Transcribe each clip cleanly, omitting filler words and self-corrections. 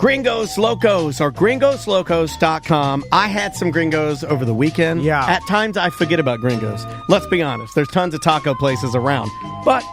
Gringos Locos or gringoslocos.com. I had some gringos over the weekend. Yeah. At times I forget about gringos. Let's be honest. There's tons of taco places around, but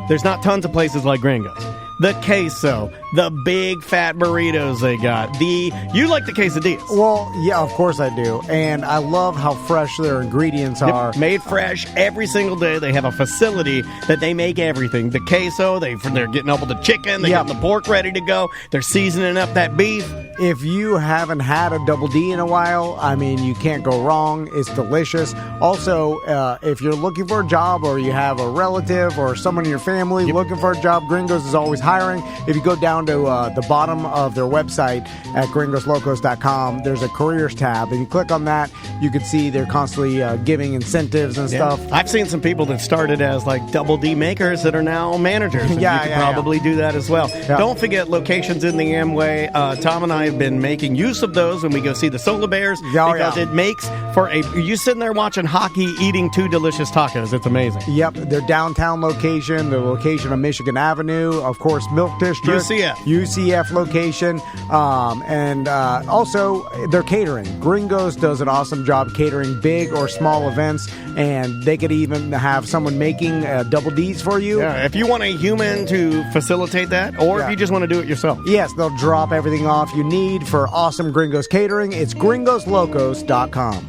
there's not tons of places like Gringos. The queso, the big fat burritos they got. You like the quesadillas. Well, yeah, of course I do. And I love how fresh their ingredients are. Made fresh every single day. They have a facility that they make everything. The queso, they're getting up with the chicken. They got the pork ready to go. They're seasoning up that beef. If you haven't had a Double D in a while, I mean, you can't go wrong. It's delicious. Also, if you're looking for a job or you have a relative or someone in your family looking for a job, Gringos is always hiring. If you go down to the bottom of their website at gringoslocos.com, there's a careers tab. If you click on that, you can see they're constantly giving incentives and stuff. I've seen some people that started as like Double D makers that are now managers. And you could probably do that as well. Yeah. Don't forget locations in the Amway. Tom and I have been making use of those when we go see the Solar Bears because it makes for you sitting there watching hockey eating two delicious tacos. It's amazing. Yep, their downtown location, the location of Michigan Avenue, of course, Milk District, UCF location, and also their catering. Gringos does an awesome job catering big or small events, and they could even have someone making Double Ds for you. Yeah, if you want a human to facilitate that, or if you just want to do it yourself. Yes, they'll drop everything off you need for awesome Gringos catering. It's gringoslocos.com.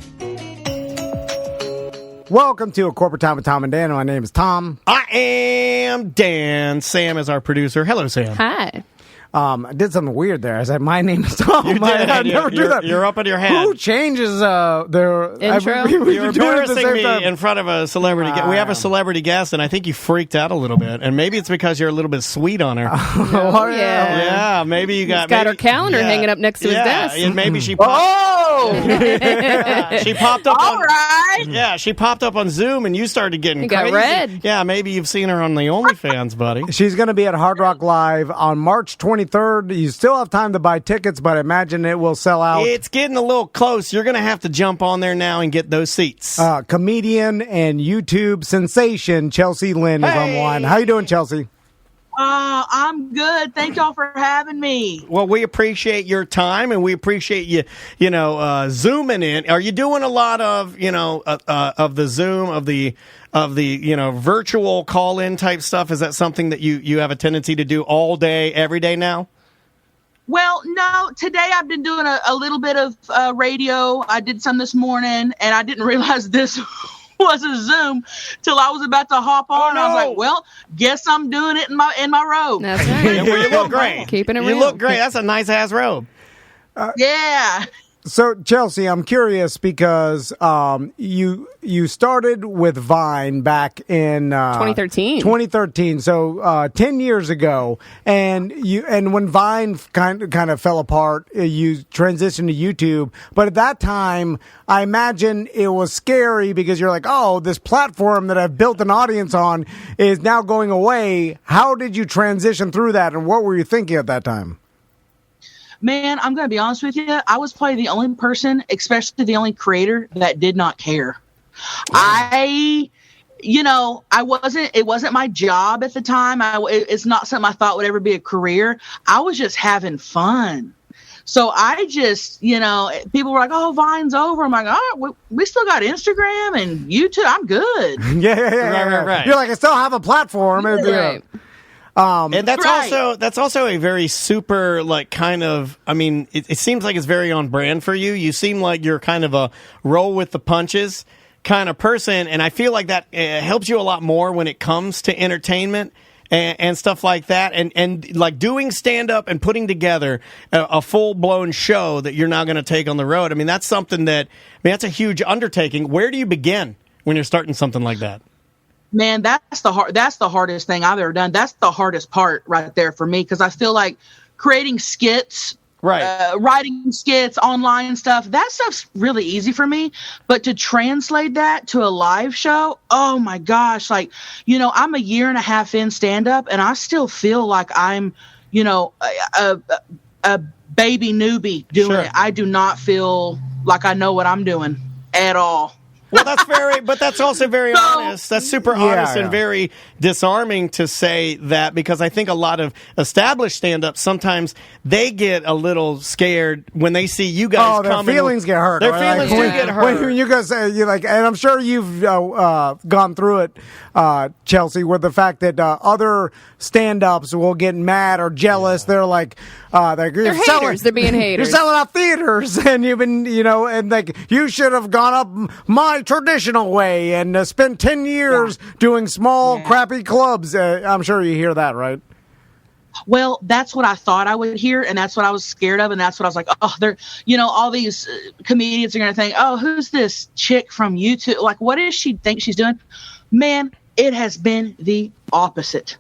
Welcome to A Corporate Time with Tom and Dan. My name is Tom. I am Dan. Sam is our producer. Hello, Sam. Hi. I did something weird there. I said, my name is Tom. You did. I never do that. You're up in your head. Who changes their intro? You're embarrassing me in front of a celebrity guest. We have a celebrity guest, and I think you freaked out a little bit. And maybe it's because you're a little bit sweet on her. Oh, yeah. Yeah, maybe you got... He's got her calendar hanging up next to his desk. And maybe she popped... she popped up All right. Yeah, she popped up on Zoom, and you started getting crazy. Got red. Yeah, maybe you've seen her on the OnlyFans, buddy. She's going to be at Hard Rock Live on March 23rd. You still have time to buy tickets, but I imagine it will sell out. It's getting a little close. You're going to have to jump on there now and get those seats. Comedian and YouTube sensation Chelsea Lynn is on one. How you doing, Chelsea? I'm good. Thank y'all for having me. Well, we appreciate your time, and we appreciate you, zooming in. Are you doing a lot of, of the Zoom, of the virtual call-in type stuff? Is that something that you have a tendency to do all day, every day now? Well, no. Today I've been doing a little bit of radio. I did some this morning, and I didn't realize this was a Zoom till I was about to hop on. I was like, well, guess I'm doing it in my robe. That's right. Well, you look great. Keeping it real. You look great. That's a nice-ass robe. Yeah. So, Chelsea, I'm curious because you started with Vine back in 2013. 2013, so 10 years ago, and when Vine kind of fell apart, you transitioned to YouTube. But at that time, I imagine it was scary because you're like, oh, this platform that I've built an audience on is now going away. How did you transition through that, and what were you thinking at that time? Man, I'm going to be honest with you. I was probably the only person, especially the only creator that did not care. It wasn't my job at the time. It's not something I thought would ever be a career. I was just having fun. So I just, people were like, oh, Vine's over. I'm like, all right, we still got Instagram and YouTube. I'm good. Yeah. Right. You're like, I still have a platform. Right. And that's also a very super, it seems like it's very on brand for you. You seem like you're kind of a roll with the punches kind of person, and I feel like that helps you a lot more when it comes to entertainment and stuff like that, and like doing stand-up and putting together a full-blown show that you're now going to take on the road. I mean, that's something that's a huge undertaking. Where do you begin when you're starting something like that? Man, that's the hardest thing I've ever done. That's the hardest part right there for me, because I feel like creating skits, writing skits, online stuff, that stuff's really easy for me. But to translate that to a live show, oh my gosh, I'm a year and a half in stand-up, and I still feel like I'm, a baby newbie doing it. I do not feel like I know what I'm doing at all. Well, that's also very honest. That's super honest and very disarming to say that, because I think a lot of established stand-ups, sometimes they get a little scared when they see you guys their coming. feelings get hurt. Their feelings do get hurt. When you guys say, and I'm sure you've gone through it, Chelsea, with the fact that other stand-ups will get mad or jealous. They're like, they're haters. They're being haters. You're selling out theaters, and you've been, and like, you should have gone up my traditional way and spent 10 years doing small, crappy clubs. I'm sure you hear that, right? Well, that's what I thought I would hear, and that's what I was scared of, and that's what I was like, they're, all these comedians are going to think, who's this chick from YouTube? Like, what does she think she's doing? Man, it has been the opposite.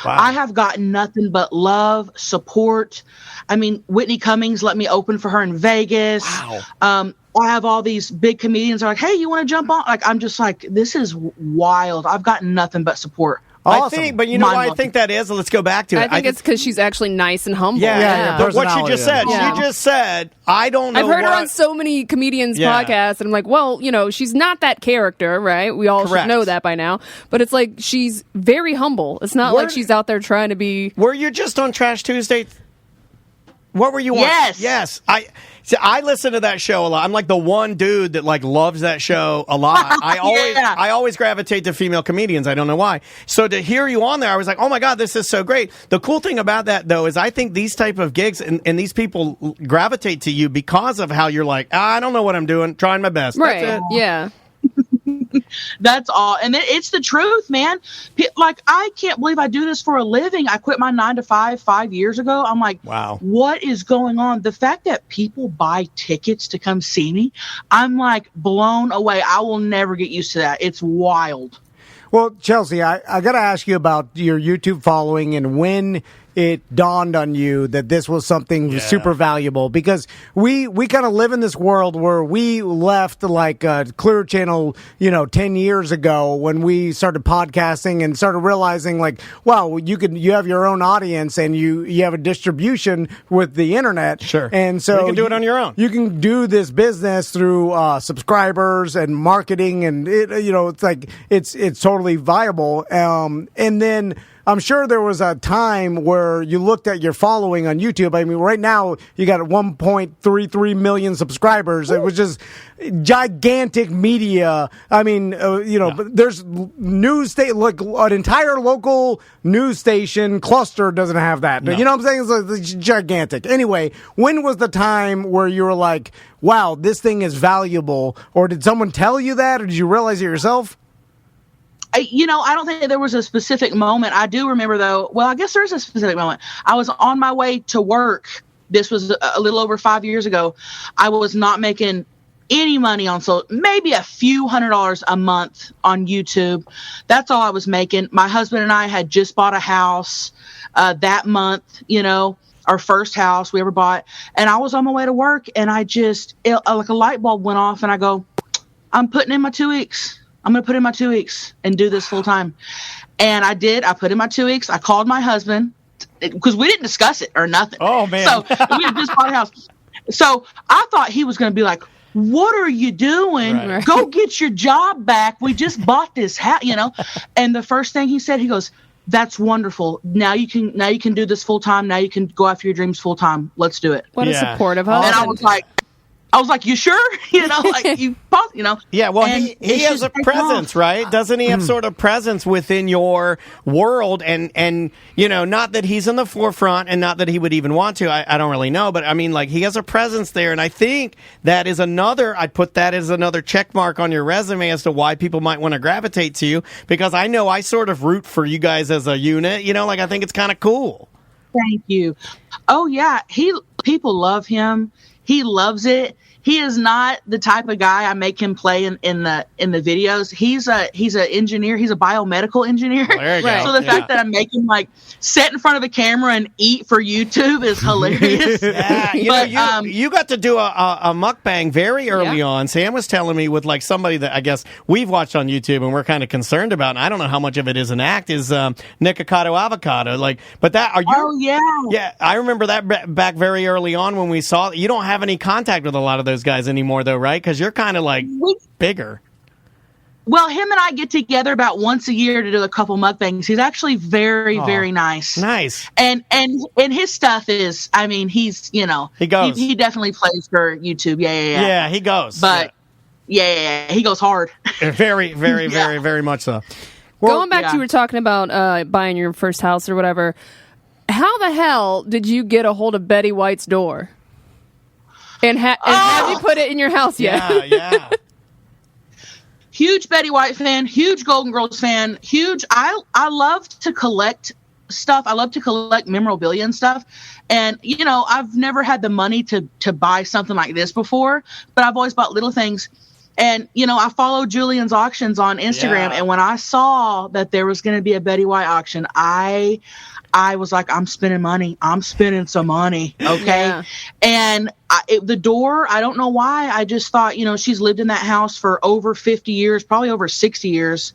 Wow. I have gotten nothing but love, support. I mean, Whitney Cummings let me open for her in Vegas. Wow. I have all these big comedians are like, hey, you want to jump on? Like, I'm just like, this is wild. I've gotten nothing but support. Awesome. I think, but you know why I think that is? Let's go back to it. I think it's because she's actually nice and humble. Yeah. But what she just said, she just said, I don't know. I've heard her on so many comedians' podcasts, and I'm like, well, she's not that character, right? We all should know that by now. But it's like, she's very humble. It's not like she's out there trying to be. Were you just on Trash Tuesday? What were you on? Yes. I listen to that show a lot. I'm like the one dude that like loves that show a lot. I always gravitate to female comedians. I don't know why. So to hear you on there, I was like, oh my God, this is so great. The cool thing about that though is I think these type of gigs and these people gravitate to you because of how you're like, I don't know what I'm doing, trying my best. Right. That's it. Yeah. That's all. And it's the truth, man. Like, I can't believe I do this for a living. I quit my 9 to 5 years ago. I'm like, wow, what is going on? The fact that people buy tickets to come see me, I'm like blown away. I will never get used to that. It's wild. Well, Chelsea, I got to ask you about your YouTube following and when it dawned on you that this was something super valuable, because we kind of live in this world where we left like Clear Channel, 10 years ago when we started podcasting and started realizing like, wow, you have your own audience and you have a distribution with the internet. Sure. And so you can do it on your own. You can do this business through subscribers and marketing, and it's like, it's totally viable. And then I'm sure there was a time where you looked at your following on YouTube. I mean, right now you got 1.33 million subscribers. It was just gigantic media. I mean, but there's news station, like an entire local news station cluster doesn't have that. No. You know what I'm saying? It's gigantic. Anyway, when was the time where you were like, wow, this thing is valuable? Or did someone tell you that, or did you realize it yourself? I don't think there was a specific moment. I do remember, though. Well, I guess there's a specific moment. I was on my way to work. This was a little over 5 years ago. I was not making any money on maybe a few $100s a month on YouTube. That's all I was making. My husband and I had just bought a house that month, our first house we ever bought. And I was on my way to work, and like a light bulb went off, and I go, I'm putting in my 2 weeks. I'm going to put in my 2 weeks and do this full time. And I did. I put in my 2 weeks. I called my husband because we didn't discuss it or nothing. Oh, man. So we had just bought a house. So I thought he was going to be like, what are you doing? Right. Go get your job back. We just bought this house, And the first thing he said, he goes, that's wonderful. Now you can do this full time. Now you can go after your dreams full time. Let's do it. What a supportive husband. And I was like, you sure? Yeah, well, he has a presence, right? Doesn't he have sort of presence within your world? And not that he's in the forefront and not that he would even want to. I don't really know. But, I mean, like, he has a presence there. And I think that is I'd put that as another check mark on your resume as to why people might want to gravitate to you. Because I know I sort of root for you guys as a unit. I think it's kind of cool. Thank you. Oh, yeah. People love him. He loves it. He is not the type of guy I make him play in the videos. He's an engineer. He's a biomedical engineer. Well, there you go. So the fact that I make him like sit in front of a camera and eat for YouTube is hilarious. Yeah, you got to do a mukbang very early on. Sam was telling me with like somebody that I guess we've watched on YouTube and we're kind of concerned about. And I don't know how much of it is an act. Is Nikocado Avocado but that are you? Oh yeah, yeah. I remember that back very early on when we saw. You don't have any contact with a lot of those guys anymore, though, right? Because you're kind of like bigger. Well, him and I get together about once a year to do a couple mukbangs. He's actually very, very nice. Nice. And his stuff is, I mean, he's, he goes. He definitely plays for YouTube. Yeah. Yeah, he goes. But yeah, he goes hard. Very, very, very, very much so. Well, going back to you were talking about buying your first house or whatever. How the hell did you get a hold of Betty White's door? And have you put it in your house yet? Yeah. Huge Betty White fan, huge Golden Girls fan, huge. I love to collect stuff. I love to collect memorabilia and stuff. And, I've never had the money to buy something like this before, but I've always bought little things. And, I follow Julian's auctions on Instagram. And when I saw that there was going to be a Betty White auction, I was like, I'm spending money. I'm spending some money. Okay. Yeah. And the door, I don't know why. I just thought, she's lived in that house for over 50 years, probably over 60 years.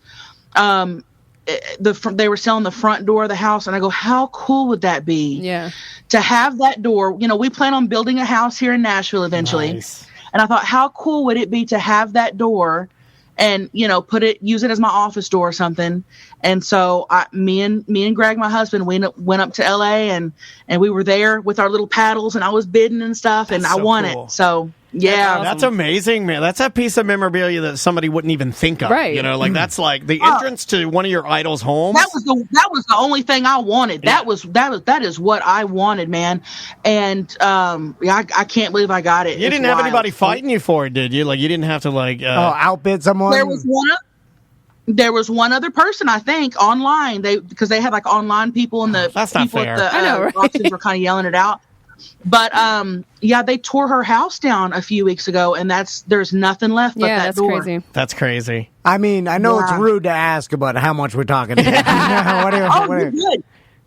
They were selling the front door of the house. And I go, how cool would that be? Yeah. To have that door, we plan on building a house here in Nashville eventually. Nice. And I thought, how cool would it be to have that door and, use it as my office door or something. And so me and Greg, my husband, went up to LA and we were there with our little paddles and I was bidding and stuff and I won it. So yeah. That's amazing, man. That's a piece of memorabilia that somebody wouldn't even think of. Right. That's like the entrance to one of your idols' homes. That was the only thing I wanted. Yeah. That is what I wanted, man. And I can't believe I got it. You didn't have anybody fighting you for it, did you? Like you didn't have to outbid someone. There was one other person, I think, online. Because they had like online people and the That's people not fair. at the I know, right? auctions were kind of yelling it out. But they tore her house down a few weeks ago, and there's nothing left but that door. Crazy. That's crazy. I mean, I know it's rude to ask about how much we're talking about. You're good.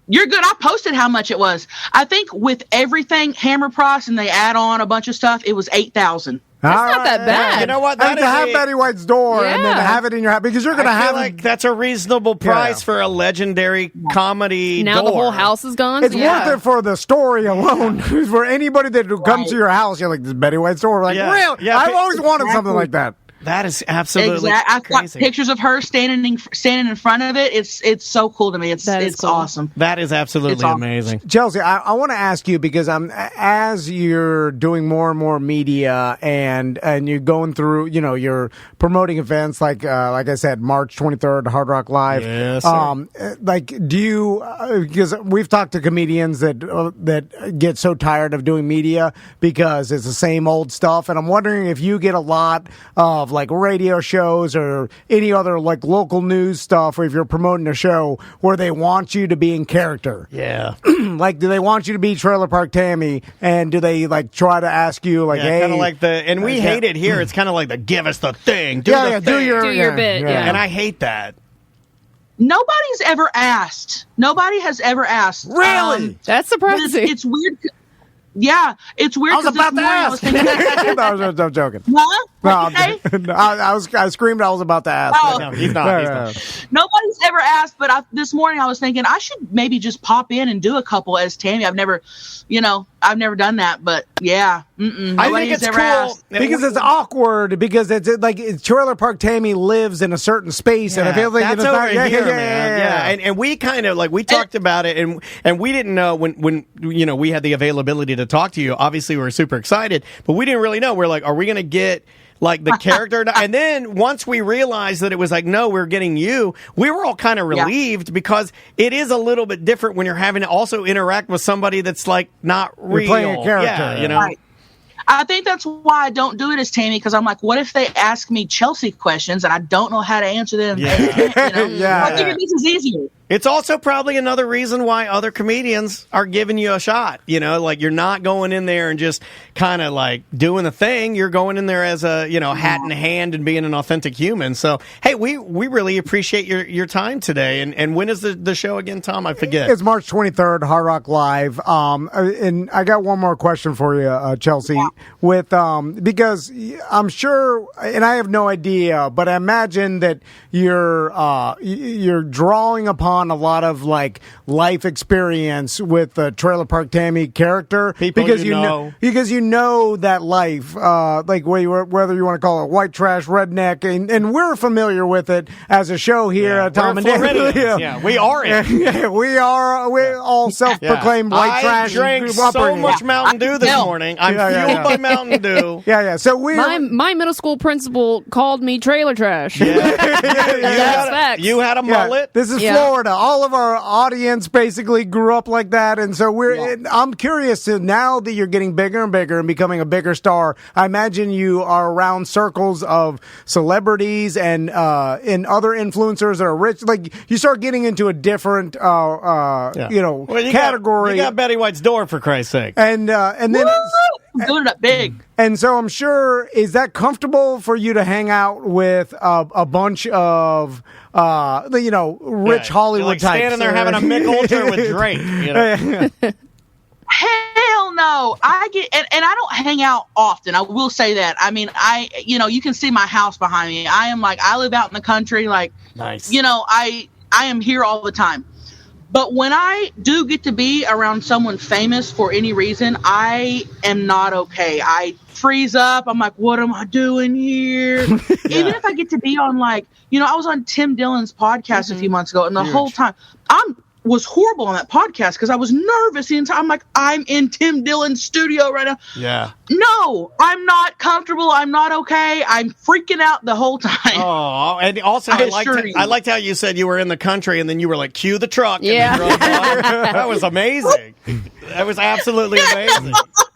You're good. I posted how much it was. I think with everything Hammer Price and they add on a bunch of stuff, it was $8,000. That's not that bad. You know what? To have Betty White's door and then have it in your house because you're going to have like that's a reasonable price for a legendary comedy now door. The whole house is gone. It's worth it for the story alone. For anybody that comes to your house, you're like, this Betty White's door. We're like, really? Yeah, I've always wanted something like that. That is absolutely I've got crazy. pictures of her standing in front of it. It's so cool to me. It's cool. Awesome. That is absolutely amazing. Chelsea, I want to ask you because as you're doing more and more media and you're going through, you're promoting events like I said, March 23rd, Hard Rock Live. Yes, sir. Do you? Because we've talked to comedians that get so tired of doing media because it's the same old stuff, and I'm wondering if you get a lot of like radio shows or any other like local news stuff, or if you're promoting a show where they want you to be in character. Yeah. Like, do they want you to be Trailer Park Tammy, and do they like try to ask you like, hey, kind of like and we hate it here. It's kind of like the give us the thing, do your bit, and I hate that. Nobody's ever asked. Nobody has ever asked. Really? That's surprising. It's weird. Yeah, it's weird. I was about to ask. I'm joking. What? I screamed. I was about to ask. Oh. No, he's not. Nobody's ever asked, but this morning I was thinking I should maybe just pop in and do a couple as Tammy. I've never done that, but yeah. I think it's ever cool asked. Because it's awkward. Because it's like Trailer Park Tammy lives in a certain space, and I feel like that's over here, man. And we kind of we talked about it, and we didn't know when we had the availability to talk to you. Obviously, we were super excited, but we didn't really know. We're like, are we going to get like the character? And then once we realized that it was like, no, we're getting you, we were all kind of relieved because it is a little bit different when you're having to also interact with somebody that's like not real. You're playing a character. Yeah, Right. I think that's why I don't do it as Tammy, because I'm like, what if they ask me Chelsea questions and I don't know how to answer them? Yeah. I figure this is easier. It's also probably another reason why other comedians are giving you a shot. Like you're not going in there and just kind of like doing the thing. You're going in there as a, hat in hand and being an authentic human. So, hey, we really appreciate your time today. And when is the show again, Tom? I forget. It's March 23rd, Hard Rock Live. And I got one more question for you, Chelsea. Yeah. Because I'm sure, and I have no idea, but I imagine that you're drawing upon on a lot of like life experience with the Trailer Park Tammy character because you know that life, like whether you want to call it white trash, redneck, and we're familiar with it as a show here at Tom and Dan. Yeah, we are it. We're all self-proclaimed white trash. I drank so much Mountain Dew this morning. I'm fueled by Mountain Dew. Yeah. So my middle school principal called me trailer trash. You had a mullet. This is Florida. All of our audience basically grew up like that, and so I'm curious to now that you're getting bigger and bigger and becoming a bigger star. I imagine you are around circles of celebrities and other influencers that are rich. Like you start getting into a different category. You got Betty White's door, for Christ's sake, and then doing it big. And so I'm sure, is that comfortable for you to hang out with a bunch of rich Hollywood types? Standing there having a Mick Ultra with Drake. Hell no. I get and I don't hang out often. I will say that. I mean, you can see my house behind me. I live out in the country. Like, nice. I am here all the time. But when I do get to be around someone famous for any reason, I am not okay. I freeze up. I'm like, what am I doing here? Even if I get to be on I was on Tim Dillon's podcast a few months ago, and the whole time was horrible on that podcast because I was nervous the entire time. I'm like, I'm in Tim Dillon's studio right now. Yeah. No, I'm not comfortable. I'm not okay. I'm freaking out the whole time. Oh, and also I liked how you said you were in the country and then you were like, cue the truck. Yeah. That was amazing. That was absolutely amazing.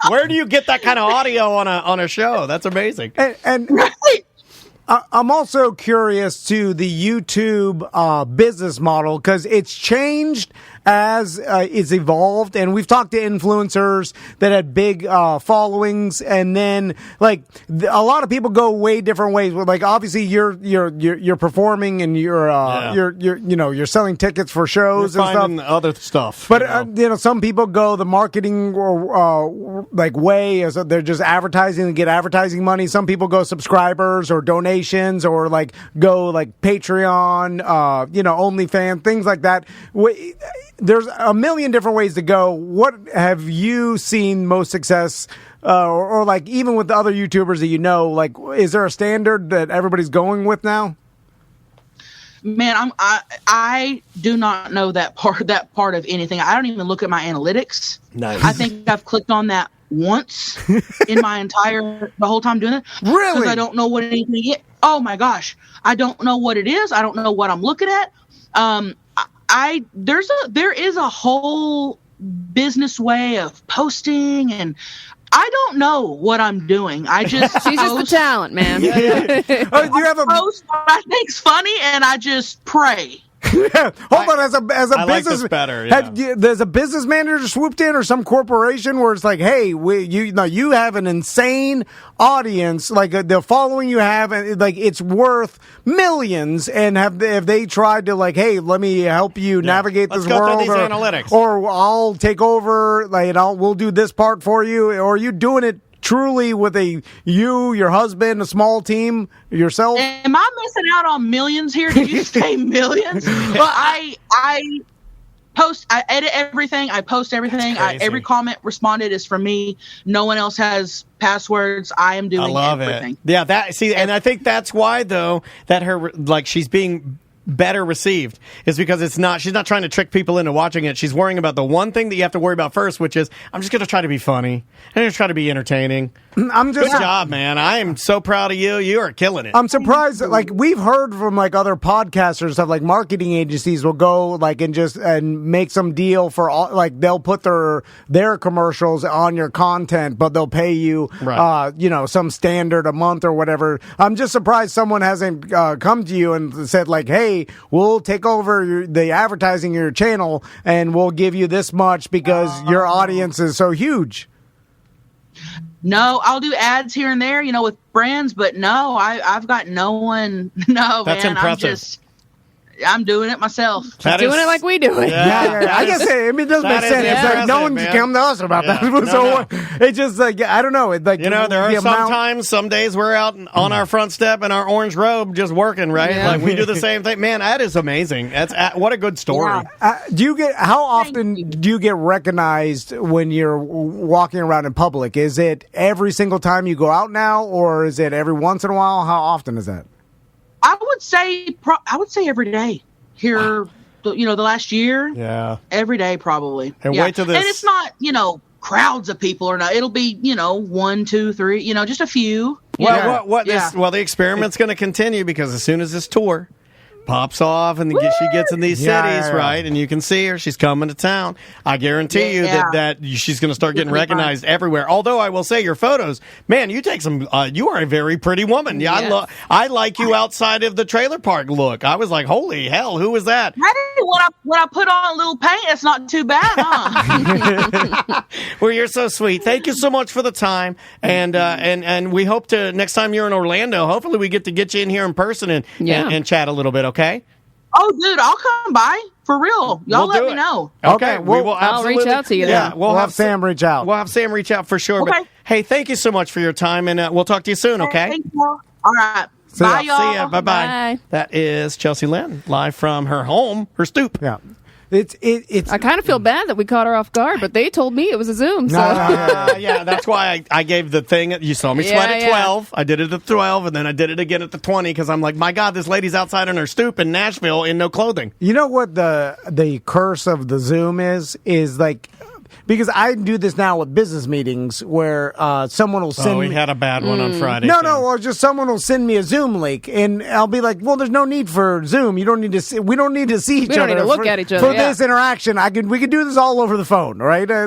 Where do you get that kind of audio on a show? That's amazing. And right. I'm also curious to the YouTube business model because it's changed as it's evolved, and we've talked to influencers that had big followings, and then a lot of people go way different ways. Like obviously you're performing and you're selling tickets for shows and stuff, other stuff. But some people go the marketing way, as they're just advertising to get advertising money. Some people go subscribers or donations or go Patreon, OnlyFans, things like that. There's a million different ways to go. What have you seen most success, or even with the other YouTubers that is there a standard that everybody's going with now? Man, I do not know that part of anything. I don't even look at my analytics. Nice. I think I've clicked on that once in the whole time doing it. Really? Because I don't know what anything is. Oh my gosh. I don't know what it is. I don't know what I'm looking at. There is a whole business way of posting, and I don't know what I'm doing. I just she's just the talent, man. You have a post what I think's funny, and I just pray. Hold on, as a I business, like this better. There's a business manager swooped in, or some corporation where it's like, hey, you have an insane audience, the following you have, and it's worth millions. And have they tried to hey, let me help you navigate this world, these analytics, or I'll take over, we'll do this part for you, or are you doing it truly with your husband, a small team, yourself? Am I missing out on millions here? Did you say millions? Well, I post, I edit everything, I post everything. Every comment responded is from me. No one else has passwords. I am doing everything. Yeah, and I think that's why though that her she's being better received is because she's not trying to trick people into watching it. She's worrying about the one thing that you have to worry about first, which is I'm just going to try to be funny. I'm going to try to be entertaining. Good job, man. I am so proud of you. You are killing it. I'm surprised that, we've heard from other podcasters of marketing agencies will go and make some deal for all, they'll put their commercials on your content, but they'll pay you some standard a month or whatever. I'm just surprised someone hasn't come to you and said hey, we'll take over the advertising your channel and we'll give you this much because your audience is so huge. No, I'll do ads here and there, with brands, but no, I've got no one. No, that's man, impressive. I'm doing it myself. She's doing it like we do it. Yeah. I guess it does make sense. It's like no one can come to us about that. So it's just like I don't know. It's like there are sometimes, some days we're out on our front step in our orange robe just working, right? Yeah. Like we do the same thing. Man, that is amazing. What a good story. Yeah. How often do you get recognized when you're walking around in public? Is it every single time you go out now, or is it every once in a while? How often is that? I would say every day here, the last year. Yeah. Every day, probably. And wait till this. And it's not, crowds of people or not. It'll be, 1, 2, 3, just a few. Well, the experiment's going to continue because as soon as this tour pops off and she gets in these cities, right, and you can see her, she's coming to town, I guarantee you that she's going to start getting recognized everywhere. Although I will say your photos, man, you take some, you are a very pretty woman. Yeah, yes. I like you outside of the trailer park look. I was like, holy hell, who was that? When I put on a little paint, it's not too bad, huh? Well, you're so sweet. Thank you so much for the time, and we hope to, next time you're in Orlando, hopefully we get you in here in person and chat a little bit, okay? Oh, dude, I'll come by. For real. Y'all let me know. Okay. We will I'll reach out to you. Yeah, we'll have Sam reach out. We'll have Sam reach out for sure. Okay. But, hey, thank you so much for your time, and we'll talk to you soon, okay? Thank you. All right. Bye, y'all. See ya. Bye-bye. Bye. That is Chelsea Lynn, live from her home, her stoop. Yeah. It's. I kind of feel bad that we caught her off guard, but they told me it was a Zoom. So. Yeah, that's why I gave the thing. You saw me sweat at 12. I did it at 12, and then I did it again at the 20 because I'm like, my God, this lady's outside on her stoop in Nashville in no clothing. You know what the curse of the Zoom is like. Because I do this now with business meetings where someone will send me... we had a bad one on Friday. Or just someone will send me a Zoom link, and I'll be like, well, there's no need for Zoom. You don't need to see... We don't need to see each other. We don't need to look at each other, for this interaction. We could do this all over the phone, right? We're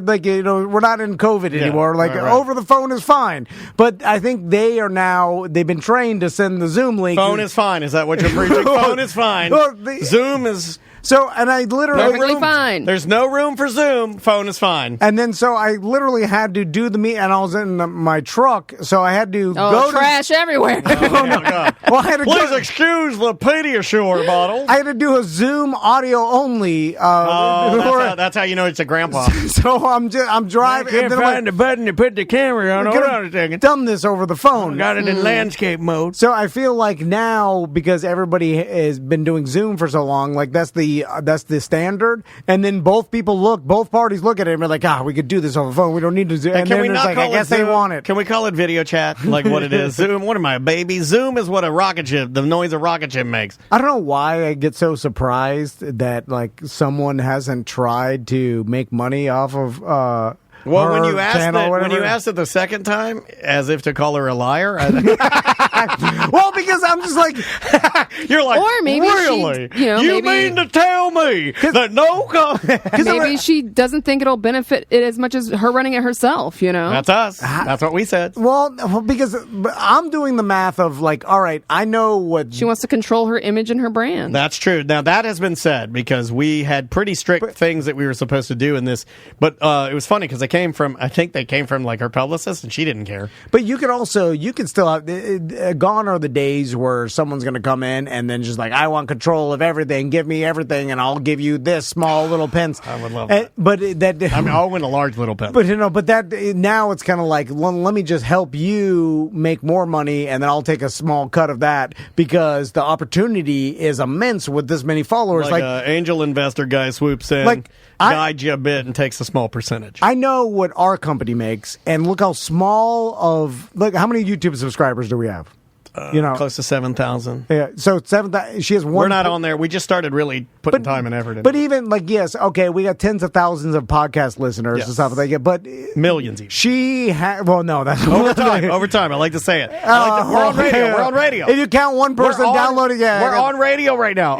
not in COVID anymore. Right. Over the phone is fine. But I think they've been trained to send the Zoom link. Phone is fine. Is that what you're preaching? Phone is fine. Zoom is... So, and I literally... Perfectly fine. There's no room for Zoom. Phone is fine. And then, so I literally had to do the meet, and I was in my truck, so I had to go trash everywhere. Oh, my God. Well, I had to Please excuse the Pediasure bottle. I had to do a Zoom audio only. That's how you know it's a grandpa. So I'm driving. I can't find the button to put the camera on. Hold on a second. Done this over the phone. Got it in landscape mode. So I feel like now, because everybody has been doing Zoom for so long, like that's the standard. And then both parties look at it and be like, we could do this over the phone. We don't need to do. And can then we not call I guess Zoom? They want it. Can we call it video chat? Like what it is? Zoom. What am I, a baby? Zoom is what a rocket ship. The noise a rocket ship makes. I don't know why I get so surprised that like someone hasn't tried to make money off of. Well, when you asked it the second time, as if to call her a liar. Well, because I'm just like, you're like, or maybe really? You mean to tell me that maybe she doesn't think it'll benefit it as much as her running it herself, That's us. That's what we said. Well, because I'm doing the math of like, all right, I know what... She wants to control her image and her brand. That's true. Now, that has been said because we had pretty strict things that we were supposed to do in this. But it was funny because I think they came from like her publicist and she didn't care. But you could still have... Gone are the days where someone's going to come in and then just like, I want control of everything. Give me everything, and I'll give you this small little pence. I would love that. But I'll win a large little pence. But that now it's kind of like, let me just help you make more money, and then I'll take a small cut of that because the opportunity is immense with this many followers. Like an angel investor guy swoops in, guides you a bit, and takes a small percentage. I know what our company makes, and look how small how many YouTube subscribers do we have? Close to 7,000. Yeah, so 7,000. She has one. We're not on there. We just started really putting time and effort in. But even we got tens of thousands of podcast listeners and stuff like that. But millions. Even. She had. Well, no, that's over time. I like to say it. We're on radio. We're on radio. If you count one person downloading, we're on radio right now.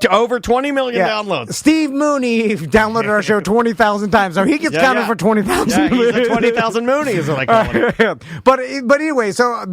Over 20 million downloads. Steve Mooney downloaded our show 20,000 times, so he gets counted for 20,000. Yeah, he's a 20,000 Mooney is what I call him. But anyway, so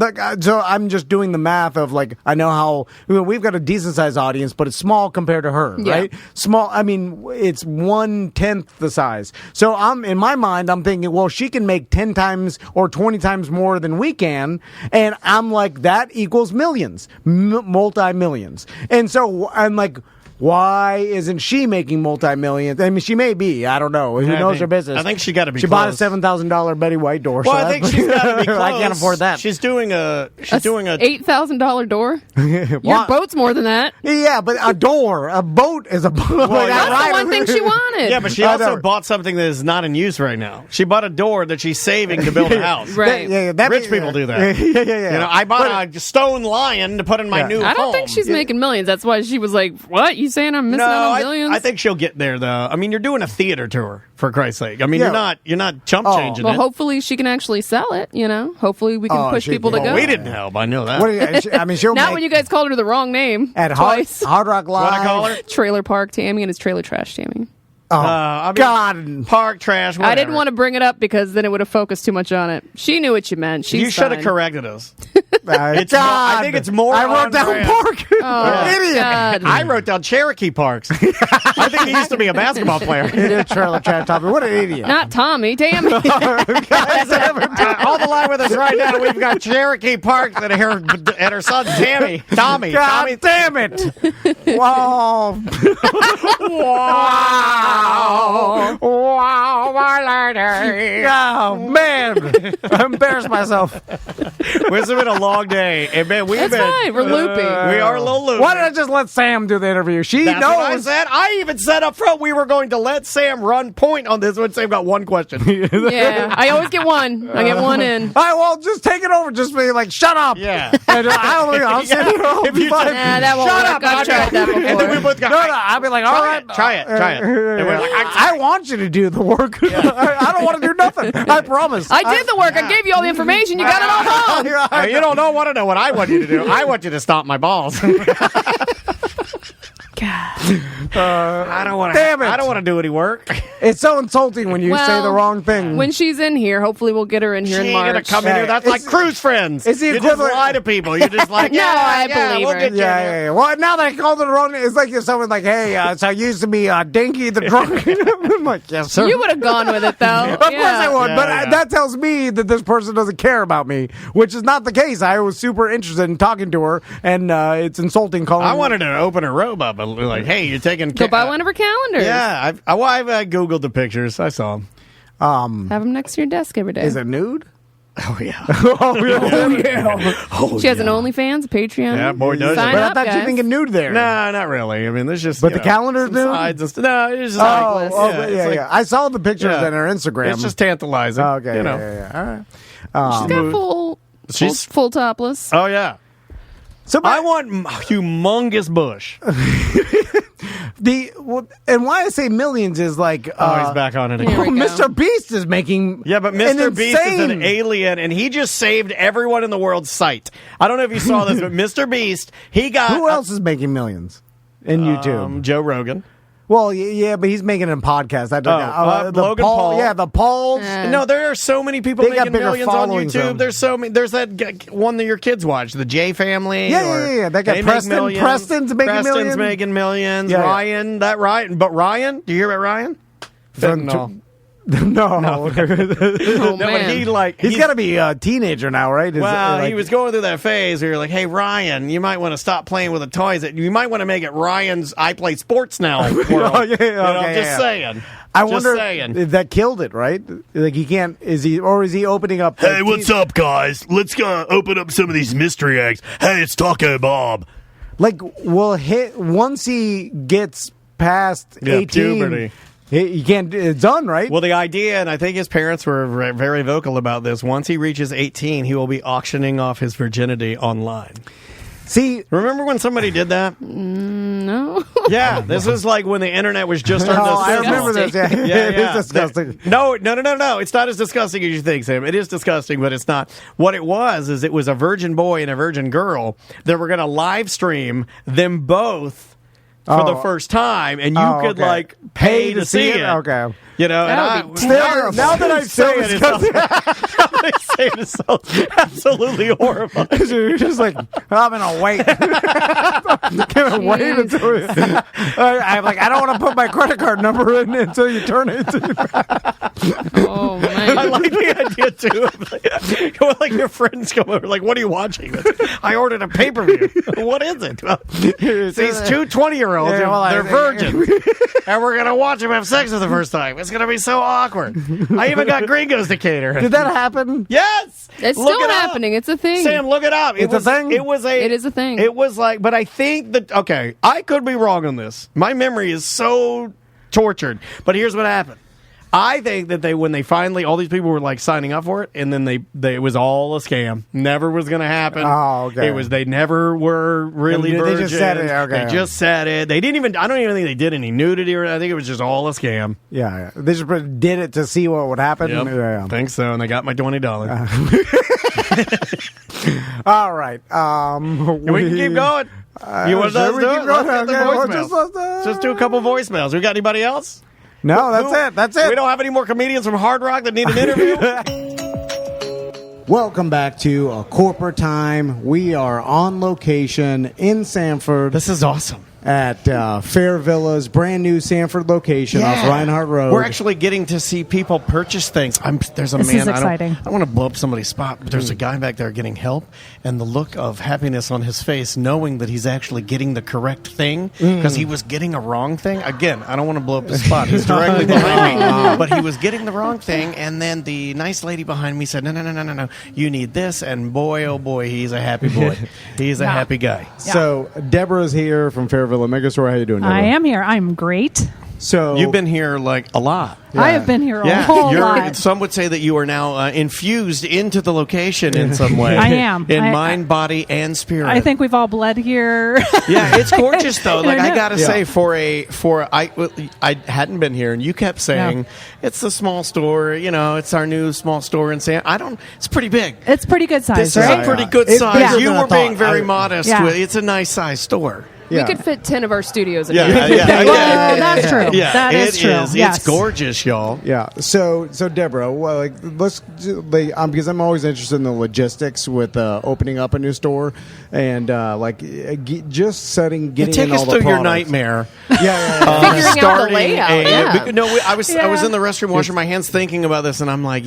I'm just doing the math of like, I know how we've got a decent sized audience, but it's small compared to her, right? Small. I mean, it's 1/10 the size. So in my mind, I'm thinking, well, she can make 10 times or 20 times more than we can. And I'm like, that equals millions, multi-millions. And so I'm like, Why isn't she making multi-millions? I mean, she may be. I don't know. Who knows her business? I think she got to be. She bought a $7,000 Betty White door. Well, I think she's got to be close. I can't afford that. She's doing a $8,000 door. Your boat's more than that. Yeah, but a door, a boat is a boat. Well, that's the one thing she wanted. Yeah, but she also bought something that is not in use right now. She bought a door that she's saving to build a house. Right. Rich people do that. Yeah. I bought a stone lion to put in my new home. I don't think she's making millions. That's why she was like, "What? You saying I'm missing out on millions?" I think she'll get there though. I mean, you're doing a theater tour for Christ's sake. I mean, you're not chump changing well, it. hopefully she can actually sell it. Hopefully we can push people to go. We didn't help. I know that. I mean, she'll not when you guys called her the wrong name at twice. Hard Rock Live. What I call her? Trailer Park Tammy, and it's Trailer Trash Tammy. God. Park trash. Whatever. I didn't want to bring it up because then it would have focused too much on it. She knew what you meant. You should have corrected us. I think it's more. I wrote down brand. Park. Idiot. God. I wrote down Cherokee Parks. I think he used to be a basketball player. It is Trailer Trash Tommy. What an idiot. Not Tammy, Tammy. On the line with us right now, we've got Cherokee Parks and her son Tommy. God Tommy. damn it. Wow. Wow, my lady. Oh, man. I embarrassed myself. It's been a long day. And man, That's fine. We're loopy. We are a little loopy. Why did I just let Sam do the interview? She That's knows. what I said. I even said up front we were going to let Sam run point on this one. Sam got one question. Yeah, I always get one. I get one in. All right, well, just take it over. Just be like, shut up. Yeah. And I'll sit here. I'll be fine. That won't Shut work. up. I've tried that before. And then we both got, No, I'll be like, all right. Try it. And we're like, I want you to do the work. I don't want to do nothing. I promise. I did the work. I gave you all the information. You got it all wrong. Now, you don't want to know what I want you to do. I want you to stomp my balls. I don't want to. Damn it. I don't want to do any work. It's so insulting when you say the wrong thing. When she's in here, hopefully we'll get her in here She in ain't March. gonna come in here. That's like cruise friends. It's the you just equivalent- lie to people. You're just like, No, I believe we'll her. get you in here. Yeah. Well, now that I called it wrong, it's like if someone's like, hey, so I used to be Dinky the drunk. I'm like, yes, sir. You would have gone with it, though. Of course I would, Yeah, but yeah. that tells me that this person doesn't care about me, which is not the case. I was super interested in talking to her, and it's insulting calling I wanted to open her robe up and like, hey, you're taking. Go buy one of her calendars. Yeah, I've Googled the pictures. I saw them. Have them next to your desk every day. Is it nude? Oh yeah. She has an OnlyFans, a Patreon. Yeah, boy, does Sign she. But I up, thought you guys. thinking nude there. No, not really. I mean, there's just. But the calendar's some nude? sides and stuff. No, it's just. Yeah. I saw the pictures on her Instagram. It's just tantalizing. Okay, you know. yeah. All right. She's got full topless. Oh yeah. So I want humongous bush. And why I say millions is like He's back on it Here again. we go. Mr. Beast is making Yeah, but Mr. Beast is an alien, and he just saved everyone in the world's sight. I don't know if you saw this, but Mr. Beast, he got Who else is making millions in YouTube? Joe Rogan. Well, yeah, but he's making it in podcasts. Logan Paul. Yeah, the Pauls. No, there are so many people They got making bigger millions on followings, YouTube. though. There's so many. There's that one that your kids watch, the J Family. Yeah. They got Preston. Preston's making millions. making millions. Yeah. Ryan, but Ryan, do you hear about Ryan? No. Oh, man. He's got to be a teenager now, right? He was going through that phase where you're like, hey, Ryan, you might want to stop playing with the toys. You might want to make it Ryan's I Play Sports Now world. Just saying. I wonder saying. if that killed it, right? Like he can't, is he opening up? Hey, what's up, guys? Let's go open up some of these mystery eggs. Hey, it's Taco Bob. Like, once he gets past 18, puberty. He can't, it's done, right? Well, the idea, and I think his parents were very vocal about this, once he reaches 18, he will be auctioning off his virginity online. See, remember when somebody did that? No. Yeah, this was like when the internet was just starting to I sizzle. remember this. Yeah, it is disgusting. No. It's not as disgusting as you think, Sam. It is disgusting, but it's not. What it was is it was a virgin boy and a virgin girl that were going to live stream them both for the first time, and you could like pay to see it. Okay. You know, That would be terrible. now that I say it, it sounds absolutely horrible. You're just like, I'm gonna wait. I'm gonna wait until I'm like, I don't want to put my credit card number in until you turn it. Oh man. I like the idea too. Of like your friends come over, like, what are you watching? I ordered a pay-per-view. What is it? It's these two 20-year-olds. They're virgins, and we're gonna watch them have sex for the first time. It's gonna be so awkward. I even got Gringos to cater. Did that happen? Yes, It's still happening. It's a thing. Sam, look it up. It's a thing? It is a thing. It was like, but I think that, okay, I could be wrong on this. My memory is so tortured. But here's what happened. I think that when they finally, all these people were like signing up for it, and then it was all a scam. Never was going to happen. Oh, okay. They never were really virgins. They just said it. Okay. They just said it. They didn't even, I don't even think they did any nudity or I think it was just all a scam. Yeah. They just did it to see what would happen. Yep. Yeah. I think so. And they got my $20. All right. We can keep going. You want to do it? Let's get the Okay, voicemails. Just do a couple voicemails. We got anybody else? No, that's it. We don't have any more comedians from Hard Rock that need an interview? Welcome back to Corporate Time. We are on location in Sanford. This is awesome. At Fair Villa's brand new Sanford location off Reinhardt Road. We're actually getting to see people purchase things. There's a This man. is exciting. I don't want to blow up somebody's spot, but there's a guy back there getting help, and the look of happiness on his face, knowing that he's actually getting the correct thing because he was getting a wrong thing. Again, I don't want to blow up his spot. He's directly behind me, but he was getting the wrong thing, and then the nice lady behind me said, "No, you need this." And boy, oh boy, he's a happy boy. He's a happy guy. So Deborah's here from Fair Villa Megastore. How you doing, Deborah? I am here. I'm great. So You've been here like a lot. I have been here a whole lot. Some would say that you are now infused into the location in some way. I am. In mind, body, and spirit. I think we've all bled here. Yeah, it's gorgeous though. Like I gotta Yeah. say, I hadn't been here, and you kept saying it's a small store. You know, it's our new small store in San. It's pretty big. It's pretty good size, This right? is a pretty good It's size. bigger You than I were being thought. very modest. Yeah. It's a nice size store. Yeah. We could fit 10 of our studios in Yeah, here. Well, that's true. Yeah, That is true. is. Yes. It's gorgeous, y'all. Yeah. So Deborah, well, because I'm always interested in the logistics with opening up a new store and just getting Take in us all the through your products. nightmare. Figuring out the Starting layout, I was in the restroom washing my hands thinking about this, and I'm like,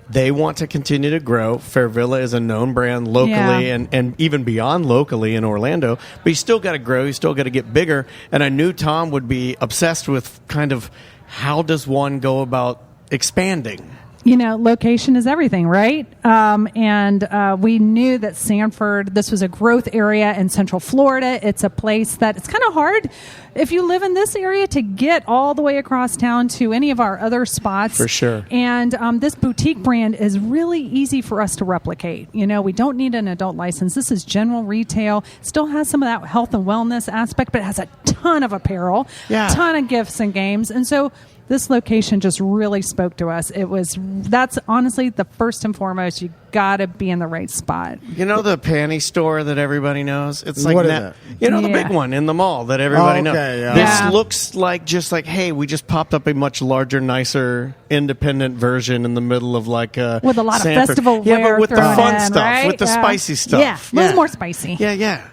they want to continue to grow. Fair Villa is a known brand locally and even beyond locally in Orlando, but you still got to grow, you still got to get bigger. And I knew Tom would be obsessed with kind of how does one go about expanding. You know, location is everything, right? And we knew that Sanford, this was a growth area in Central Florida. It's a place that it's kind of hard if you live in this area to get all the way across town to any of our other spots. For sure. And this boutique brand is really easy for us to replicate. You know, we don't need an adult license. This is general retail. Still has some of that health and wellness aspect, but it has a ton of apparel, ton of gifts and games. And so this location just really spoke to us. That's honestly the first and foremost. You got to be in the right spot. You know the panty store that everybody knows? It's like What is it? You know the big one in the mall that everybody knows. Yeah. This looks like hey, we just popped up a much larger, nicer, independent version in the middle of like with a lot of Sanford. festival but wear with the thrown fun in, stuff, right? with the spicy stuff. Yeah, a little more spicy. Yeah.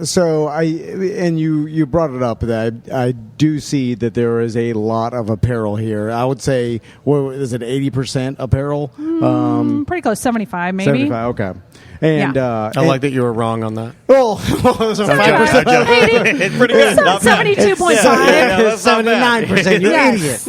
So you brought it up that I do see that there is a lot of apparel here. I would say, what is it, 80% apparel? Pretty close, 75 maybe. 75, okay. And I like that you were wrong on that. Oh, it's a 5%. It's pretty good. Not bad. 72.5. That's not bad. 79%. You Yes. idiot.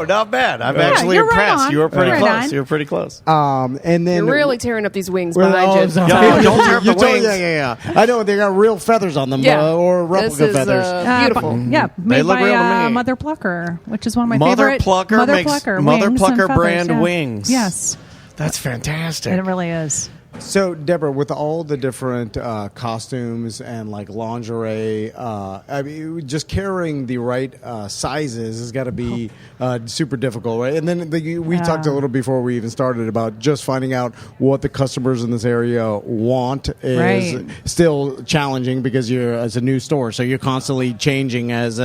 Not bad. I'm actually you're right impressed. on. You were pretty You're close. right on. You were pretty close. And then You're really tearing up these wings Well, behind you. Yeah, don't tear up the wings. Yeah. I know they got real feathers on them, Yeah. or replica This is, feathers. beautiful. Yeah, made look by real to me. Mother Plucker, which is one of my Mother favorite. Plucker Mother makes Plucker, Mother wings Plucker and feathers, brand yeah. wings. Yes, That's fantastic. it really is. So, Deborah, with all the different costumes and like lingerie, I mean, just carrying the right sizes has got to be super difficult, right? And then we talked a little before we even started about just finding out what the customers in this area want is still challenging because it's a new store, so you're constantly changing as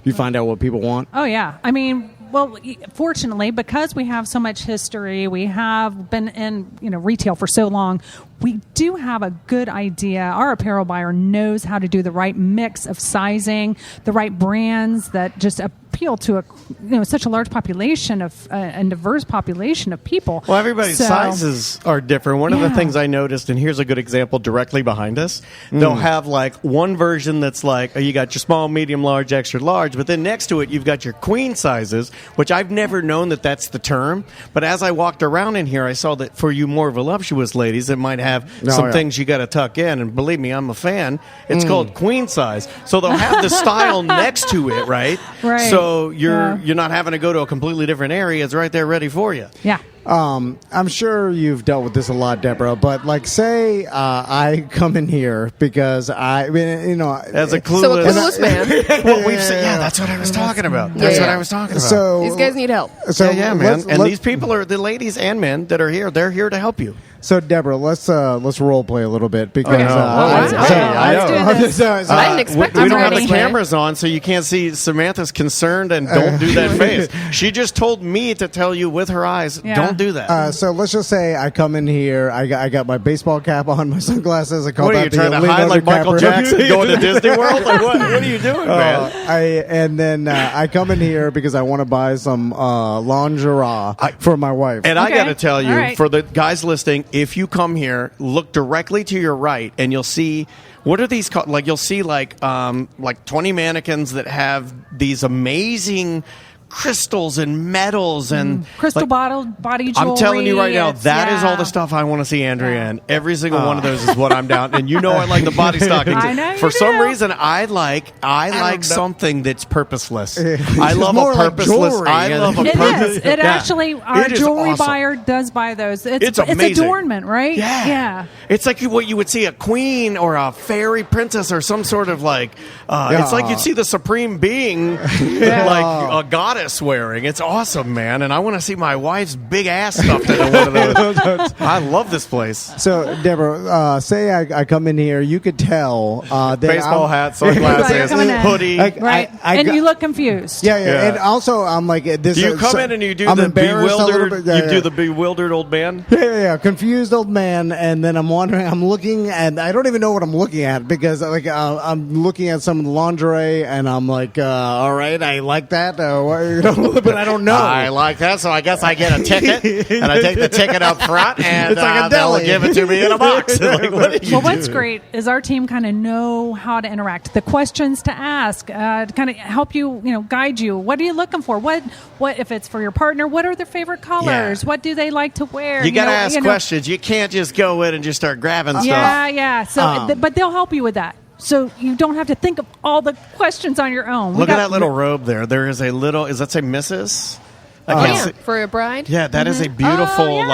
you find out what people want. Oh yeah, I mean, well, fortunately, because we have so much history, we have been in retail for so long, we do have a good idea. Our apparel buyer knows how to do the right mix of sizing, the right brands that just appeal to such a large population of and diverse population of people. Well, everybody's sizes are different. One of the things I noticed, and here's a good example directly behind us, they'll have like one version that's like, you got your small, medium, large, extra large, but then next to it you've got your queen sizes, which I've never known that that's the term. But as I walked around in here, I saw that for you more voluptuous ladies that might have some things you got to tuck in, and believe me, I'm a fan. It's called queen size. So they'll have the style next to it, right? Right. So you're not having to go to a completely different area. It's right there ready for you. Yeah. I'm sure you've dealt with this a lot, Deborah, but like say I come in here because as a clueless man. Well, we've said, that's what I was talking about. That's what I was talking about. So these guys need help. So man. And these people are the ladies and men that are here. They're here to help you. So Deborah, let's role play a little bit because let's do this. I didn't expect we don't have the cameras on, so you can't see Samantha's concerned, and don't do that face. She just told me to tell you with her eyes, don't do that. So let's just say I come in here, I got my baseball cap on, my sunglasses. What are you trying to hide like Michael Jackson going to Disney World? Like what are you doing, man? I come in here because I want to buy some lingerie for my wife. And I got to tell you, for the guys listening, if you come here, look directly to your right, and you'll see what are these called? Like you'll see like 20 mannequins that have these amazing crystals and metals and crystal body jewelry. I'm telling you right now, that is all the stuff I want to see Andrea in. Every single one of those is what I'm down. And I like the body stockings. I know For some reason, I like something that's purposeless. I love a purposeless. Like I love a purpose. It actually, our jewelry buyer does buy those. It's amazing. It's adornment, right? Yeah. It's like what you would see a queen or a fairy princess or some sort of like. It's like you'd see the supreme being, like a goddess wearing. It's awesome, man, and I want to see my wife's big ass stuffed into one of those. I love this place. So, Deborah, say I come in here, you could tell that baseball hat, sunglasses, hoodie, right? And you look confused. Yeah. And also, I'm like, this. Do you come in and you do the bewildered? You do the bewildered old man. Yeah, confused old man, and then I'm wondering. I'm looking, and I don't even know what I'm looking at because I'm looking at some lingerie, and I'm like, all right, I like that. But I don't know. I like that, so I guess I get a ticket, and I take the ticket up front, and it's like a they'll deli. give it to me in a box. What's great is our team kind of know how to interact, the questions to ask, to kind of help you, guide you. What are you looking for? What if it's for your partner? What are their favorite colors? What do they like to wear? You got to ask questions. You can't just go in and just start grabbing stuff. Yeah. So, but they'll help you with that. So you don't have to think of all the questions on your own. Look at that little robe there. There is a little, does that say Mrs.? For a bride? Yeah, that is a beautiful,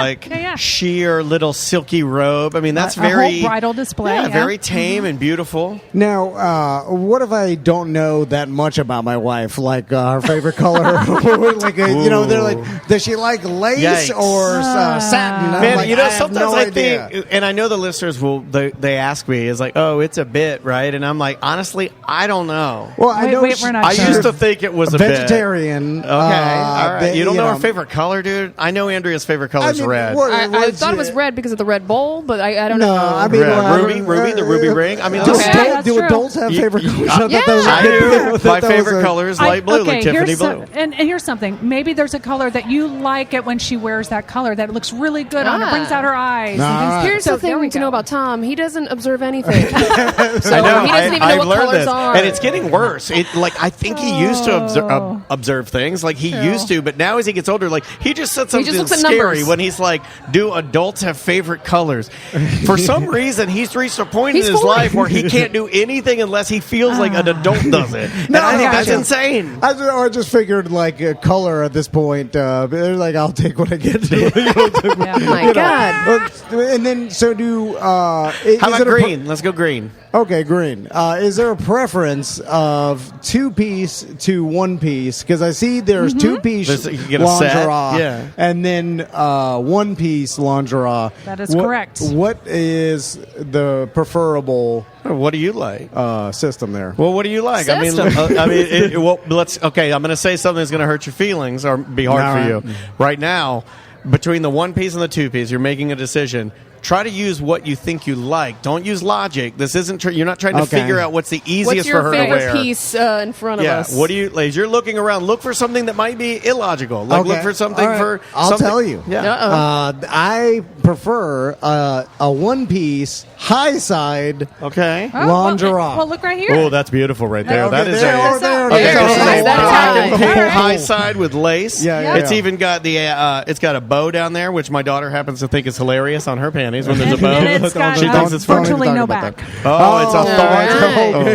sheer little silky robe. I mean, that's a very... whole bridal display. Yeah, very tame and beautiful. Now, what if I don't know that much about my wife? Like her favorite color? They're like, does she like lace or satin? Man, sometimes I think, and I know the listeners they ask me, is like, oh, it's a bit, right? And I'm like, honestly, I don't know. Well, I know we're not sure. I used to think it was a vegetarian. Okay, all right. You don't know her favorite color, dude? I know Andrea's favorite color is red. I thought it was red because of the red bowl, but I don't know. I mean, Ruby, the ruby ring. I mean, do adults have favorite colors? I do. My favorite color is light blue, like Tiffany blue. And here's something. Maybe there's a color that you like it when she wears that color that looks really good on her, brings out her eyes. Here's the thing to know about Tom. He doesn't observe anything. So I know. He doesn't even know what colors are. And it's getting worse. I think he used to observe things. Like he used to, but now as he gets older, like he just said something scary when he's like, do adults have favorite colors? For some reason, he's reached a point in his life where he can't do anything unless he feels like an adult does it. And I think that's insane. I just figured like a color at this point. Like I'll take what I get. My God. And then how about green? Let's go green. Okay, green. Is there a preference of 2-piece to 1-piece? Because I see there's 2-piece You can get a set. Yeah. And then one-piece lingerie. That is correct. What is the preferable... What do you like? System there. Well, what do you like? System. Let's. Okay, I'm going to say something that's going to hurt your feelings or be hard for you. Right now, between the one piece and the two piece, you're making a decision. Try to use what you think you like. Don't use logic. This isn't. You're not trying to figure out what's the easiest for her to wear. What's your favorite piece in front of us? What do you? As you're looking around, look for something that might be illogical. Look for something for. I'll tell you. Yeah. I prefer a one-piece high side. Okay. Lingerie. Well, look right here. Oh, that's beautiful right there. That is a high side with lace. Yeah. It's even got it's got a bow down there, which my daughter happens to think is hilarious on her panties when there's a bow. And it's got, she thinks it's virtually no back. It's a thong.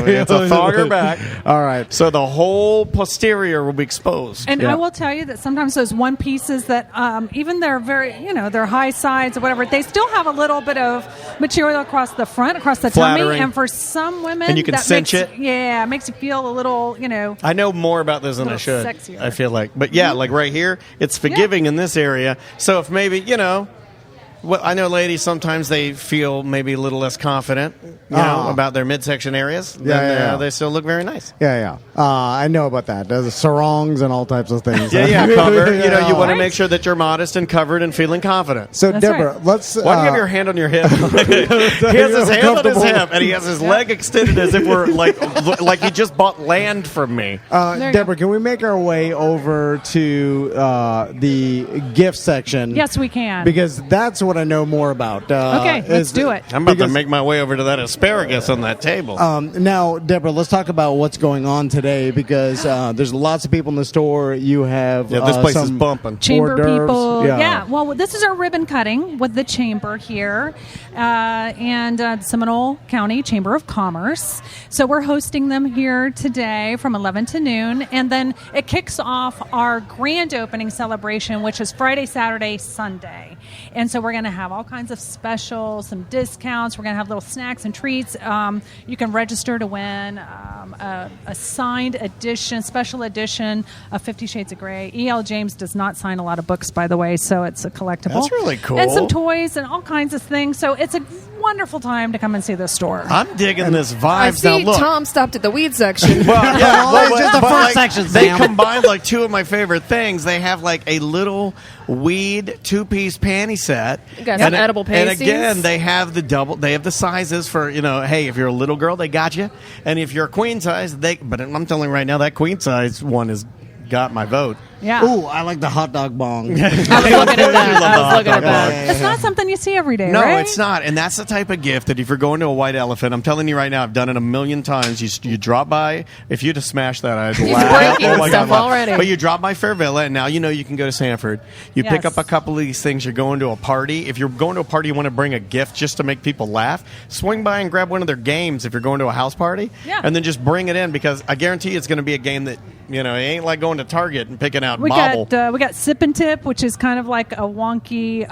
It's a thogger back. All right. So the whole posterior will be exposed. And I will tell you that sometimes those one pieces that even they're very, they're high sides or whatever, they still have a little bit of material across the front, across the tummy. And for some women, and you can cinch it. Yeah, it makes you feel a little, I know more about this than I should. Sexier. I feel like. But like right here, it's forgiving in this area. So if maybe, well, I know ladies sometimes they feel maybe a little less confident, about their midsection areas. They still look very nice. Yeah. I know about that. There's sarongs and all types of things. Cover. You want to make sure that you're modest and covered and feeling confident. So, That's Deborah, right. let's. Why do you have your hand on your hip? He has his hand on his hip, and he has his leg extended as if we're like he just bought land from me. Deborah, can we make our way over to the gift section? Yes, we can. Because that's what I know more about. Okay, let's do it. I'm about to make my way over to that asparagus on that table. Now, Deborah, let's talk about what's going on today because there's lots of people in the store. You have this place is bumping. Chamber hors d'oeuvres. people. Yeah. Well, this is our ribbon cutting with the chamber here and Seminole County Chamber of Commerce. So we're hosting them here today from 11 to noon. And then it kicks off our grand opening celebration, which is Friday, Saturday, Sunday. And so we're going to have all kinds of specials, some discounts. We're going to have little snacks and treats. You can register to win a signed edition, special edition of 50 Shades of Grey. E.L. James does not sign a lot of books, by the way, so it's a collectible. That's really cool. And some toys and all kinds of things. So it's a wonderful time to come and see this store. I'm digging this vibe. I see now, look. Tom stopped at the weed section. Well, it's just the first section, They Sam. combined two of my favorite things. They have a little weed two-piece panty set. You got some edible pasties. And again, they have the sizes for, hey, if you're a little girl, they got you. And if you're a queen size, but I'm telling you right now, that queen size one has got my vote. Yeah. Ooh, I like the hot dog bong. I was looking at that. It's not something you see every day, No, right? it's not. And that's the type of gift that if you're going to a white elephant, I'm telling you right now, I've done it a million times. You drop by, if you'd have smashed that, I'd laugh. breaking stuff already. But you drop by Fair Villa, and now you can go to Sanford. You pick Yes. up a couple of these things. You're going to a party. If you're going to a party, you want to bring a gift just to make people laugh, swing by and grab one of their games if you're going to a house party. Yeah. And then just bring it in because I guarantee it's going to be a game that, it ain't like going to Target and picking out Bobble. We got Sip and Tip, which is kind of like a wonky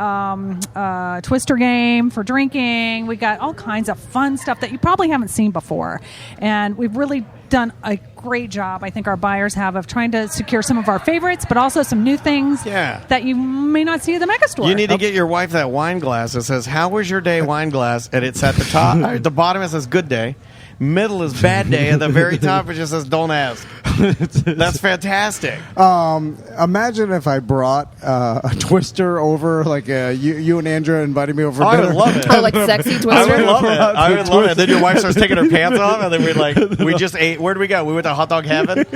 twister game for drinking. We got all kinds of fun stuff that you probably haven't seen before. And we've really done a great job, I think our buyers have, of trying to secure some of our favorites, but also some new things that you may not see at the mega store. You need to get your wife that wine glass that says, "How was your day?" wine glass, and it's at the top. At the bottom it says "Good day." Middle is bad day. At the very top, it just says "Don't ask." That's fantastic. Imagine if I brought a twister over, you and Andrew invited me over. I would love it. Oh, like sexy twister? I would love it. I would love it. Then your wife starts taking her pants off, and then we just ate. Where did we go? We went to Hot Dog Heaven.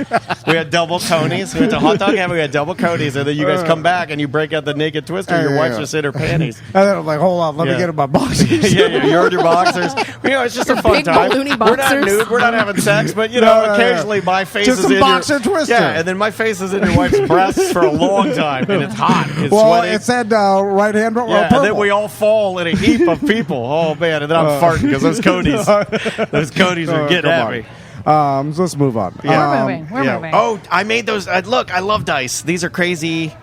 We had double Tonys. We went to Hot Dog Heaven. We had double Conies, and then you guys come back and you break out the naked twister. Your wife's just in her panties. And then I'm like, hold on, let me get in my boxers. You're in your boxers. It's just a fun Big time. balloony We're not boxers. nude. We're not having sex, but occasionally my face Just is some in boxer twister. Yeah, and then my face is in your wife's breasts for a long time, and it's hot. It's sweaty. It said right hand purple. And then we all fall in a heap of people. Oh man, and then I'm farting because those Codys are getting at me. So let's move on. We're moving. Oh, I made those. Look, I love dice. These are crazy.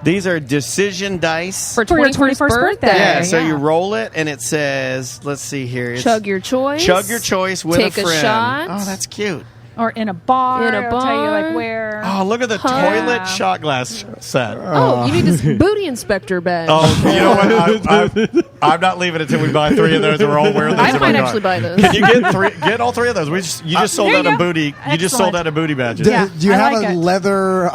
These are decision dice. For your 21st 21st birthday. Yeah, so you roll it, and it says, let's see here. Chug your choice. Chug your choice with Take a friend. shot. Oh, that's cute. or in a bar. It'll tell you like where. Oh, look at the toilet shot glass set. Oh, you need this booty inspector badge. Oh, you know what? I'm not leaving it until we buy 3 of those. And we're all wearing those. I might actually buy those. Can you get all 3 of those? You just sold out a booty. You just sold out a booty badges. Do you have a leather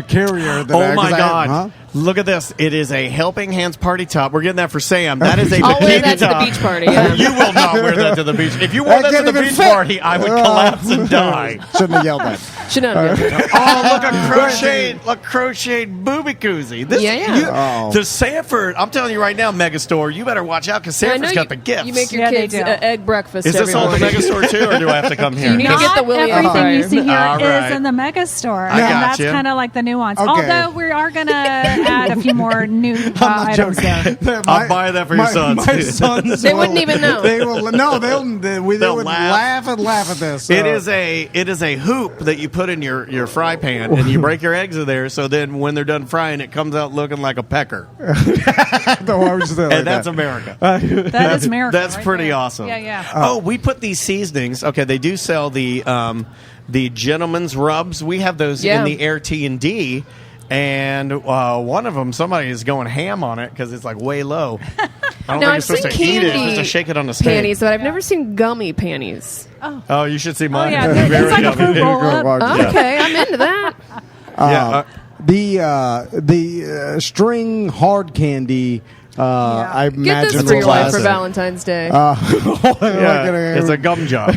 carrier? Oh my God! Look at this. It is a Helping Hands party top. We're getting that for Sam. That is a I'll wear bikini that top. to the beach party. Yeah. You will not wear that to the beach. If you wore that to the beach party, I would collapse and die. Shouldn't have yelled that. Oh, look, a crocheted booby koozie. This, the Sanford, I'm telling you right now, Megastore, you better watch out because Sanford's got the gifts. You make your kids egg breakfast. Is this all the Megastore too, or do I have to come here? You need to get the Willie. Everything you see here is in the Megastore. And that's kind of like the nuance. Okay. Although we are going to add a few more new items there. I'll buy that for your sons. My sons they wouldn't even know. They would laugh and laugh at this. It is a hoop that you put in your fry pan, and you break your eggs in there, so then when they're done frying, it comes out looking like a pecker. And that's America. That is America. That's pretty awesome. Yeah. Oh, we put these seasonings. Okay, they do sell the gentleman's rubs. We have those in the Air T&D. And one of them, somebody is going ham on it because it's like way low. I don't think you're supposed to eat it. You're supposed to shake it on the steak. Panties, but I've never seen gummy panties. Oh, you should see mine. Oh, yeah. It's like a fruit roll-up. Okay, I'm into that. The string hard candy. I Get imagine this for your wife for Valentine's Day. It's a gum job.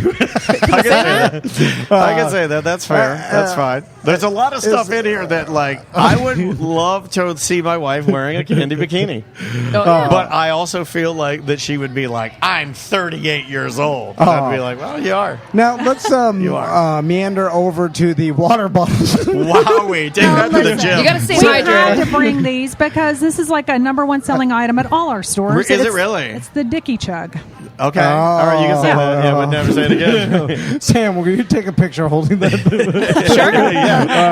I can say that. That's fair. That's fine. There's a lot of stuff in here that, like, I would love to see my wife wearing a candy bikini. But I also feel like that she would be like, I'm 38 years old. I'd be like, well, you are. Now, let's meander over to the water bottles. Wowie. Take that to the gym. You got to stay hydrated. We hydrated. have to bring these because this is like a #1 selling item at all our stores. Is it really? It's the Dicky Chug. Okay. All right, you can say that. Yeah, but never say it again. Sam, will you take a picture holding that? Sure.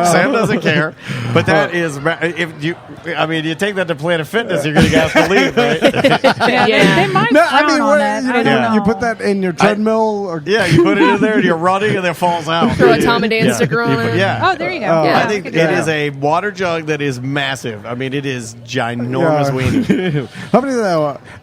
Sam doesn't care. But that is, if you, I mean, you take that to Planet Fitness, you're going to have to leave, right? They might frown on that. I don't know. You put that in your treadmill? You put it in there and you're running and it falls out. Throw a Tom and Dan sticker on it. Oh, there you go. I think it is a water jug that is massive. I mean, it is ginormous weenie. How many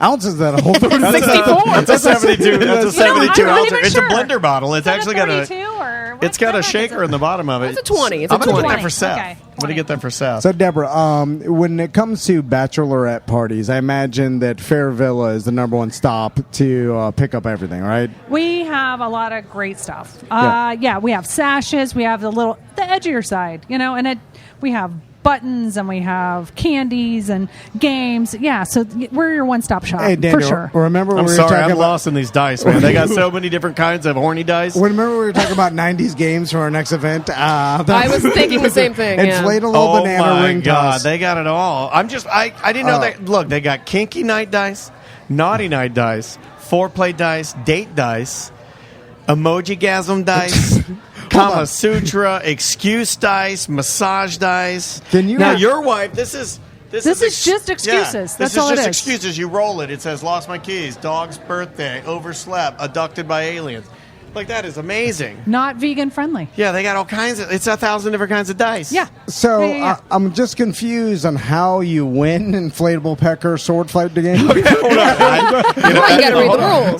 ounces is that? A whole 64. That's a 72. That's a 72 ounce. It's a blender bottle. It's actually got It's got a shaker in the bottom of it. It's a 20. I'm going to get that for Seth. Okay, I'm going to get that for Seth. So, Deborah, when it comes to bachelorette parties, I imagine that Fair Villa is the #1 stop to pick up everything, right? We have a lot of great stuff. We have sashes. We have the edgier side, and we have buttons and we have candies and games. Yeah, so we're your one-stop shop Daniel, for sure. Remember, I'm lost in these dice, man. They got so many different kinds of horny dice. Remember, we were talking about '90s games for our next event. I was thinking the same thing. Inflatable banana ring toss. They got it all. I didn't know that. Look, they got kinky night dice, naughty night dice, foreplay dice, date dice, emoji-gasm dice. Kama Sutra, excuse dice, massage dice. Now, your wife, this is just excuses. That's all it is. This is just excuses. You roll it. It says, lost my keys, dog's birthday, overslept, abducted by aliens. Like, that is amazing. Not vegan friendly. Yeah, they got all kinds of, it's 1,000 different kinds of dice. Yeah. So, I'm just confused on how you win inflatable pecker sword fight game. Hold on. You got to read the rules.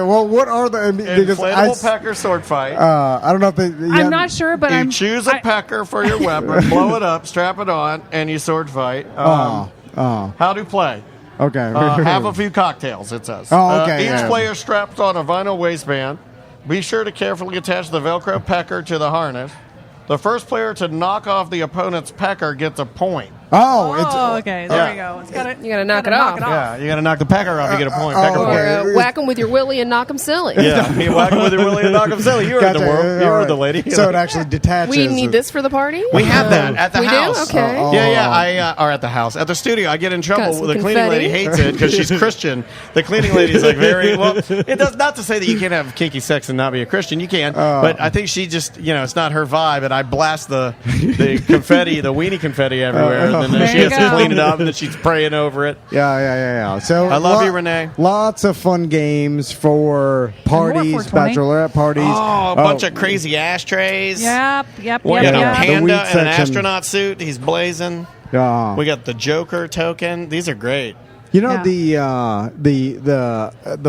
Well, what are the inflatable pecker sword fight? I don't know if I'm not sure, but you choose a pecker for your weapon, blow it up, strap it on, and you sword fight. How to play? Okay. Have a few cocktails, it says. Each player strapped on a vinyl waistband. Be sure to carefully attach the Velcro pecker to the harness. The first player to knock off the opponent's pecker gets a point. Okay. There we go. You got to knock it off. Yeah, you got to knock the pecker off. You get a point. Or whack him with your willy and knock him silly. Yeah, you whack him with your willy and knock him silly. You heard the word. You heard the lady. So it actually detaches. We need this for the party? We have that at the house. We do? Okay. Yeah. Or at the house. At the studio, I get in trouble. The cleaning lady hates it because she's Christian. The cleaning lady's like very, well, it does not to say that you can't have kinky sex and not be a Christian. You can. But I think she just, it's not her vibe. And I blast the confetti, the weenie confetti everywhere. and then she has to clean it up, and then she's praying over it. Yeah. So I love you, Renee. Lots of fun games for parties, bachelorette parties. Oh, a bunch of crazy ashtrays. Yep. We got a panda in an section. astronaut suit. He's blazing. We got the Joker token. These are great. You know the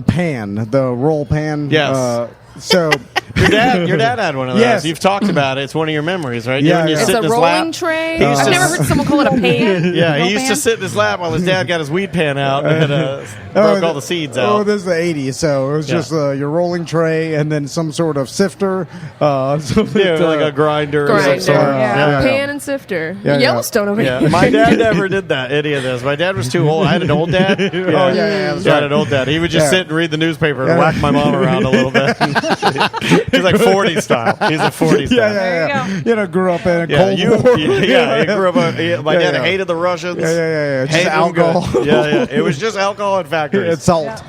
pan, the roll pan. Yes. So your dad had one of those. Yes. You've talked about it. It's one of your memories, right? Yeah, It's a rolling tray. I've never heard someone call it a pan. Yeah, he used to sit in his lap while his dad got his weed pan out and broke all the seeds out. Oh, this is the 80s, so it was just your rolling tray and then some sort of sifter. Like a grinder. Pan and sifter. Yellowstone over here. My dad never did that, any of this. My dad was too old. I had an old dad. I had an old dad. He would just sit and read the newspaper and whack my mom around a little bit. He's like 40 style. He's a 40 style. Yeah. You know, grew up in a Cold War. He grew up. My dad hated the Russians. Just alcohol. It was just alcohol and factories. It's salt.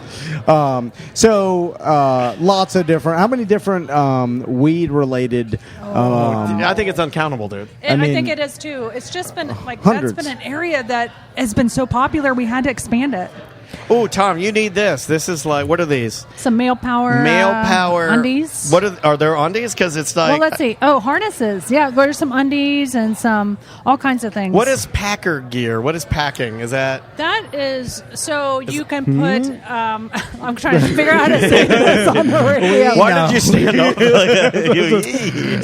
Lots of different. How many different weed related? I think it's uncountable, dude. I think it is too. It's just been hundreds. That's been an area that has been so popular. We had to expand it. Oh, Tom, you need this. This is like, what are these? Some male power undies. What are there undies? Because it's like. Well, let's see. Oh, harnesses. Yeah, there's some undies and some all kinds of things. What is packer gear? What is packing? Is that? That is so you can put. I'm trying to figure out how to say this on the radio. Why did you stand up?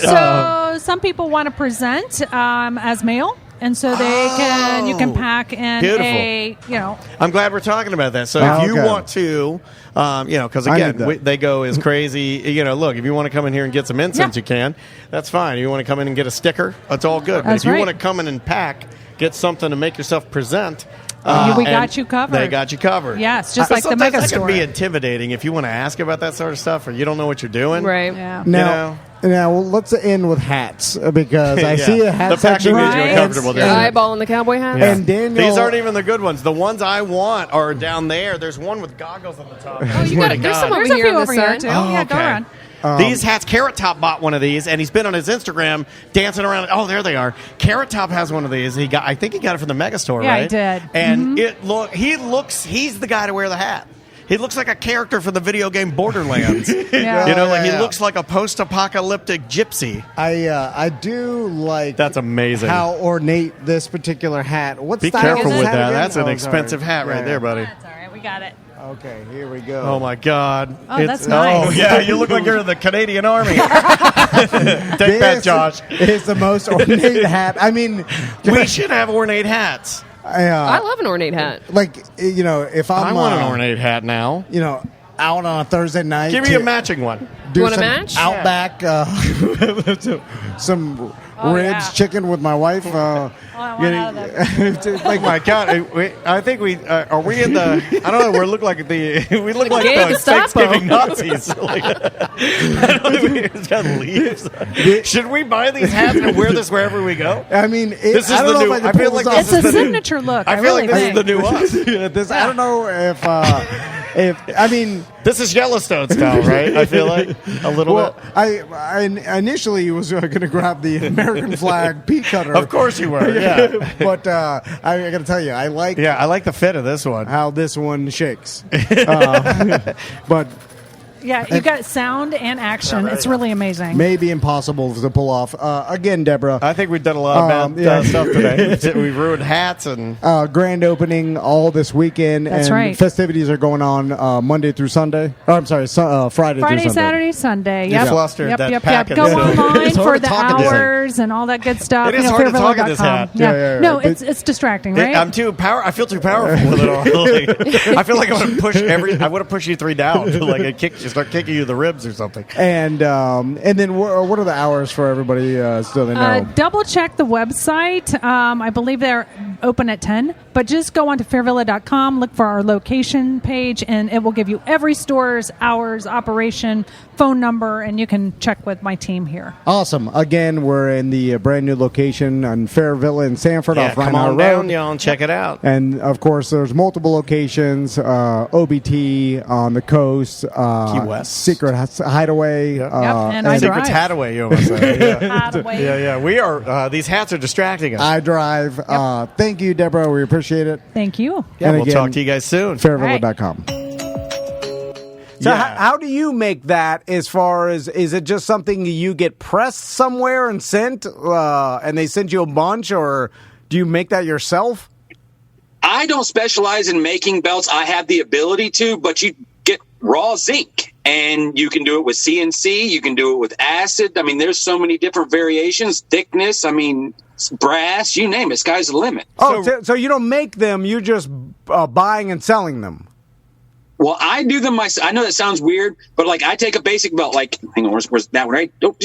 So some people want to present as male. And so you can pack in beautiful. I'm glad we're talking about that. So if you want to, because again, they go as crazy. Look, if you want to come in here and get some incense, you can. That's fine. If you want to come in and get a sticker, that's all good. But if you want to come in and pack, get something to make yourself present. We got you covered. They got you covered. Yes, just like the mega store. Sometimes that can be intimidating if you want to ask about that sort of stuff or you don't know what you're doing. Right. Yeah. Now let's end with hats because I see a hat the section. packing makes you uncomfortable. Eyeballing the cowboy hat. Yeah. And Daniel, these aren't even the good ones. The ones I want are down there. There's one with goggles on the top. There's some over here on the side too. Go around. These hats, Carrot Top bought one of these, and he's been on his Instagram dancing around. Oh, there they are. Carrot Top has one of these. I think he got it from the Mega Store, right? Yeah, he did. And he's the guy to wear the hat. He looks like a character from the video game Borderlands. He looks like a post-apocalyptic gypsy. I do like. That's amazing. How ornate this particular hat. Be careful with that. That's an expensive hat right there, buddy. That's all right. We got it. Okay, here we go. Oh my God! Oh, that's nice. Oh yeah, you look like you're in the Canadian Army. Take that, Josh. It's the most ornate hat. I mean, we should have ornate hats. I love an ornate hat. If I want an ornate hat now. Out on a Thursday night. Give me a matching one. You want a match? Outback, some ribs, chicken with my wife. I want out of that. Like my God, I think we are we in the. I don't know. We look like the Thanksgiving Nazis. I don't think we just gotta leave. Should we buy these hats and wear this wherever we go? I mean, this is the new. I feel like it's a signature look. I feel like this is the new us. I don't know if this is Yellowstone style, right? I feel like a little bit. I initially was going to grab the American flag pea cutter. Of course you were, yeah. But I got to tell you, I like the fit of this one. How this one shakes. But yeah, you got sound and action. It's really amazing. Maybe impossible to pull off. Again, Deborah. I think we've done a lot of bad stuff today. We've ruined hats and grand opening all this weekend. That's and right. Festivities are going on Monday through Sunday. Oh, I'm sorry, Friday through Sunday. Saturday, Sunday. Yep. Flustered that packet. Go online for the hours and all that good stuff. It is hard to talk in this hat. Yeah. No, it's distracting, right? I'm too I feel too powerful with it all. I feel like I want to push I want to push you three down to start kicking you the ribs or something. And then what are the hours for everybody? Still they know. Double check the website. I believe they're open at 10. But just go onto fairvilla.com, look for our location page, and it will give you every store's hours, operation, phone number, and you can check with my team here. Awesome. Again, we're in the brand new location on Fairvilla in Sanford off come Reinhardt on Road. down, y'all, and check it out. And, of course, there's multiple locations, OBT on the coast, Key West. Secret Hideaway. And I Secret's drive. Hataway, you almost said. Hideaway. Yeah. We are, these hats are distracting us. I drive. Thank you, Deborah. We appreciate it. Thank you. Yeah, And we'll again, talk to you guys soon. Fairvilla.com. So Yeah. how do you make that as far as, is it just something you get pressed somewhere and sent, and they send you a bunch, or do you make that yourself? I don't specialize in making belts. I have the ability to, but you get raw zinc, and you can do it with CNC. You can do it with acid. I mean, there's so many different variations, thickness. I mean, brass, you name it. Sky's the limit. Oh, so you don't make them, you're just buying and selling them. Well, I do them myself. I know that sounds weird, but like I take a basic belt, like, hang on, where's that one, right? Oh,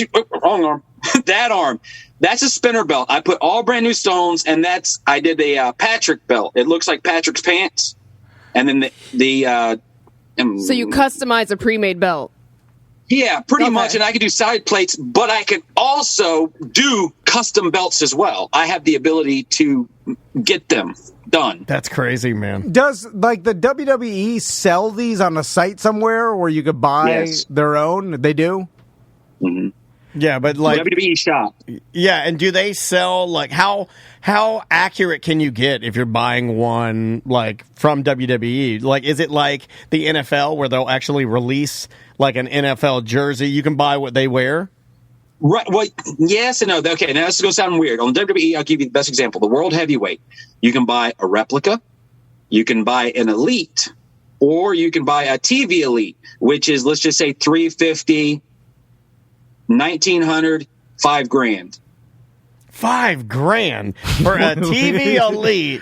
wrong arm. That arm. That's a spinner belt. I put all brand new stones, and I did a Patrick belt. It looks like Patrick's pants. And then So you customize a pre-made belt. Yeah, pretty Okay. much. And I can do side plates, but I can also do custom belts as well. I have the ability to get them done. That's crazy, man. Does, like, the WWE sell these on a site somewhere where you could buy Yes. their own? They do? Mm-hmm. Yeah, but like, WWE shop. yeah, and do they sell, like, how accurate can you get if you're buying one, like, from WWE? Like, is it like the NFL where they'll actually release, like, an NFL jersey? You can buy what they wear? Right. Well, yes and no. Okay, now this is going to sound weird. On WWE, I'll give you the best example. The World Heavyweight. You can buy a replica, you can buy an Elite, or you can buy a TV Elite, which is, let's just say, $350, $1,900, $5,000. $5,000 for a TV Elite.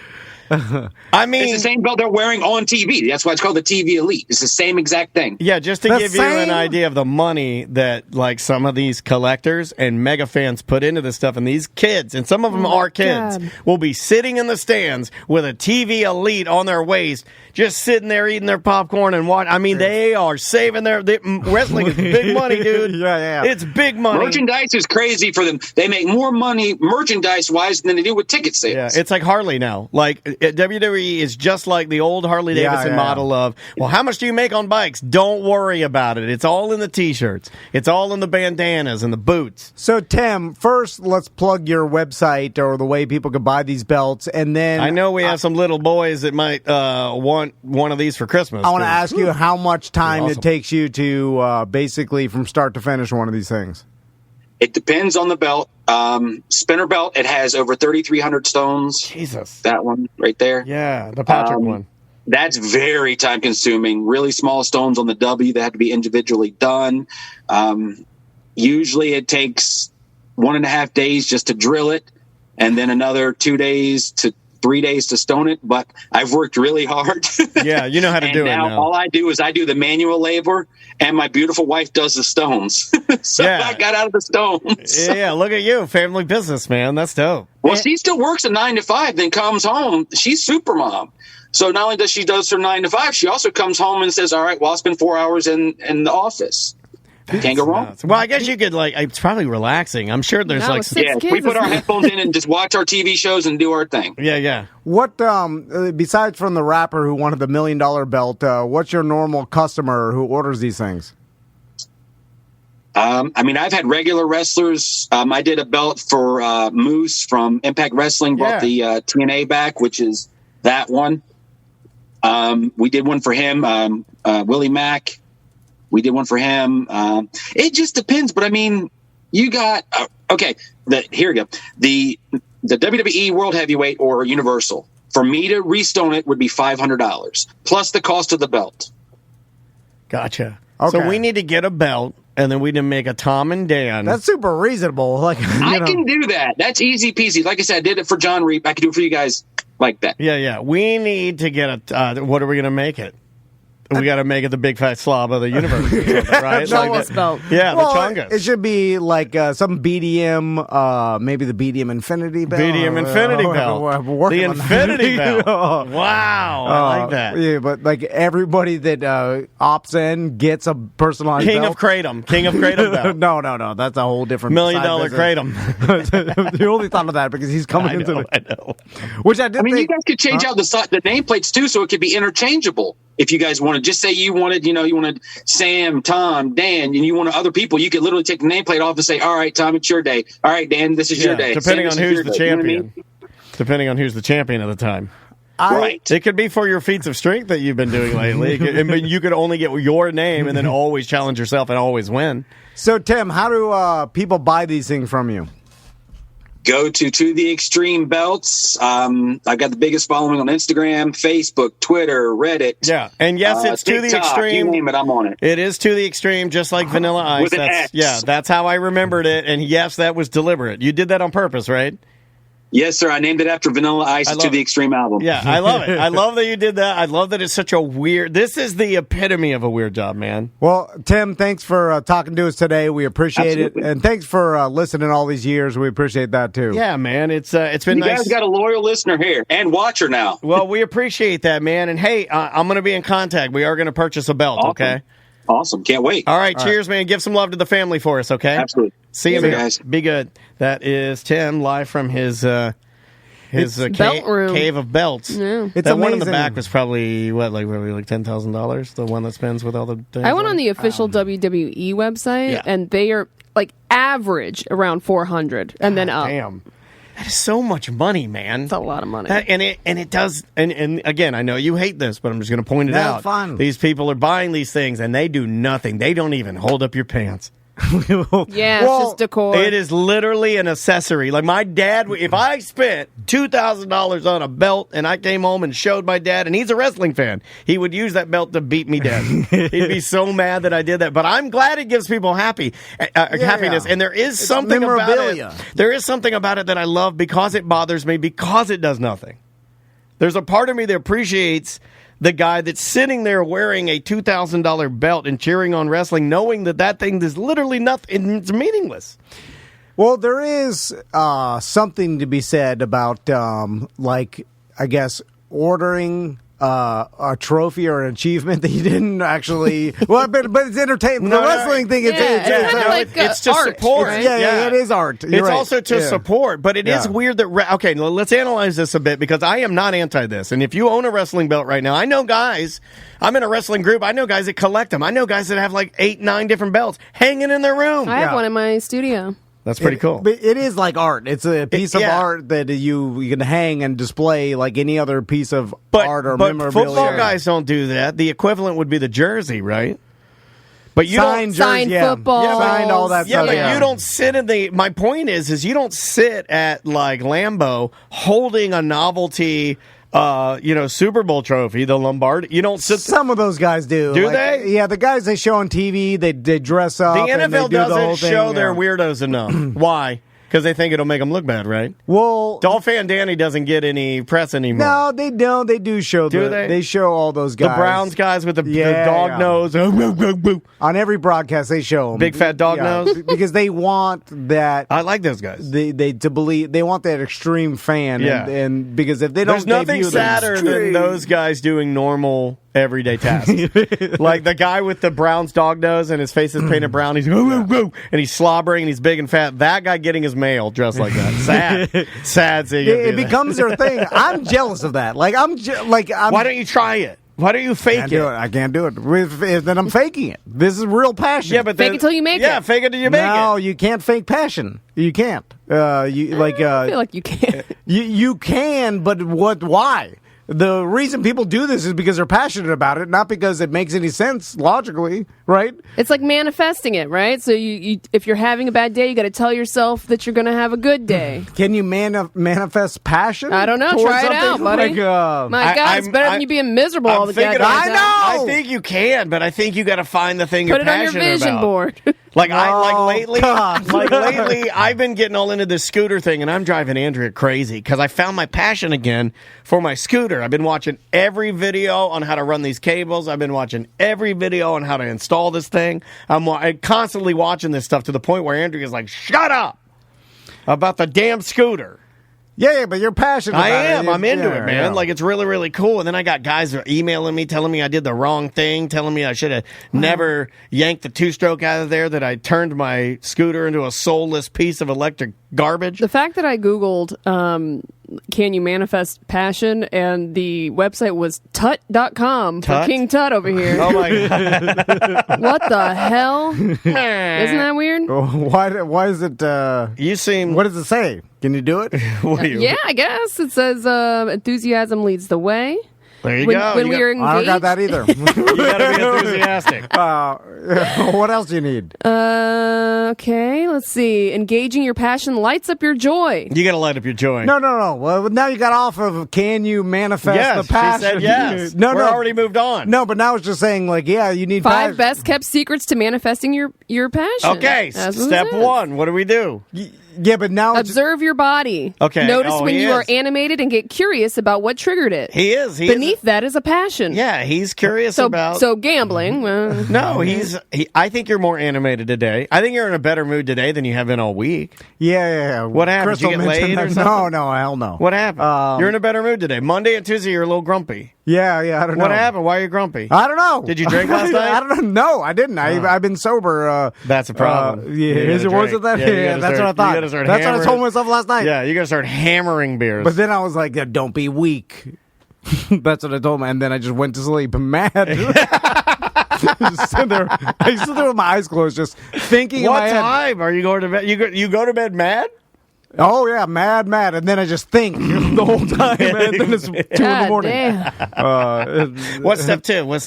I mean, It's the same belt they're wearing on TV. That's why it's called the TV Elite. It's the same exact thing. yeah, just to The give you an same- idea of the money that, like, some of these collectors and mega fans put into this stuff, and these kids, and some of them are kids, God. will be sitting in the stands with a TV Elite on their waist, just sitting there eating their popcorn and watching. I mean, they are saving wrestling is big money, dude. Yeah. It's big money. Merchandise is crazy for them. They make more money merchandise-wise than they do with ticket sales. Yeah, it's like Harley now. Like, WWE is just like the old Harley Davidson model of, well, how much do you make on bikes? Don't worry about it. It's all in the T-shirts. It's all in the bandanas and the boots. So, Tim, first, let's plug your website or the way people could buy these belts, and then I know we have some little boys that might want one of these for Christmas. I want to ask you how much time Awesome. it takes you to basically from start to finish one of these things. It depends on the belt. Spinner belt, it has over 3,300 stones. Jesus. That one right there. Yeah, the Patrick one. That's very time consuming. Really small stones on the W that have to be individually done. Usually it takes 1.5 days just to drill it, and then another 2 days to 3 days to stone it. But I've worked really hard. Yeah, you know how to And do it now now. all I do is I do the manual labor, and my beautiful wife does the stones. So Yeah. I got out of the stones. Yeah, look at you, family business, man. That's dope. Well, she still works a 9 to 5, then comes home. She's super mom. So not only does she does her 9 to 5, she also comes home and says, all right, well, I'll spend 4 hours in the office. Can't go wrong. Nuts. Well, I guess you could, like, it's probably relaxing. I'm sure there's No, like, it's six Yeah, kids, we put our isn't it? headphones in and just watch our TV shows and do our thing. yeah. What, besides from the rapper who wanted the $1 million belt, what's your normal customer who orders these things? I mean, I've had regular wrestlers. I did a belt for Moose from Impact Wrestling, brought the TNA back, which is that one. We did one for him, Willie Mack. We did one for him. It just depends, but I mean, you got okay. Here we go. The WWE World Heavyweight or Universal. For me to restone it would be $500 plus the cost of the belt. Gotcha. Okay. So we need to get a belt, and then we need to make a Tom and Dan. That's super reasonable. Like, I can do that. That's easy peasy. Like I said, I did it for John Reap. I can do it for you guys like that. Yeah. We need to get a. What are we going to make it? we got to make it the big fat slob of the universe, or something, right? Chongus belt. Yeah, well, the Chongus. It should be like some BDM, maybe the BDM Infinity belt. BDM Infinity belt. The Infinity belt. Wow, I like that. Yeah, but like everybody that opts in gets a personalized King belt. of Kratom belt. No, that's a whole different $1 million side business. Kratom. You only thought of that because he's coming I into know, the. I know. Which I did. I mean, think, you guys could change out the nameplates too, so it could be interchangeable. If you guys wanted, just say you wanted Sam, Tom, Dan, and you wanted other people, you could literally take the nameplate off and say, "All right, Tom, it's your day. All right, Dan, this is your day." Depending Sam, on who's the day. champion. You know what I mean? Depending on who's the champion at the time. Right. It could be for your feats of strength that you've been doing lately. But you could only get your name and then always challenge yourself and always win. So, Tim, how do people buy these things from you? Go to the Extreme Belts. I've got the biggest following on Instagram, Facebook, Twitter, Reddit. Yeah, and yes, it's TikTok, To the Extreme. You name it, I'm on it. It is To the Extreme, just like Vanilla Ice. With an X. Yeah, that's how I remembered it. And yes, that was deliberate. You did that on purpose, right? Yes, sir. I named it after Vanilla Ice To the Extreme album. Yeah, I love it. I love that you did that. I love that it's such a weird. This is the epitome of a weird job, man. Well, Tim, thanks for talking to us today. We appreciate Absolutely. it, and thanks for listening all these years. We appreciate that too. Yeah, man. It's been You nice. guys got a loyal listener here and watcher now. Well, we appreciate that, man. And hey, I'm going to be in contact. We are going to purchase a belt. Awesome. Okay. Awesome. Can't wait. All right. Cheers, man. Give some love to the family for us. Okay. Absolutely. See you, See you man. guys. Be good. That is Tim live from his belt room. cave of belts. Yeah. It's that one in the amazing. back was probably like $10,000. The one that spins with all the things. I went on the official WWE website, Yeah. and they are like average around 400, and then up. Damn, that is so much money, man. It's a lot of money. And it does. And again, I know you hate this, but I'm just going to point it No, out. it's fine. These people are buying these things, and they do nothing. They don't even hold up your pants. Yeah, Well, it's just decor. It is literally an accessory. Like my dad, if I spent $2,000 on a belt and I came home and showed my dad, and he's a wrestling fan, he would use that belt to beat me dead. He'd be so mad that I did that. But I'm glad it gives people happiness. And there is something about memorabilia. it. There is something about it that I love because it bothers me, because it does nothing. There's a part of me that appreciates the guy that's sitting there wearing a $2,000 belt and cheering on wrestling, knowing that thing is literally nothing. It's meaningless. Well, there is something to be said about, like, I guess, ordering a trophy or an achievement that you didn't actually. Well, but it's entertainment. The wrestling thing, it's to art, support. right? Yeah, it is art. You're It's right. also to support, but it is weird that. Okay, let's analyze this a bit because I am not anti this. And if you own a wrestling belt right now, I know guys. I'm in a wrestling group. I know guys that collect them. I know guys that have like 8, 9 different belts hanging in their room. I have one in my studio. That's pretty cool. But it is like art. It's a piece of art that you can hang and display like any other piece of art or memorabilia. Football guys don't do that. The equivalent would be the jersey, right? But you Signed don't Signed jersey, football. Yeah, signed all that Yeah, stuff. but you don't sit in the. My point is you don't sit at like Lambeau holding a novelty, Super Bowl trophy, the Lombardi. You don't sit. Some of those guys do. Do Like, they? Yeah, the guys they show on TV, they dress up. The and they NFL do the whole doesn't thing, show their weirdos enough. Why? Because they think it'll make them look bad, right? Well, Dolphin Danny doesn't get any press anymore. no, they don't. They do show. Do they? They show all those The guys. Browns guys with the Yeah, dog yeah. nose. On every broadcast, they show them. Big fat dog nose? because they want that. I like those guys. They to believe they want that extreme fan. Yeah. and because if they don't, There's nothing debut the sadder than extreme- those guys doing normal everyday tasks. Like the guy with the Browns dog nose and his face is painted brown. He's and he's slobbering and he's big and fat. That guy getting his mail dressed like that. Sad seeing him It do that. becomes their thing. I'm jealous of that. Like I'm Why don't you try it? Why don't you fake can't do it. I can't do it. Then I'm faking it. This is real passion. Yeah, but Fake it till you make it. Yeah, fake it till you make no, it. you can't fake passion. You can't. I feel like you can't. You can, but what? Why? The reason people do this is because they're passionate about it, not because it makes any sense logically, right? It's like manifesting it, right? So you if you're having a bad day, you got to tell yourself that you're going to have a good day. Can you manifest passion? I don't know. towards Try it something? out, buddy. My God, it's better than you being miserable all the thinking goddamn about time. I know! I think you can, but I think you got to find the thing Put you're it on your passionate vision about. board. Like lately, I've been getting all into this scooter thing, and I'm driving Andrea crazy because I found my passion again for my scooter. I've been watching every video on how to run these cables. I've been watching every video on how to install this thing. I'm constantly watching this stuff to the point where Andrea's like, "Shut up about the damn scooter." Yeah, but you're passionate about it. I am. I'm into it, man. Yeah. Like, it's really, really cool. And then I got guys that are emailing me, telling me I did the wrong thing, telling me I should have never yanked the two-stroke out of there, that I turned my scooter into a soulless piece of electric garbage. The fact that I Googled, can you manifest passion, and the website was tut.com for King Tut over here. Oh, my God. What the hell? Isn't that weird? Why is it... you seem... What does it say? Can you do it? Yeah, I guess. It says enthusiasm leads the way. There you go. When we are engaged. I don't got that either. You got to be enthusiastic. What else do you need? Okay, let's see. Engaging your passion lights up your joy. You got to light up your joy. No. Well, now you got off of can you manifest the passion? She said yes. No. We're already moved on. No, but now it's just saying, like, yeah, you need 5 best kept secrets to manifesting your passion. Okay, step 1. What do we do? Yeah, but now observe your body. Okay. Notice when you are animated and get curious about what triggered it. He is. Beneath that is a passion. Yeah, he's curious about. So gambling. No, I think you're more animated today. I think you're in a better mood today than you have been all week. Yeah. What happened? Crystal Did you get laid or something? No, hell no. What happened? You're in a better mood today. Monday and Tuesday, you're a little grumpy. Yeah, I don't know. What happened? Why are you grumpy? I don't know. Did you drink last night? I don't know. No, I didn't. I've been sober. That's a problem. Was it that? Yeah, that's what I thought. That's what I told myself last night. Yeah, you got to start hammering beers. But then I was like, don't be weak. That's what I told him. And then I just went to sleep mad. I stood there with my eyes closed, just thinking in my head. What time are you going to bed? You go to bed mad? Oh, yeah, mad. And then I just think the whole time, and then it's 2 in the morning. What's step 2? Let's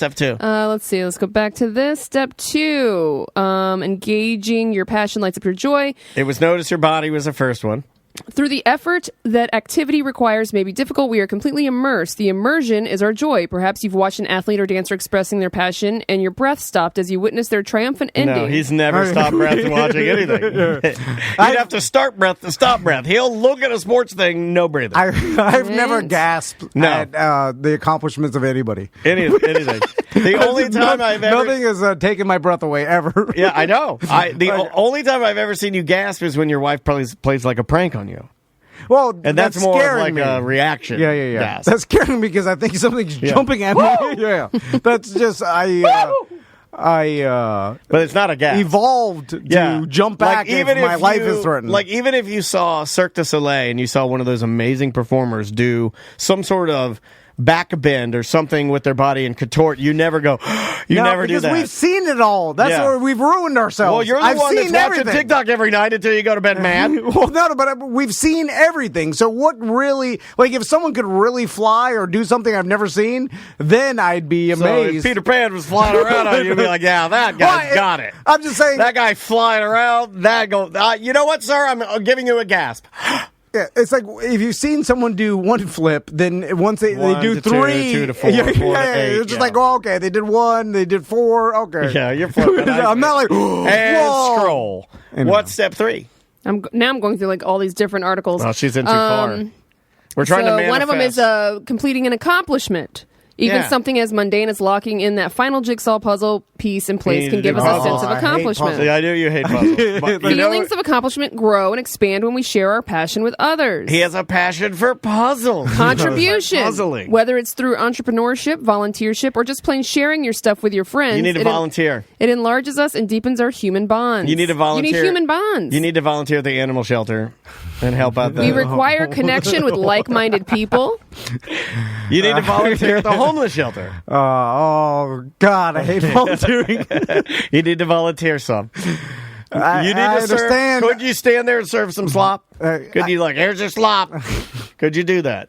see. Let's go back to this. Step 2, engaging your passion lights up your joy. It was notice your body was the first one. Through the effort that activity requires may be difficult, we are completely immersed. The immersion is our joy. Perhaps you've watched an athlete or dancer expressing their passion, and your breath stopped as you witnessed their triumphant ending. No, he's never stopped breath watching anything. You'd have to start breath to stop breath. He'll look at a sports thing, no breathing. I've never gasped at the accomplishments of anybody. Anything. The only time I've ever... Nothing has taken my breath away, ever. Yeah, I know. The only time I've ever seen you gasp is when your wife plays like a prank on you. Well, and that's more of like a reaction. Yeah. Gasp. That's scaring me because I think something's jumping at me. Yeah, that's just but it's not a gasp. Evolved to jump back if my life is threatened. Like, even if you saw Cirque du Soleil and you saw one of those amazing performers do some sort of back bend or something with their body and contort, you never go, never do that. Because we've seen it all. That's where we've ruined ourselves. Well, you're the one that's watching TikTok every night until you go to bed mad. Well, no, but we've seen everything. So what really, like, if someone could really fly or do something I've never seen, then I'd be amazed. So if Peter Pan was flying around on you, you'd be like, yeah, that guy's got it. I'm just saying. That guy flying around, you know what, sir? I'm giving you a gasp. Yeah, it's like if you've seen someone do one flip, then once they do 3, 2 to 4, 4 to 8, you're just like, oh, okay, they did 1, they did 4, okay. Yeah, you're flipping. I'm not like, and whoa. scroll. Anyway. What's step 3? I'm going through like all these different articles. Well, she's in too far. We're trying to manifest. One of them is completing an accomplishment. Even something as mundane as locking in that final jigsaw puzzle piece in place can give us a sense of accomplishment. I knew you hate puzzles. Feelings of accomplishment grow and expand when we share our passion with others. He has a passion for puzzles. Contribution. Puzzling. Whether it's through entrepreneurship, volunteership, or just plain sharing your stuff with your friends. You need to volunteer. It enlarges us and deepens our human bonds. You need to volunteer. You need human bonds. You need to volunteer at the animal shelter and help out the... We require connection with like-minded people. You need to volunteer at the homeless shelter. Oh, God, I hate volunteering. You need to volunteer some. I understand. Could you stand there and serve some slop? Could you here's your slop? Could you do that?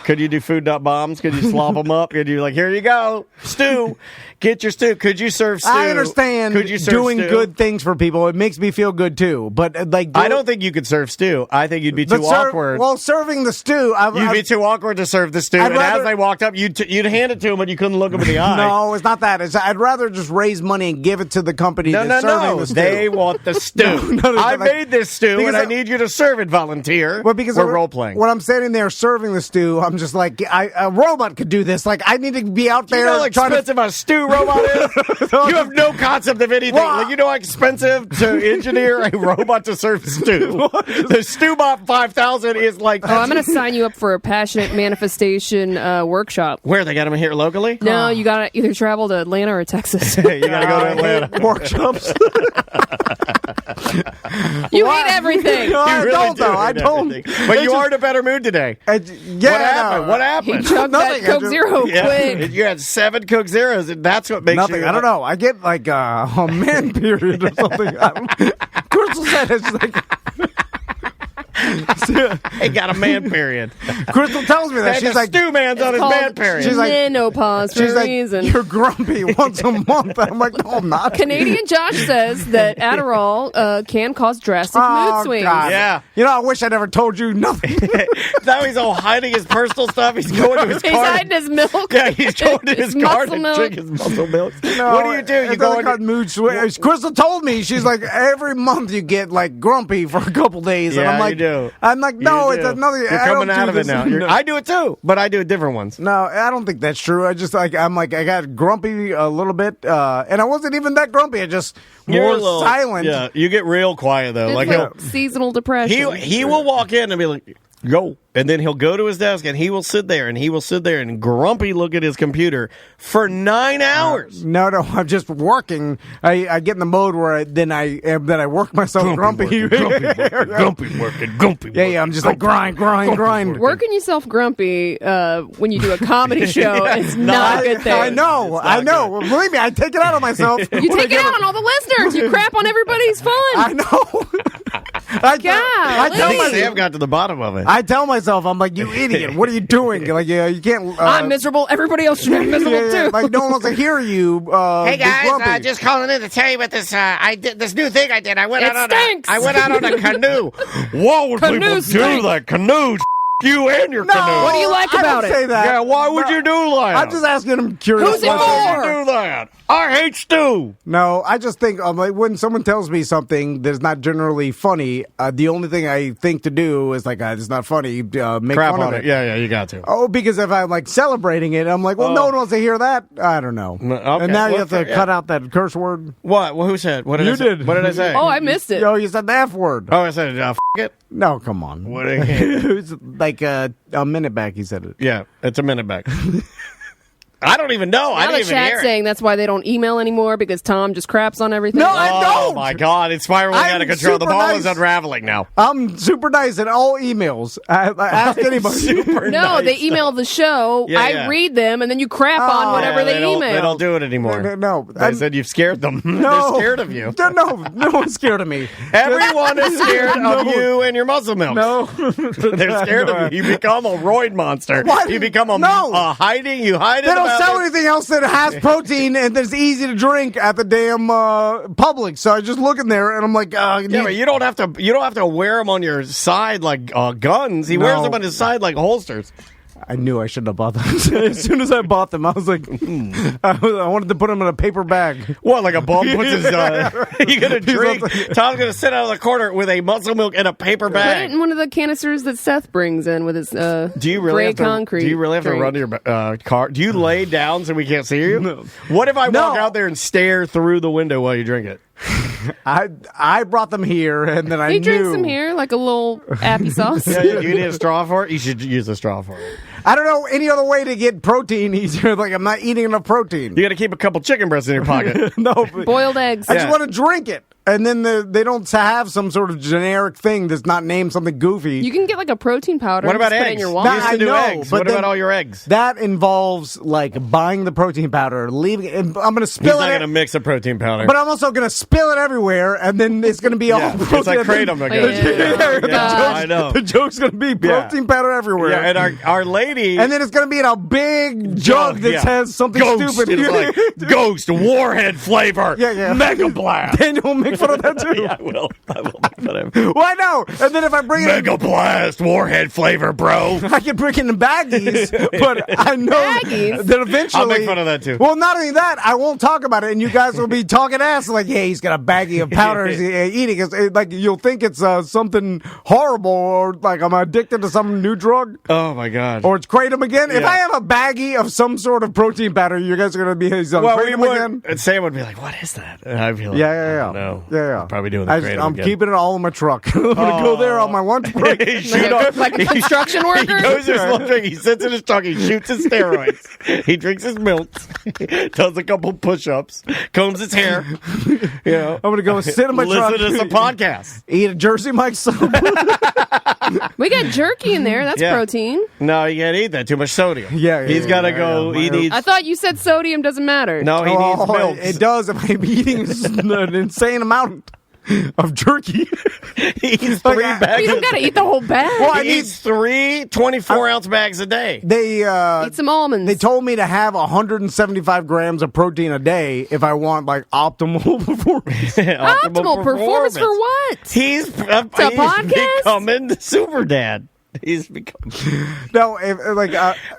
Could you do food.bombs? Could you slop them up? Could you here you go, stew. Get your stew. Could you serve stew? I understand Could you serve doing stew? good things for people. It makes me feel good, too. But, I don't think you could serve stew. I think you'd be too awkward. Well, serving the stew... You'd be too awkward to serve the stew. As they walked up, you'd hand it to them, but you couldn't look them in the eye. No, it's not that. I'd rather just raise money and give it to the company that's serving the stew. They want the stew. I made this stew, and I need you to serve it, volunteer. Well, because we're role-playing. When I'm standing there serving the stew, I'm just like, a robot could do this. I need to be out there. You know how expensive a stew robot is? You have no concept of anything. Well, you know how expensive to engineer a robot to serve stew? The StewBot 5000 is like... Oh, I'm going to sign you up for a passionate manifestation workshop. Where? They got them here locally? No, you got to either travel to Atlanta or Texas. You got to go to Atlanta. Workshops. You hate everything. No, I really don't, though. I don't. don't. But you are in a better mood today. What happened? What happened? He chugged that Coke Zero quick. You had 7 Coke Zeros, and that's what makes Nothing. you... I don't know. I get a man period or something. Crystal said it's He got a man period. Crystal tells me that. She's like, stew man's on his man period. She's like, menopause for a reason. You're grumpy once a month. I'm like, no, I'm not. Canadian Josh says that Adderall can cause drastic mood swings. God. Yeah. I wish I never told you nothing. Now he's all hiding his personal stuff. He's going to his car. He's hiding his milk. Yeah, he's going to his car to milk. drink his muscle milk. No, what do? You go on mood swings. Crystal told me, she's like, every month you get grumpy for a couple days. And I'm like, you do. I'm like, no, it's another. You're coming out of it now. I do it too, but I do different ones. No, I don't think that's true. I just I got grumpy a little bit, and I wasn't even that grumpy. I just more silent. Yeah, you get real quiet though. It's like seasonal depression. He will walk in and be like, go. And then he'll go to his desk and he will sit there and grumpy look at his computer for 9 hours. No, I'm just working. I get in the mode where I work myself grumpy. Grumpy working. Yeah, I'm just like grind. Working yourself grumpy when you do a comedy show is not a good thing. I know. Believe me, I take it out on myself. You take it out on all the listeners. You crap on everybody's fun. I know. I tell myself, Sam got to the bottom of it. I tell myself, I'm like, you idiot. What are you doing? Like, you can't. I'm miserable. Everybody else should be miserable too. Like, no one wants to hear you. Hey guys, just calling in to tell you about this. I did this new thing I did. I went out on a canoe. Why would people do that? Canoe. You and your canoe. What do you like about it? Say that. Yeah, why would you do that? I'm just asking him curious. Who's it Why for? would you do that? I hate stew. No, I just think when someone tells me something that's not generally funny, the only thing I think to do is it's not funny. Make Crap fun on of it. Yeah, you got to. Oh, because if I'm celebrating it, I'm like, well, no one wants to hear that. I don't know. Okay. And now you have to cut out that curse word. What? Well, who said? What did You I say? did. What did I say? Oh, I missed it. Oh, you said the F word. I said f it. No, come on. What again? It was like a minute back he said it. Yeah, it's a minute back. I don't even know. I Now didn't the even hear chat's it. saying that's why they don't email anymore because Tom just craps on everything. No, I don't. Oh my God! It's spiraling I'm out of control. The super ball is nice. unraveling now. I'm super nice in all emails. I ask anybody. Super No, nice. they email the show. Yeah, I yeah. read them, and then you crap on whatever Yeah, they don't- email. They don't do it anymore. No, They said you've scared them. No. They're scared of you. No one's scared of me. Everyone is scared of you and your muscle milk. No. They're scared of you. You become a roid monster. What? You become a hiding. You hide They in the don't sell mountains. anything else that has protein and that's easy to drink at the damn Publix. So I just look in there and I'm like, Yeah, but you don't have to wear them on your side like guns. He wears them on his side like holsters. I knew I shouldn't have bought them. As soon as I bought them, I was like, I wanted to put them in a paper bag. What, like a bum puts his... you going to drink? Tom's going to sit out of the corner with a muscle milk in a paper Put it bag. in one of the canisters that Seth brings in with his gray concrete. Do you really have to drink. run to your car? Do you lay down so we can't see you? No. What if I walk out there and stare through the window while you drink it? I brought them here, and then I He knew. drinks them here like a little appy sauce. Yeah, you need a straw for it? You should use a straw for it. I don't know any other way to get protein easier. Like, I'm not eating enough protein. You got to keep a couple chicken breasts in your pocket. No, but Boiled eggs. I just want to drink it. And then they don't have some sort of generic thing that's not named something goofy. You can get like a protein powder. What about and just eggs? Put it in your water. You used to do eggs. But what about all your eggs? That involves like buying the protein powder, leaving it. I'm going to spill He's not it. going to mix a protein powder. But I'm also going to spill it everywhere, and then it's going to be all protein. It's like Kratom again. I know. The joke's going to be protein powder everywhere. Yeah, and our lady... And then it's going to be in a big jug that says something Ghost. stupid. It's like Ghost, Warhead flavor, Mega Blast. Daniel will make fun of that too. Yeah, I will make fun of him. Well, I know. And then if I bring it Mega Blast, Warhead flavor, bro. I can bring it in baggies, but I know that eventually... I'll make fun of that too. Well, not only that, I won't talk about it, and you guys will be talking ass like, yeah, he's got a baggie of powder he's eating. Like, you'll think it's something horrible, or like I'm addicted to some new drug. Oh, my God. Or it's Kratom again. If I have a baggie of some sort of protein powder, you guys are going to be Kratom again? And Sam would be like, what is that? And I'd be like, yeah. Probably doing the Kratom I'm again. keeping it all in my truck. I'm going to go there on my lunch break. like a construction worker? He goes to his lunch break, he sits in his truck, he shoots his steroids, he drinks his milk, does a couple push-ups, combs his hair. You know, I'm going to go sit in my truck. Listen to some podcasts. Eat a Jersey Mike's sub. We got jerky in there. That's protein. No, you can't eat that. Too much sodium. He's got to go. He needs. I thought you said sodium doesn't matter. No, he needs milk. It does if I'm eating an insane amount of jerky. He eats 3 bags. You don't got to eat the whole bag. Well, he eats 3 24-ounce bags a day. They eat some almonds. They told me to have 175 grams of protein a day if I want like optimal performance. Optimal performance for what? He's becoming the super dad. He's become. No,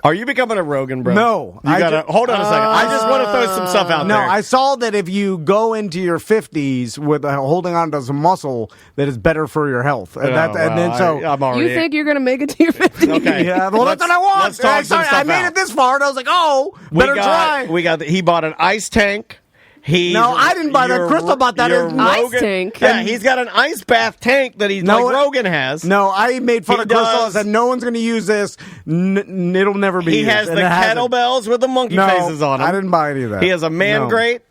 are you becoming a Rogan, bro? No, you gotta hold on a second. I just want to throw some stuff out there. No, I saw that if you go into your 50s with holding on to some muscle, that is better for your health. And I'm already. You think you're gonna make it to your 50s? Okay, yeah. Well, that's what I want. I made it this far, and I was like, better try. He bought an ice tank. No, I didn't buy that. Crystal bought that. Ice tank. Yeah, he's got an ice bath tank that Rogan has. No, I made fun of Crystal. I said no one's going to use this. It'll never be. He used. has the kettlebells with the monkey faces on them. I didn't buy any of that. He has a man grate.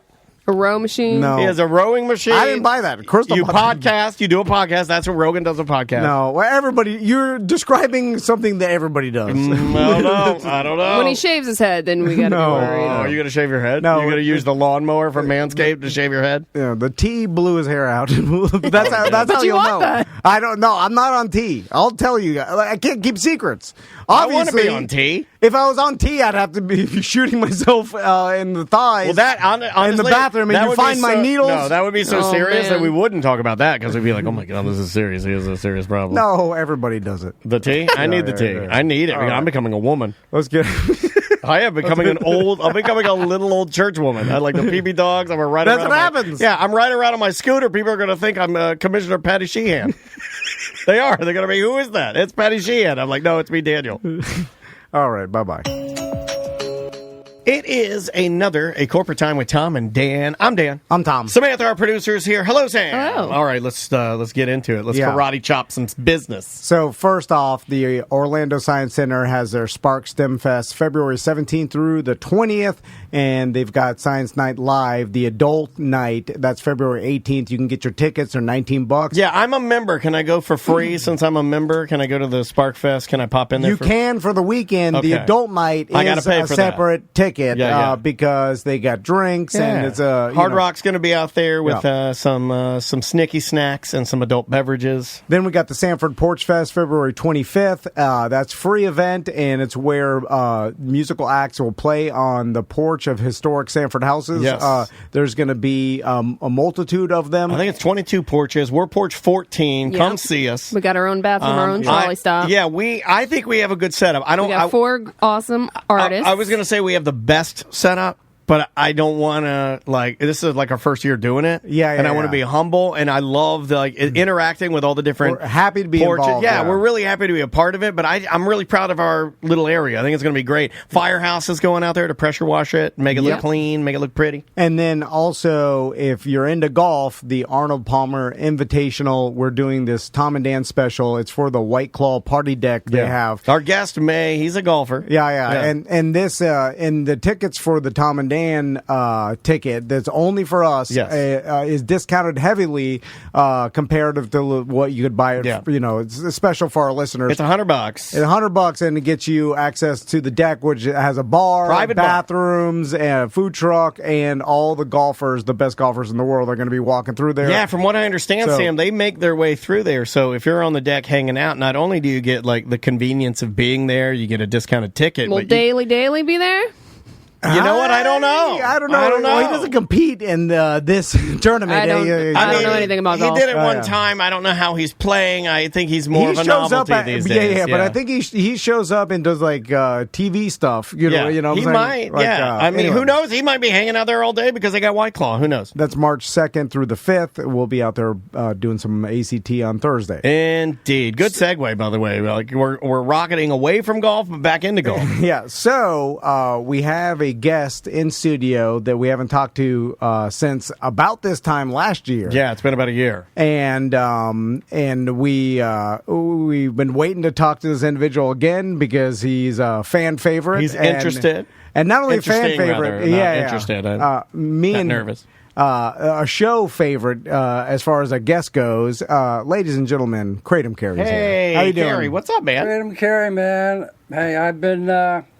A row machine? No. He has a rowing machine. I didn't buy that. Crystal you podcast. You do a podcast. That's what Rogan does a podcast. No. Well, you're describing something that everybody does. I don't know. When he shaves his head, then we got to be worried. Oh, are you going to shave your head? No. You're going to use the lawnmower from Manscaped to shave your head? Yeah, the tea blew his hair out. That's how you'll know. That. I don't know. I'm not on tea. I'll tell you. I can't keep secrets. Obviously, I want to be on tea. If I was on tea, I'd have to be shooting myself in the thighs. Well, that honestly, in the bathroom, and you find my needles. No, that would be so serious that we wouldn't talk about that because we'd be like, "Oh my god, this is serious. He has a serious problem." No, everody does it. The tea? I need the tea. Yeah. I need it. I'm becoming a woman. Let's get. I am becoming I'm becoming a little old church woman. I like the PB dogs. I'm right That's around. That's what happens. Yeah, I'm riding around on my scooter. People are going to think I'm Commissioner Patty Sheehan. They are. They're going to be, who is that? It's Patty Sheehan. I'm like, no, it's me, Daniel. All right, bye-bye. It is a corporate time with Tom and Dan. I'm Dan. I'm Tom. Samantha, our producer, is here. Hello, Sam. Hello. All right, let's get into it. Let's karate chop some business. So first off, the Orlando Science Center has their Spark STEM Fest February 17th through the 20th, and they've got Science Night Live, the adult night. That's February 18th. You can get your tickets. They're $19. Yeah, I'm a member. Can I go for free since I'm a member? Can I go to the Spark Fest? Can I pop in there? You can for the weekend. Okay. The adult night is a separate ticket. Because they got drinks and it's Hard Rock's going to be out there with some snicky snacks and some adult beverages. Then we got the Sanford Porch Fest February 25th. That's a free event, and it's where musical acts will play on the porch of historic Sanford houses. Yes. There's going to be a multitude of them. I think it's 22 porches. We're porch 14. Yep. Come see us. We got our own bathroom, our own trolley stop. Yeah, I think we have a good setup. We got 4 awesome artists. I was going to say we have the best setup, but I don't want to, this is like our first year doing it. And I want to be humble, and I love interacting with all the different We're happy to be porches. involved. Yeah, we're really happy to be a part of it, but I'm really proud of our little area. I think it's going to be great. Firehouse is going out there to pressure wash it, make it look clean, make it look pretty. And then also, if you're into golf, the Arnold Palmer Invitational, we're doing this Tom and Dan special. It's for the White Claw party deck they have. Our guest, May, he's a golfer. Yeah. And this, and the tickets for the Tom and Dan Dan ticket that's only for us is discounted heavily comparative to what you could buy it. Yeah. It's special for our listeners. It's $100. It's $100, and it gets you access to the deck, which has a bar, private bathrooms, and a food truck, and all the golfers, the best golfers in the world, are going to be walking through there. Yeah, from what I understand, Sam, they make their way through there. So if you're on the deck hanging out, not only do you get like the convenience of being there, you get a discounted ticket. Will Daily be there? You know what? I don't know. I don't know. Well, he doesn't compete in this tournament. I don't know anything about golf. He did it one time. I don't know how he's playing. I think he's more of a novelty these days. Yeah, but I think he shows up and does like TV stuff. You know, he might. I mean, who knows? He might be hanging out there all day because they got White Claw. Who knows? That's March 2nd through the 5th. We'll be out there doing some ACT on Thursday. Indeed. Good segue, by the way. Like we're rocketing away from golf but back into golf. Yeah. So we have a guest in studio that we haven't talked to since about this time last year. Yeah, it's been about a year, and we've been waiting to talk to this individual again because he's a fan favorite. He's interested, and not only a fan favorite, interested. Me and nervous. A show favorite as far as a guest goes. Ladies and gentlemen, Kratom Carey. Hey, how you doing? Carey, what's up, man? Kratom Carey, man. Hey, I've been.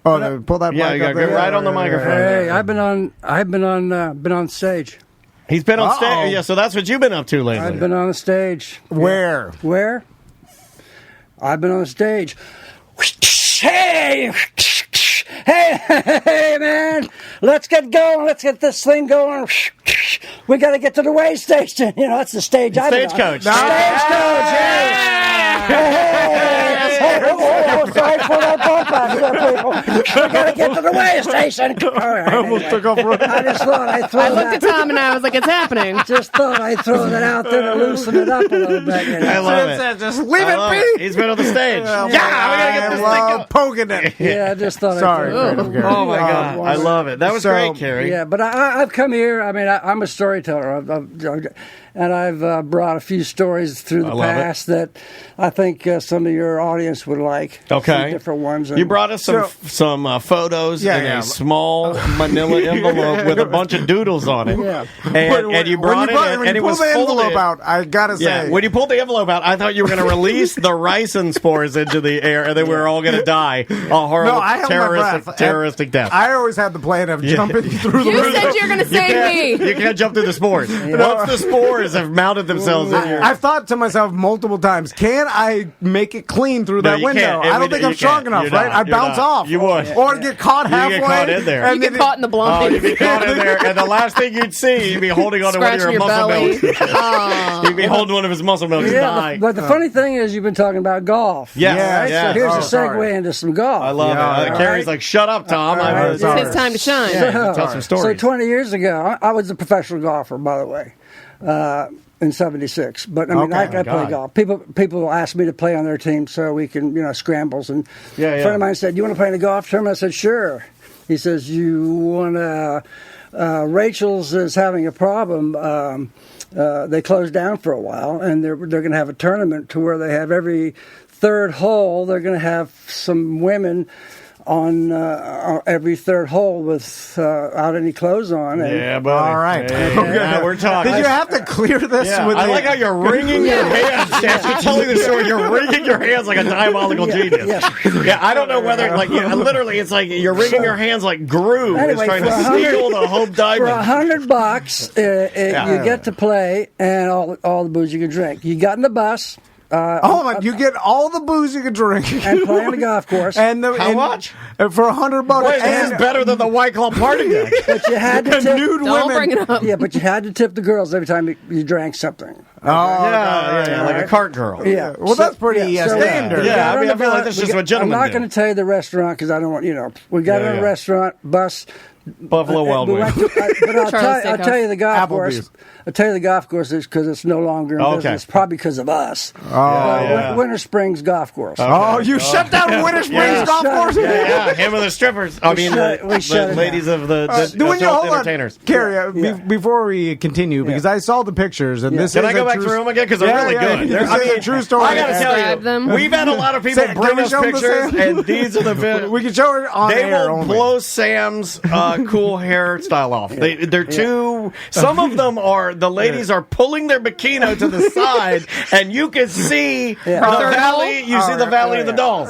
Pull that mic you gotta up go there. right on the microphone. Hey, I've been on stage. He's been on stage. Yeah, so that's what you've been up to lately. I've been on the stage. Where? Where? I've been on the stage. Hey! Hey, man! Let's get going. Let's get this thing going. We got to get to the way station. That's the stage. Stagecoach. Stagecoach. Hey, sorry for that bump out there, people. We got to get to the way station. I almost took off running. I just thought I'd throw I looked at Tom and I was like, it's happening. Just thought I'd throw that out there to loosen it up a little bit. I love it. Just leave it be. He's been on the stage. We gotta get this thing going. Poking it. Yeah, I just thought Sorry, I'd throw it. Oh my God, I love it. That was great, Carey. Yeah, but I've come here. I mean, I'm a storyteller. And I've brought a few stories through the past that I think some of your audience would like. Okay. Some different ones. You brought us some photos in a small manila envelope with a bunch of doodles on it. Yeah. And you brought it in, and it was the envelope folded. out, I gotta say. Yeah, when you pulled the envelope out, I thought you were going to release the ricin spores into the air, and then we were all going to die a horrible terroristic death. I always had the plan of jumping through the You said you were going to save me. You can't jump through the spores. Once the spores have mounted themselves in here. I've thought to myself multiple times, can I make it clean through that window? Can't. I don't think I'm strong enough, right? I'd bounce off. You would. Or get caught halfway. You get caught in there. You get caught in the blind. Oh, you'd be caught in there, and the last thing you'd see, you'd be holding on to one of your muscle belly. milks. You'd be holding one of his muscle milks and die. But the funny thing is, you've been talking about golf. Yes. So here's a segue into some golf. I love it. Carrie's like, shut up, Tom. It's his time to shine. Tell some stories. So 20 years ago, I was a professional golfer, by the way. In '76, but I mean, I play golf. People ask me to play on their team so we can, scrambles. And a friend of mine said, "You want to play in a golf tournament?" I said, "Sure." He says, "You want to?" Rachel's is having a problem. They closed down for a while, and they're going to have a tournament to where they have every third hole. They're going to have some women on every third hole without any clothes on. Yeah, buddy. All right. Yeah, we're talking. Did you have to clear this? Yeah, with I like how you're wringing your hands. You're telling the story. You're wringing your hands like a diabolical genius. Yeah, I don't know whether, literally, it's like you're wringing your hands like Gru is trying to steal the Hope Diamond. For $100, you get to play and all the booze you can drink. You got in the bus. You get all the booze you can drink and play on the golf course. How much? For $100. Wait, this is better than the White Claw party deck. But you had to tip nude Don't women. bring it up. Yeah, but you had to tip the girls every time you drank something. Yeah, like a cart girl. Yeah. Well, that's pretty standard. Yeah, I feel like that's just what gentlemen I'm not going to tell you the restaurant because I don't want, we got in a restaurant, bus. Buffalo Wild Wings. But I'll tell you the golf course. I'll tell you the golf course is because it's no longer in business. Probably because of us. Winter Springs Golf Course. Okay. You shut down Winter Springs Golf Course? Yeah, him and the strippers. I mean, the ladies of the entertainers. Carrie, before we continue, because I saw the pictures, and this Can is I go back through them again? Because they're really good. This is a true story. I got to tell you, we've had a lot of people bring us pictures, and these are the we can show her on They air will only. blow Sam's cool hairstyle off. They're too. Some of them are. The ladies are pulling their bikini to the side, and you can see the valley. You see the valley of the dolls.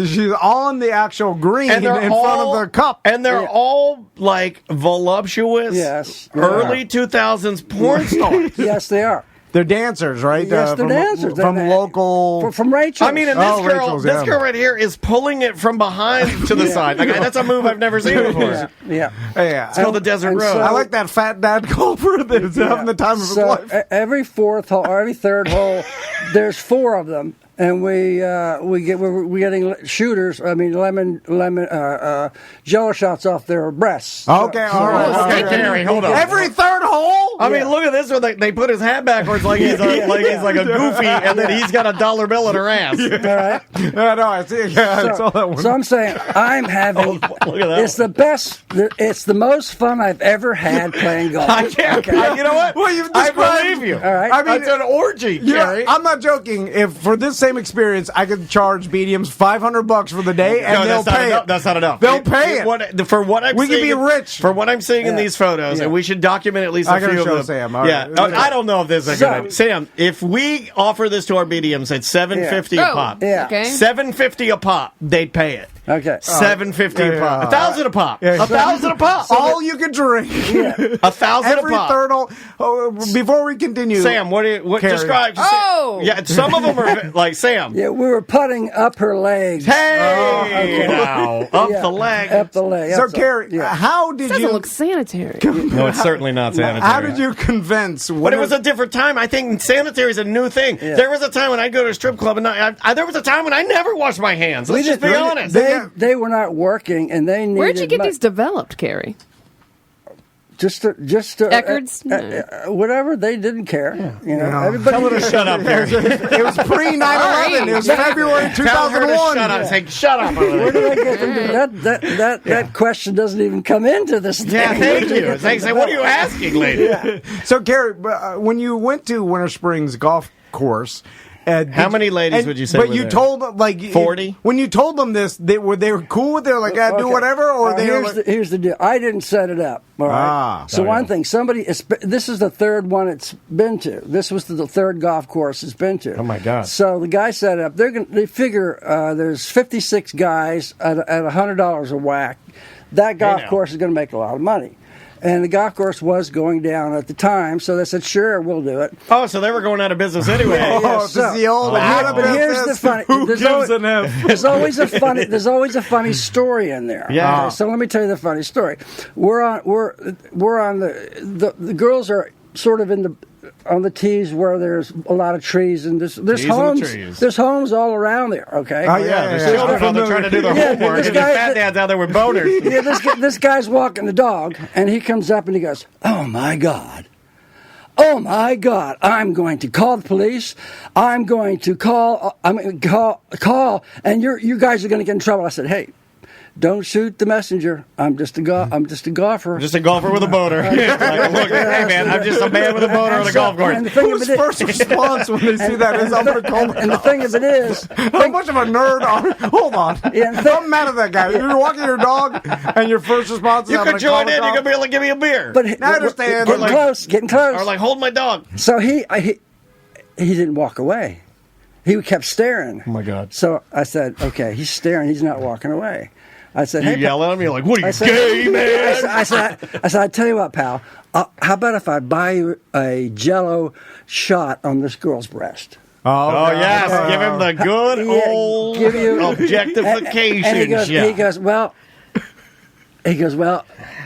She's on the actual green in front of the cup, and they're all like voluptuous. Early 2000s porn stars. Yes, they are. They're dancers, right? Yes, they're dancers. From local... From Rachel. I mean, and this girl right here is pulling it from behind to the side. Like, that's a move I've never seen before. Yeah. It's called the Desert Road. So, I like that fat dad golfer that's having the time of his life. Every fourth hole, or every third hole, there's 4 of them. And we're getting shooters. I mean, lemon, Jello shots off their breasts. Okay, all right. Okay, Gary, hold on. Every third hole. I mean, look at this one. They put his hat backwards like he's like a goofy, and then he's got a dollar bill in her ass. All right. No, I see. Yeah, I saw that one. So I'm saying I'm having. Look at that. It's the best. It's the most fun I've ever had playing golf. I can't. Okay. You know what? Well, I believe you. All right. I mean, it's an orgy, Gary. I'm not joking. If for this same experience, I could charge mediums $500 for the day, and they'll pay it. That's not enough. They'll pay it. For what I'm we seeing, can be rich. For what I'm seeing in these photos, and we should document at least a few of them. Sam. I don't know if this is a good idea. Sam, if we offer this to our mediums at $750 a pop, $750 a pop, they'd pay it. Okay. $750 a pop. $1,000 a pop. $1,000 a pop. All you can drink. $1,000 a pop. Every third hole. Before we continue, Sam, what describe? Yeah, some of them are like Sam. Yeah, we were putting up her legs. Hey, up the leg. Up the leg. So, Carrie, how did doesn't look sanitary. No, it's certainly not sanitary. How did you convince? But it was a different time. I think sanitary is a new thing. Yeah. There was a time when I'd go to a strip club, and there was a time when I never washed my hands. Let's just be honest. They were not working, and they needed. Where'd you get these developed, Carrie? Just to Eckerd's? Whatever, they didn't care. Yeah. You know, everybody. Tell her to shut up, Gary. It was pre 9/11. It was February 2001. Tell her to shut up. Say, shut up. Where did I get them to that question doesn't even come into this thing. Yeah, thank you. Say, what are you asking, lady? Yeah. So, Carrie, when you went to Winter Springs Golf Course. How many ladies would you say? But you told them 40. When you told them this, they were cool with it. Like, do whatever, or here's the deal. I didn't set it up. All right. So one thing, this is the third one it's been to. This was the third golf course it's been to. Oh my God! So the guy set it up. They figure there's 56 guys at $100 a whack. That golf course is going to make a lot of money. And the golf course was going down at the time, so they said, "Sure, we'll do it." Oh, so they were going out of business anyway. The old. But here's the funny. There's always a funny story in there. Yeah. Okay, so let me tell you the funny story. We're on the girls are sort of on the tees where there's a lot of trees and there's homes. There's homes all around there. Okay. Oh yeah. There's children out there trying to do their homework, and there's fat dads out there with boners. Yeah. This guy's walking the dog, and he comes up and he goes, "Oh my God. Oh my God! I'm going to call the police. I'm going to call, and you guys are going to get in trouble." I said, "Hey, don't shoot the messenger. I'm just a golfer. Just a golfer with a boner." Look, hey man, I'm just a man with a boner on a golf course. Whose first response when they see that is, "I'm going to call the cops." And the thing of it is, how much of a nerd are you? Hold on. I'm mad at that guy. You're walking your dog, and your first response is, "You could join in. You could be able to give me a beer." But I understand. Getting close. Or like, hold my dog. So he didn't walk away. He kept staring. Oh my God. So I said, "Okay, he's staring. He's not walking away." I said, "Hey, yell at him. You're like, what are you, gay, man?" I said, I tell you what, pal. How about if I buy you a Jello shot on this girl's breast? Oh yes, give him the good old objectification. And he goes, well.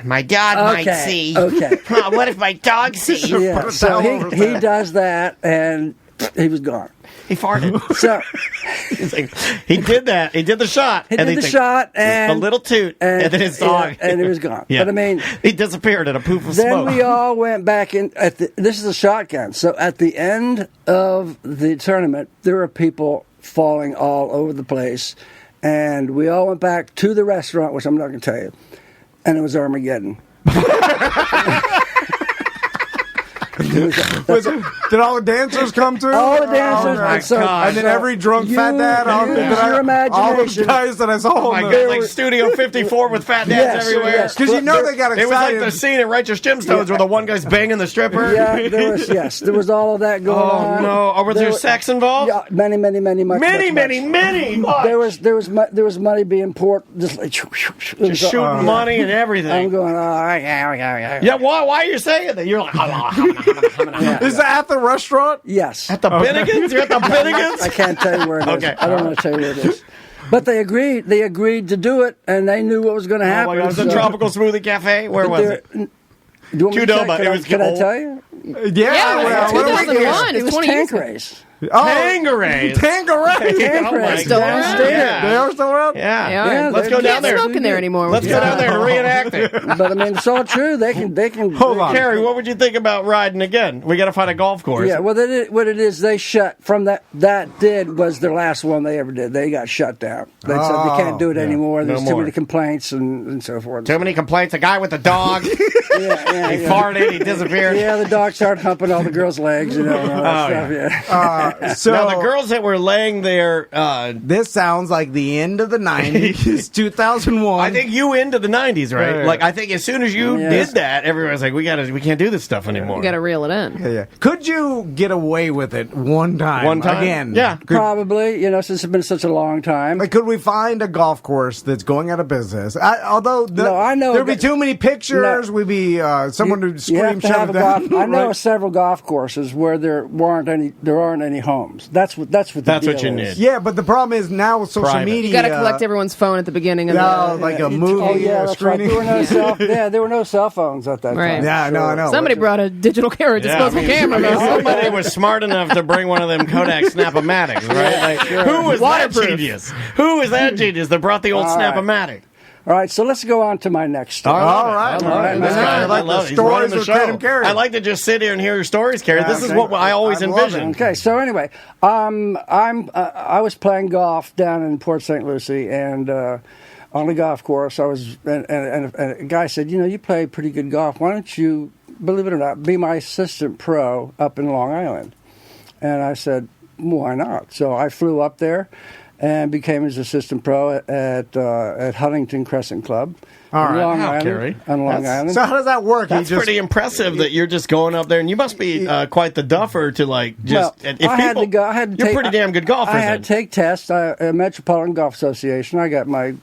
My dog might see. Okay. What if my dog sees? Yeah. So he does that, and he was gone. He farted. So he did that. He did the shot. He did the shot, and a little toot, and then his dog, and he was gone. Yeah. But I mean, he disappeared in a poof of then smoke. Then we all went back in. This is a shotgun. So at the end of the tournament, there were people falling all over the place, and we all went back to the restaurant, which I'm not going to tell you, and it was Armageddon. Did all the dancers come too? All the dancers. Oh my God. And then every drunk fat dad. All the guys that I saw. Oh my God, like Studio 54 with fat dads everywhere. Because you know they got excited. It was like the scene in Righteous Gemstones where the one guy's banging the stripper. Yeah, there was all of that going on. Oh no! Or was there sex involved? Yeah, many. There was money being poured, just like just shooting money and everything. I'm going, yeah. Yeah, why are you saying that? You're like, is that at the restaurant? Yes. At the Binnigans? You're at the Binnigans? I can't tell you where it is. Okay. I don't want to tell you where it is. But they agreed. They agreed to do it, and they knew what was going to happen. Oh my God, it was the Tropical Smoothie Cafe? Where was it? Do you want me to check? Can I tell you? Yeah, 2001. It was Tanqueray's. Tanqueray. Tanqueray. Still around? They are still around? Yeah. Let's go down there. Can't smoke in there anymore. Let's go down there and reenact it. But I mean, it's all true. They can. Hold on, Carrie. What would you think about riding again? We got to find a golf course. Yeah. Well, what it is, they shut from that. That was their last one they ever did. They got shut down. They said they can't do it anymore. There's too many complaints and so forth. Too many complaints. A guy with a dog. He farted. He disappeared. Yeah, the dog started humping all the girls' legs. And all that stuff. So now the girls that were laying there. This sounds like the end of the 90s, 2001. I think you into the 90s, right? Yeah. Like I think as soon as you did that, everyone's like, we can't do this stuff anymore. We got to reel it in. Yeah. Could you get away with it one time? Again? Yeah. Probably, since it's been such a long time. Like, could we find a golf course that's going out of business? I know there'd be too many pictures. We'd be someone who'd scream, shut it down. I know several golf courses where there aren't any homes. That's what you need. Yeah, but the problem is now with social media, you got to collect everyone's phone at the beginning. Like a movie. Oh yeah, that's right. There were no cell phones at that time. Yeah, no, I know. Somebody brought a digital camera, disposable camera. Somebody was smart enough to bring one of them Kodak Snap-O-Matics, right? Like, who was that genius? Who was that genius that brought the old Snap-O-Matic? All right, so let's go on to my next story. All right. I like the stories with Fred and Carrie. I like to just sit here and hear your stories, Carrie. This is what I always envisioned. Okay, so anyway, I was playing golf down in Port St. Lucie, and on the golf course, and a guy said, you play pretty good golf. Why don't you, believe it or not, be my assistant pro up in Long Island? And I said, why not? So I flew up there and became his assistant pro at Huntington Crescent Club on Long Island. So how does that work? That's pretty impressive that you're just going up there, and you must be quite the duffer to you're pretty damn good golfer. I had to take tests. Metropolitan Golf Association. I got my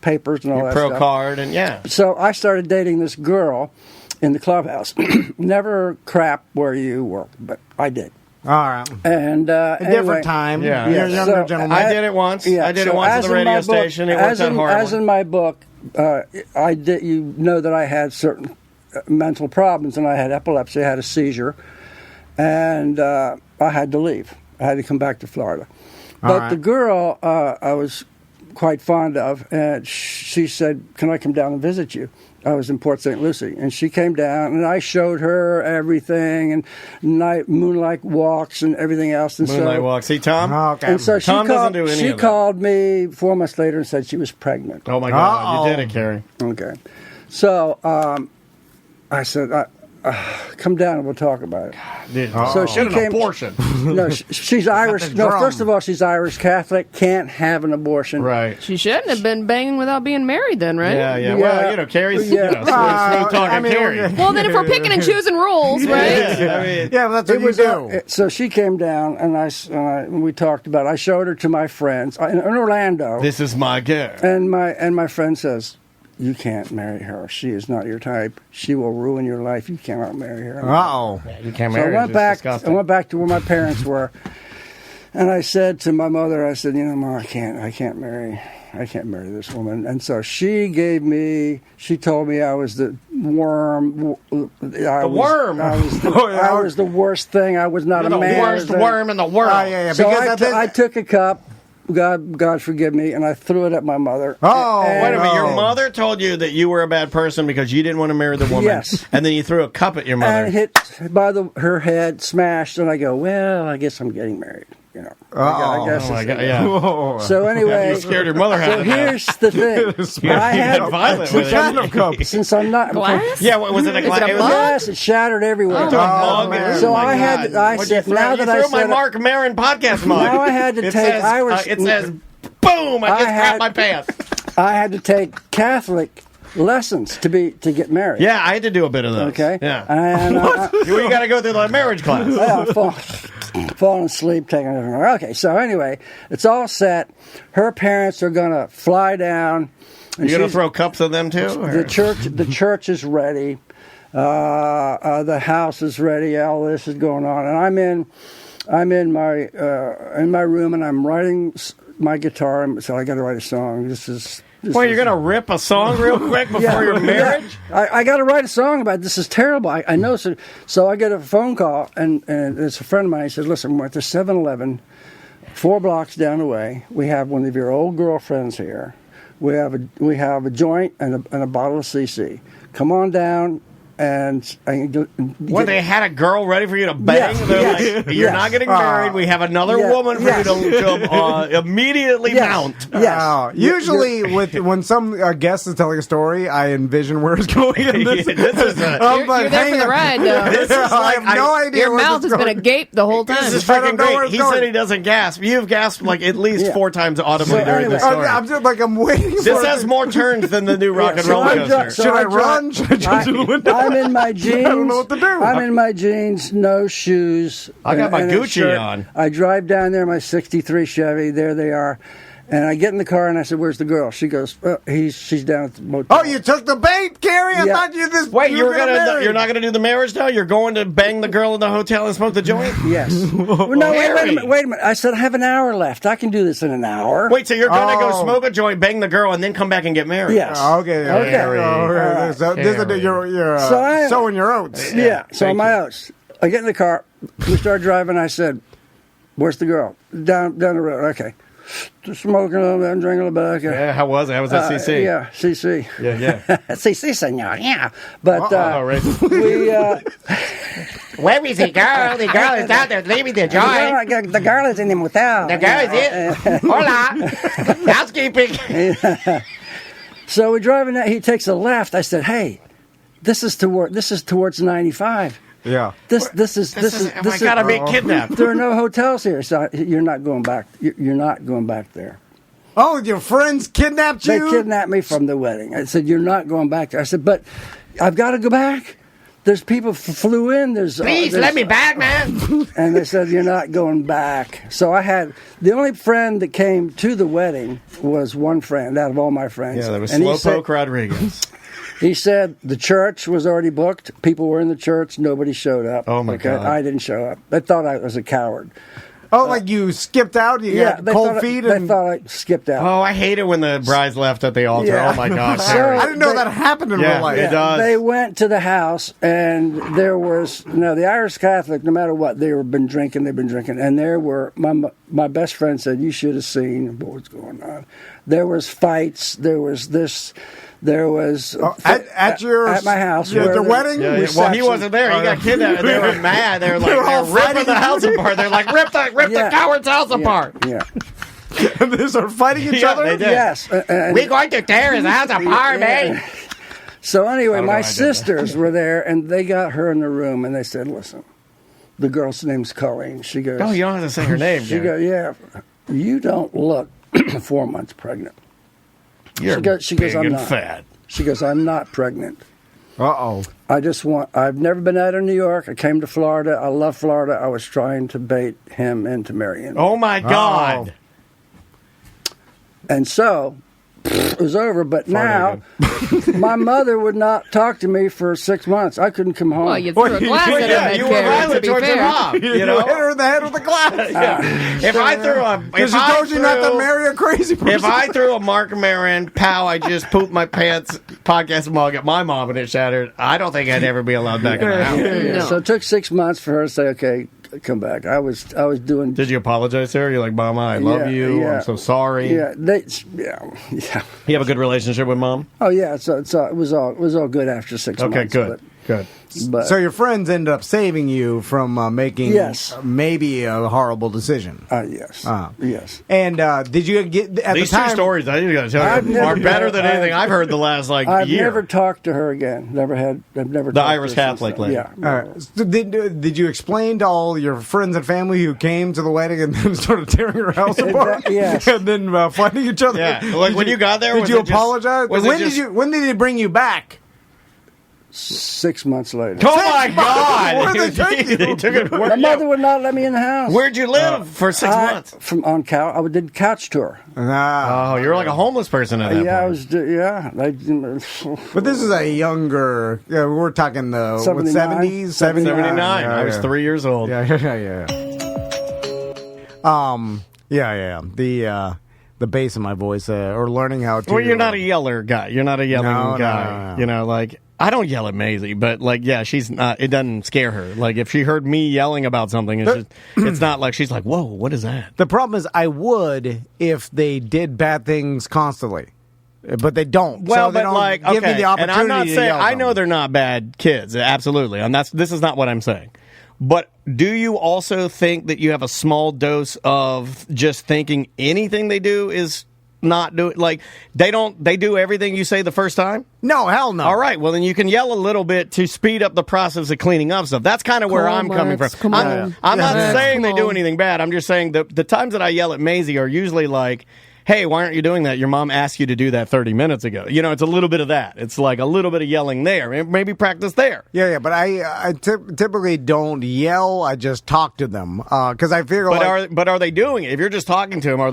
papers and all that pro stuff. Card and So I started dating this girl in the clubhouse. Never crap where you work, but I did. All right. And different time. Yeah. You're a younger gentleman. I did it once. I did it once at the radio station. It worked out horribly. As in my book, I did. You know that I had certain mental problems, and I had epilepsy. I had a seizure, and I had to leave. I had to come back to Florida. But the girl I was quite fond of, and she said, "Can I come down and visit you?" I was in Port St. Lucie, and she came down, and I showed her everything, and moonlight walks and everything else. And moonlight walks. See, Tom? Oh, okay. And so Tom doesn't do any of that. She called me 4 months later and said she was pregnant. Oh, my God. You did it, Carrie. Okay. So I said, come down and we'll talk about it. So she came. An abortion. No, she's Irish. No, first of all, she's Irish Catholic. Can't have an abortion. Right. She shouldn't have been banging without being married, then, right? Yeah. Well, Carrie's smooth talking Carrie. Well, then if we're picking and choosing rules, right? That's what you do. So she came down and we talked about it. I showed her to my friends in Orlando. This is my girl. And my friend says, you can't marry her. She is not your type. She will ruin your life. You cannot marry her. You can't marry her. I went back to where my parents were, and I said to my mother, I said, Mom, I can't marry this woman. And so she told me I was the worm. I was the worst thing. I was not a man. The worst worm in the world. So I took a cup. God forgive me, and I threw it at my mother. Oh, wait a minute. Your mother told you that you were a bad person because you didn't want to marry the woman. Yes. And then you threw a cup at your mother. And hit by her head, smashed, and I go, well, I guess I'm getting married. you know. I guess my God, yeah. So anyway, you scared your mother had so here's the thing. I had violent with it. Since I'm not glass. Yeah, what was it? A glass? it a mug? Yes, it shattered everywhere. Oh, man. So Oh, I had. I What'd said you now throw? that You I threw my said Mark Maron podcast mug. now I had to It take. says, it says, boom! I just crapped my pants. I had to take Catholic lessons to get married. Yeah, I had to do a bit of those. Okay. Yeah. And, you got to go through the marriage class. Falling asleep, taking it. Okay, so anyway, it's all set. Her parents are going to fly down. You going to throw cups of them too? Or? The church is ready. The house is ready. All this is going on, and I'm in my room, and I'm writing my guitar. So I got to write a song. Well, you're going to rip a song real quick before your marriage? Yeah. I got to write a song about it. This is terrible. I know. So I get a phone call, and it's a friend of mine. He said, listen, we're at the 7-Eleven, 4 blocks down the way. We have one of your old girlfriends here. We have a joint and a bottle of CC. Come on down. And they had a girl ready for you to bang? Yes, like, you're not getting married. We have another woman for you to immediately mount. Yes. Usually, when some guest is telling a story, I envision where it's going. And this You're there for the ride, though. This is I have no idea. Your mouth has been agape the whole time. This is freaking great. He said he doesn't gasp. You've gasped like at least 4 times audibly during this story. I'm just like, I'm waiting for this has more turns than the new rock and roll coaster. Should I run? Should I jump to the window? I'm in my jeans. I don't know what to do. I'm in my jeans, no shoes. I got my and Gucci on. I drive down there, my '63 Chevy. There they are. And I get in the car and I said, "Where's the girl?" She goes, "She's down at the motel." Oh, you took the bait, Carrie? I thought you this. Wait, you're not gonna do the marriage now? You're going to bang the girl in the hotel and smoke the joint? Yes. Well, no, wait a minute. I said I have an hour left. I can do this in an hour. Wait, so you're gonna go smoke a joint, bang the girl, and then come back and get married? Yes. Okay. So you're sowing your oats. Yeah. So my oats. I get in the car. We start driving. I said, "Where's the girl?" Down the road. Okay. Just smoking a little bit and drinking a little bit. Okay. Yeah, how was it? How was that CC? Yeah, CC. Yeah. CC, senor, yeah. But we... Where is the girl? The girl is out there leaving the joint. The girl is in the motel. The girl is in. Hola. Housekeeping. So we're driving that. He takes a left. I said, hey, this is towards 95. Yeah. This is. I gotta be kidnapped. There are no hotels here, so you're not going back. You're not going back there. Oh, your friends kidnapped you? They kidnapped me from the wedding. I said, you're not going back there. I said, but I've got to go back. There's people flew in. Please let me back, man. And they said, you're not going back. So I had the only friend that came to the wedding was one friend out of all my friends. Yeah, that was Slowpoke Rodriguez. He said the church was already booked. People were in the church. Nobody showed up. Oh, my God. I didn't show up. They thought I was a coward. Oh, like you skipped out? You got cold feet? They thought I skipped out. Oh, I hate it when the brides left at the altar. Yeah. Oh, my gosh. I didn't know that happened in real life. It does. They went to the house, and there was... the Irish Catholic, no matter what, they've been drinking. And there were... My best friend said, you should have seen what was going on. There was fights. There was this... There was at my house. The wedding. Yeah. Well, he wasn't there. He got kidnapped. They were mad. They were like, they're ripping the house apart. They're like, rip the coward's house apart. Yeah. And they start fighting each other. They did. Yes. We're going to tear his house apart, man. So anyway, my sisters were there, and they got her in the room, and they said, "Listen, the girl's name's Colleen." She goes, "Oh, you don't have to say her name." She goes, "Yeah, you don't look 4 months pregnant." You're she goes, I'm not. Fat. She goes, I'm not pregnant. Uh-oh. I've never been out of New York. I came to Florida. I love Florida. I was trying to bait him into marrying me. Oh, my God. And so, it was over. But now, my mother would not talk to me for 6 months. I couldn't come home. Well, you threw a glass at him. You were violent towards your mom. You know? Hit her in the head with a glass. If I threw a... Because she told you not to marry a crazy person. If I threw a Mark Maron, pow, I just pooped my pants podcast mug at my mom and it shattered, I don't think I'd ever be allowed back in the house. No. So it took 6 months for her to say, okay, come back. I was doing... Did you apologize to her? You're like, Mama, I love you. I'm so sorry. Yeah. You have a good relationship with Mom? Oh, yeah. So it was all good after 6 months. Okay, good. Good. But, so your friends end up saving you from making maybe a horrible decision. Yes. Yes. And did you get at these the time, two stories? I got to tell you are better than anything I've heard the last year. I've never talked to her again. I've never. The Irish Catholic lady. Yeah. All right. So did you explain to all your friends and family who came to the wedding and then started tearing her house apart? Yes. And then fighting each other. Yeah. Like when you got there, did you apologize? When did he bring you back? 6 months later. Oh my God! Where did they take you? My mother would not let me in the house. Where'd you live for 6 months? I did couch tour. Oh, you're like a homeless person at that point. I was. But this is a younger. Yeah, we're talking the 70s, 79. I was 3 years old. Yeah. The bass in my voice, or learning how to. Well, you're not a yeller guy. You're not a yelling guy. No. You know, like. I don't yell at Maisie, but like, yeah, she's not. It doesn't scare her. Like, if she heard me yelling about something, it's not like she's like, "Whoa, what is that?" The problem is, I would if they did bad things constantly, but they don't. Well, so they don't give me the opportunity. And I'm not to saying yell I know they're not bad kids, absolutely, and this is not what I'm saying. But do you also think that you have a small dose of just thinking anything they do is not do it? Like they do everything you say the first time? No, hell no. All right, well then you can yell a little bit to speed up the process of cleaning up stuff. That's kind of where I'm coming from. I'm not saying they do anything bad. I'm just saying the times that I yell at Maisie are usually like, hey, why aren't you doing that? Your mom asked you to do that 30 minutes ago. You know, it's a little bit of that. It's like a little bit of yelling there. Maybe practice there. Yeah, but I typically don't yell. I just talk to them because I figure. But are they doing it? If you're just talking to them, are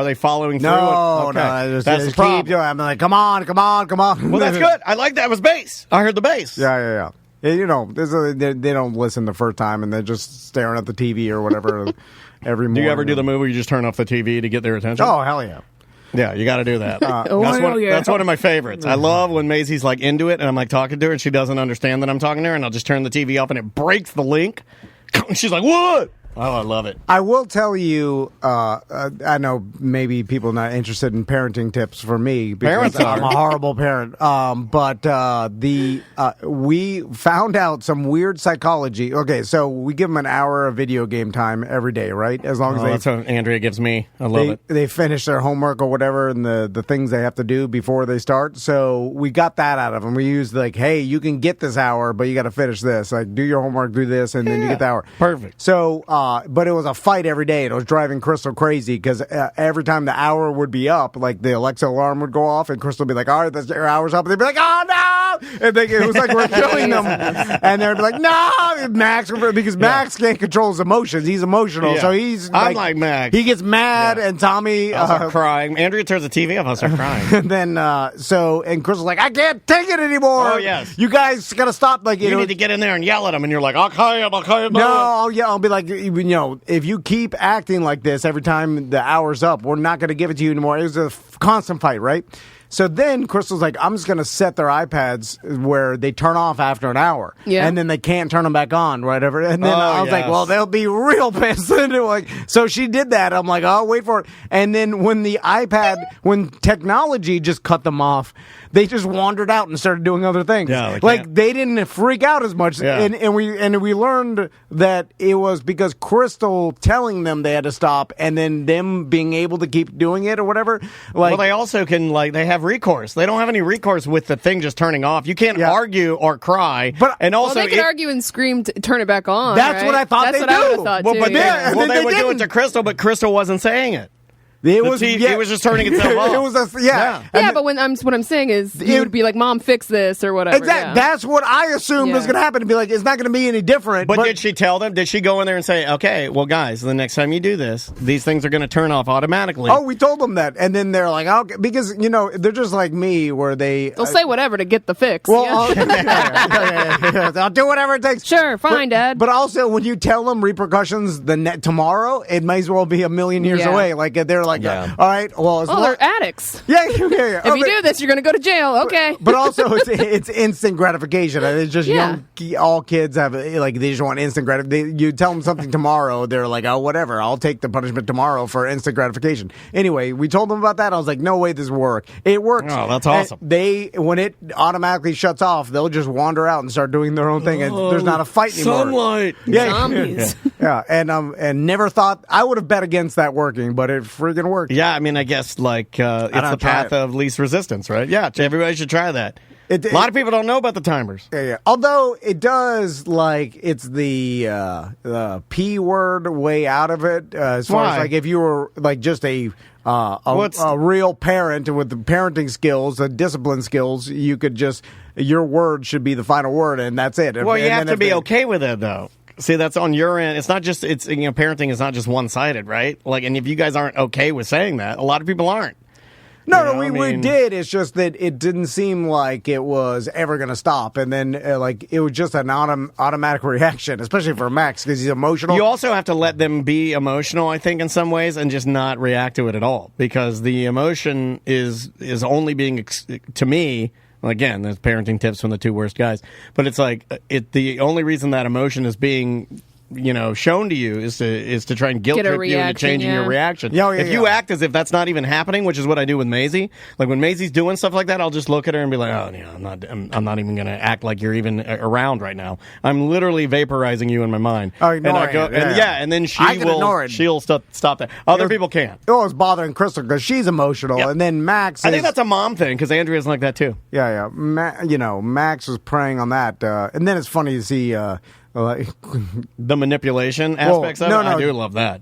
they following through? No, okay. That's the problem. I'm like, come on. Well, that's good. I like that. It was bass. I heard the bass. Yeah. You know, they don't listen the first time, and they're just staring at the TV or whatever. Every morning. Do you ever do the move where you just turn off the TV to get their attention? Oh, hell yeah. Yeah, you got to do that. That's one of my favorites. I love when Maisie's like into it and I'm like talking to her and she doesn't understand that I'm talking to her and I'll just turn the TV off and it breaks the link. She's like, what? Oh, I love it. I will tell you, I know maybe people are not interested in parenting tips for me because I'm a horrible parent. But we found out some weird psychology. Okay, so we give them an hour of video game time every day, right? As long as that's what Andrea gives me. I love it. They finish their homework or whatever and the things they have to do before they start. So we got that out of them. We used like, hey, you can get this hour, but you got to finish this. Like, do your homework, do this, and then you get the hour. Perfect. So, but it was a fight every day. It was driving Crystal crazy because every time the hour would be up, like the Alexa alarm would go off, and Crystal would be like, "All right, that's your hour's up," and they'd be like, "Oh no!" And it was like we're killing them, and they'd be like, "No!" And Max, because Max can't control his emotions. He's emotional, so he's. I'm like Max. He gets mad, and Tommy I'll start crying. Andrea turns the TV off. I'll start crying. And then and Crystal's like, "I can't take it anymore." Oh yes, you guys gotta stop. Like you need to get in there and yell at him, and you're like, "I'll call him." No, I'll be like, if you keep acting like this every time the hour's up, we're not going to give it to you anymore. It was a constant fight, right? So then Crystal's like, I'm just going to set their iPads where they turn off after an hour. Yeah. And then they can't turn them back on, whatever. And then I was like, well, they'll be real pissed. So she did that. I'm like, oh, wait for it. And then when when technology just cut them off, they just wandered out and started doing other things. Yeah, they didn't freak out as much. Yeah. And we learned that it was because Crystal telling them they had to stop and then them being able to keep doing it or whatever. Well, they also can, they have recourse. They don't have any recourse with the thing just turning off. You can't argue or cry. They can argue and scream to turn it back on. That's what I thought they do. I would have thought too. They would do it to Crystal, but Crystal wasn't saying it. It was just turning itself off. But what I'm saying is, you would be like, "Mom, fix this" or whatever. Exactly. Yeah. That's what I assumed was going to happen. To be like, it's not going to be any different. But did she tell them? Did she go in there and say, "Okay, well, guys, the next time you do this, these things are going to turn off automatically"? Oh, we told them that, and then they're like, "Okay," because they're just like me, where they'll say whatever to get the fix. Well, I'll do whatever it takes. Sure, fine, Dad. But also, when you tell them repercussions tomorrow, it might as well be a million years away. Like they're like. like, all right, well, they're addicts. Yeah. If you do this, you're going to go to jail. Okay. But also, it's instant gratification. It's just all kids have, like, they just want instant gratification. You tell them something tomorrow, they're like, oh, whatever, I'll take the punishment tomorrow for instant gratification. Anyway, we told them about that. I was like, no way this will work. It works. Oh, that's awesome. And when it automatically shuts off, they'll just wander out and start doing their own thing. And there's not a fight anymore. Sunlight. Zombies. Yeah, and never thought I would have bet against that working, but it freaking worked. Yeah, I mean, I guess like it's the path of least resistance, right? Yeah, everybody should try that. A lot of people don't know about the timers. Yeah. Although it does, like, it's the P word way out of it. As far as, like, if you were, like, just a real parent with the parenting skills, the discipline skills, you could just, your word should be the final word, and that's it. Well, you have to be okay with it, though. See, that's on your end. It's not just, parenting is not just one-sided, right? Like, and if you guys aren't okay with saying that, a lot of people aren't. No, we did. It's just that it didn't seem like it was ever going to stop. And then, it was just an automatic reaction, especially for Max, because he's emotional. You also have to let them be emotional, I think, in some ways, and just not react to it at all. Because the emotion is only being, to me, again, there's parenting tips from the two worst guys. But it's like, the only reason that emotion is being shown to you is to try and guilt trip you into changing your reaction. If you act as if that's not even happening, which is what I do with Maisie, like when Maisie's doing stuff like that, I'll just look at her and be like, oh yeah, I'm not even going to act like you're even around right now. I'm literally vaporizing you in my mind. Oh, and then she'll stop that. Other people can't. It was bothering Crystal because she's emotional, and then Max. I think that's a mom thing because Andrea's like that too. Yeah. Max was preying on that, and then it's funny to see. The manipulation aspects of it? I do love that.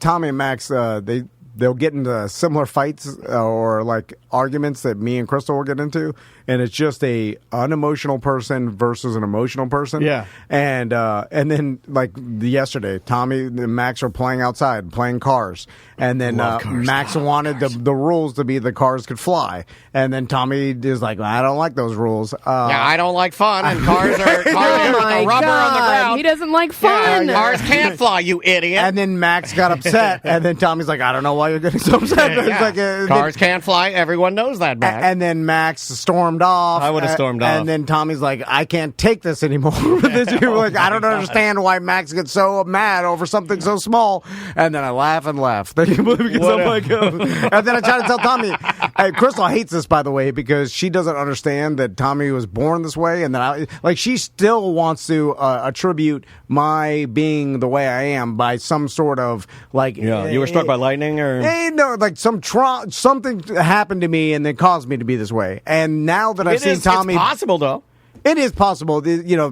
Tommy and Max, they'll get into similar fights or like arguments that me and Crystal will get into, and it's just a unemotional person versus an emotional person. Yeah. And then like yesterday, Tommy and Max were playing outside, playing cars, and then Max wanted the rules to be the cars could fly, and then Tommy is like, I don't like those rules. I don't like fun, and cars are rubber on the ground. He doesn't like fun. Cars can't fly, you idiot. And then Max got upset, and then Tommy's like, I don't know why you're getting so upset. Cars can't fly. Everyone knows that, Max. And then Max stormed off. I would have stormed off. And then Tommy's like, I can't take this anymore. Like, I don't understand why Max gets so mad over something so small. And then I laugh and laugh. And then I try to tell Tommy, Crystal hates this, by the way, because she doesn't understand that Tommy was born this way. And then she still wants to attribute my being the way I am by some sort of like. Yeah, you were struck by lightning, or no, like something happened to me and then caused me to be this way. And now that I've seen Tommy, it's possible though. It is possible,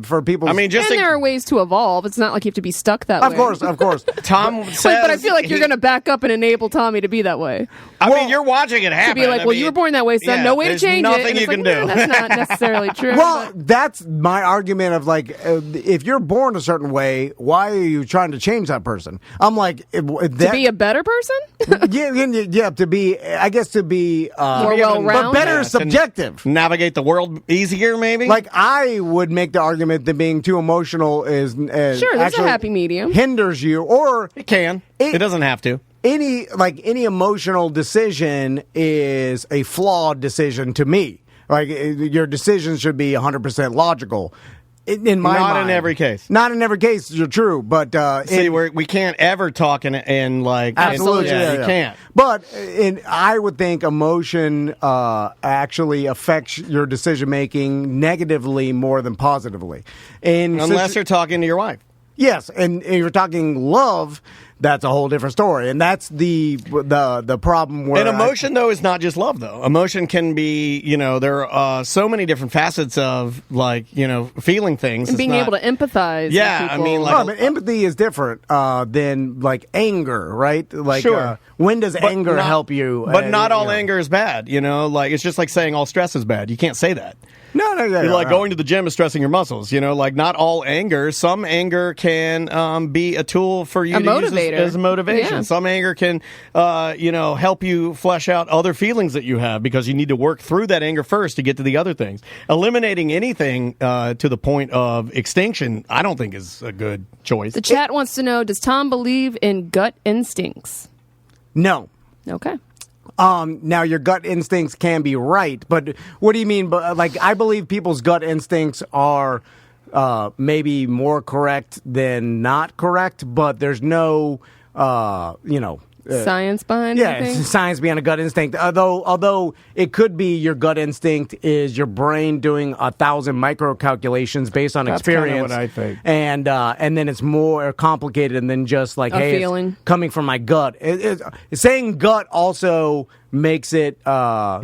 for people. I mean, there are ways to evolve. It's not like you have to be stuck that way. Of course. Tom says, but I feel like you're going to back up and enable Tommy to be that way. I mean, you're watching it happen. To be like, you were born that way, son. No way to change it. Nothing you can do. That's not necessarily true. Well, that's my argument of like, if you're born a certain way, why are you trying to change that person? I'm like, to be a better person. To be more well-rounded, but better is subjective. Navigate the world easier, maybe. Like I would make the argument that being too emotional is sure. There's a happy medium. Hinders you, or it can. It doesn't have to. Any emotional decision is a flawed decision to me. Like your decisions should be 100% logical. In my mind. In every case. Not in every case, you're true, but we can't ever talk in like absolutely, you can't. But I would think emotion actually affects your decision making negatively more than positively. Unless you're talking to your wife. Yes, and if you're talking love, that's a whole different story, and that's the problem. Where emotion, though, is not just love, though. Emotion can be, there are so many different facets of, feeling things. And being able to empathize. Yeah, with people. I mean, but empathy is different than, anger, right? Sure. When does anger help you? But not all anger is bad, it's just like saying all stress is bad. You can't say that. No. Going to the gym is stressing your muscles. Not all anger. Some anger can be a tool for you to use as motivation. Yeah. Some anger can, help you flesh out other feelings that you have because you need to work through that anger first to get to the other things. Eliminating anything to the point of extinction, I don't think is a good choice. The chat wants to know, does Tom believe in gut instincts? No. Okay. Now, your gut instincts can be right, but what do you mean? Like, I believe people's gut instincts are maybe more correct than not correct, but there's no, science behind it. Yeah, anything? Science behind a gut instinct. Although it could be your gut instinct is your brain doing 1,000 micro calculations based on experience. That's kind of what I think. And then it's more complicated than just like, hey, feeling. It's coming from my gut. Saying gut also makes it it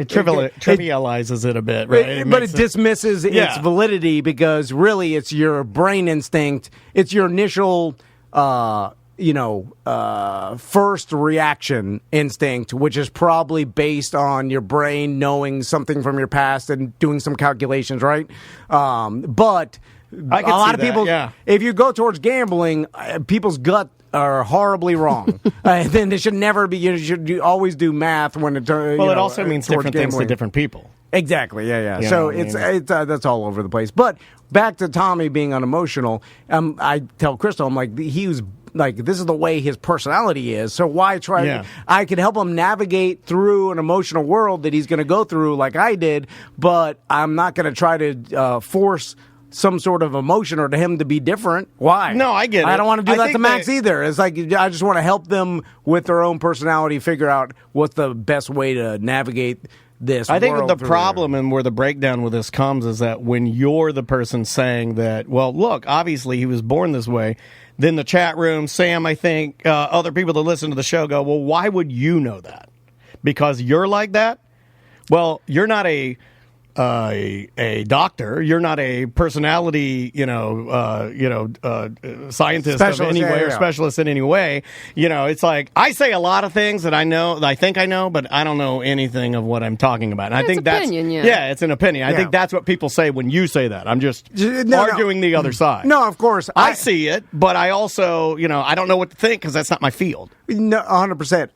trivializes it a bit, right? But it dismisses its validity because really it's your brain instinct. It's your initial first reaction instinct, which is probably based on your brain knowing something from your past and doing some calculations, right? But a lot of people, if you go towards gambling, people's gut are horribly wrong. Then they should never be. You should always do math when it. Well, it also means different things to different people. Exactly. Yeah. So it's that's all over the place. But back to Tommy being unemotional. I tell Crystal, I'm like, he was like, this is the way his personality is. So why try? Yeah. I could help him navigate through an emotional world that he's going to go through, like I did. But I'm not going to try to force some sort of emotion or to him to be different. Why? No, I get it. I don't want to do that to Max either. It's like I just want to help them with their own personality figure out what's the best way to navigate this. I think the problem and where the breakdown with this comes is that when you're the person saying that, well, look, obviously he was born this way, then the chat room, Sam, I think, other people that listen to the show go, well, why would you know that? Because you're like that? Well, you're not a doctor. You're not a personality, scientist of any way or specialist in any way. It's like I say a lot of things that I know, that I think I know, but I don't know anything of what I'm talking about. And I think that's opinion, it's an opinion. I think that's what people say when you say that. I'm just arguing the other side. No, of course I see it, but I also, I don't know what to think because that's not my field. No, 100%.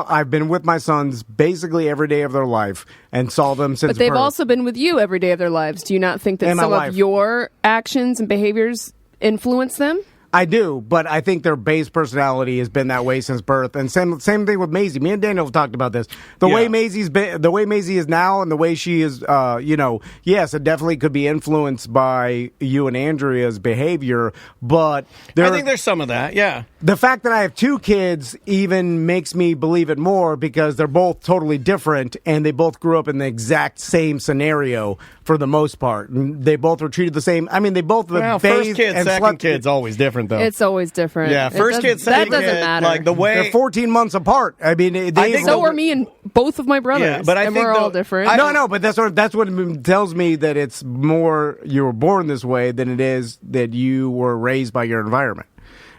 I've been with my sons basically every day of their life and saw them since But they've birth. also been with you every day of their lives. Do you not think that some of your actions and behaviors influence them? I do, but I think their base personality has been that way since birth. And same thing with Maisie. Me and Daniel have talked about this. The way Maisie is now, and the way she is, yes, it definitely could be influenced by you and Andrea's behavior. But I think there's some of that. Yeah. The fact that I have two kids even makes me believe it more because they're both totally different and they both grew up in the exact same scenario for the most part. They both were treated the same. I mean, they both first kid, second kid's always different though. It's always different. Yeah, first kid, second that doesn't matter. Like the way they're 14 months apart. I mean, so are me and both of my brothers. Yeah, but I think we're all different. No, but that's what it tells me that it's more you were born this way than it is that you were raised by your environment.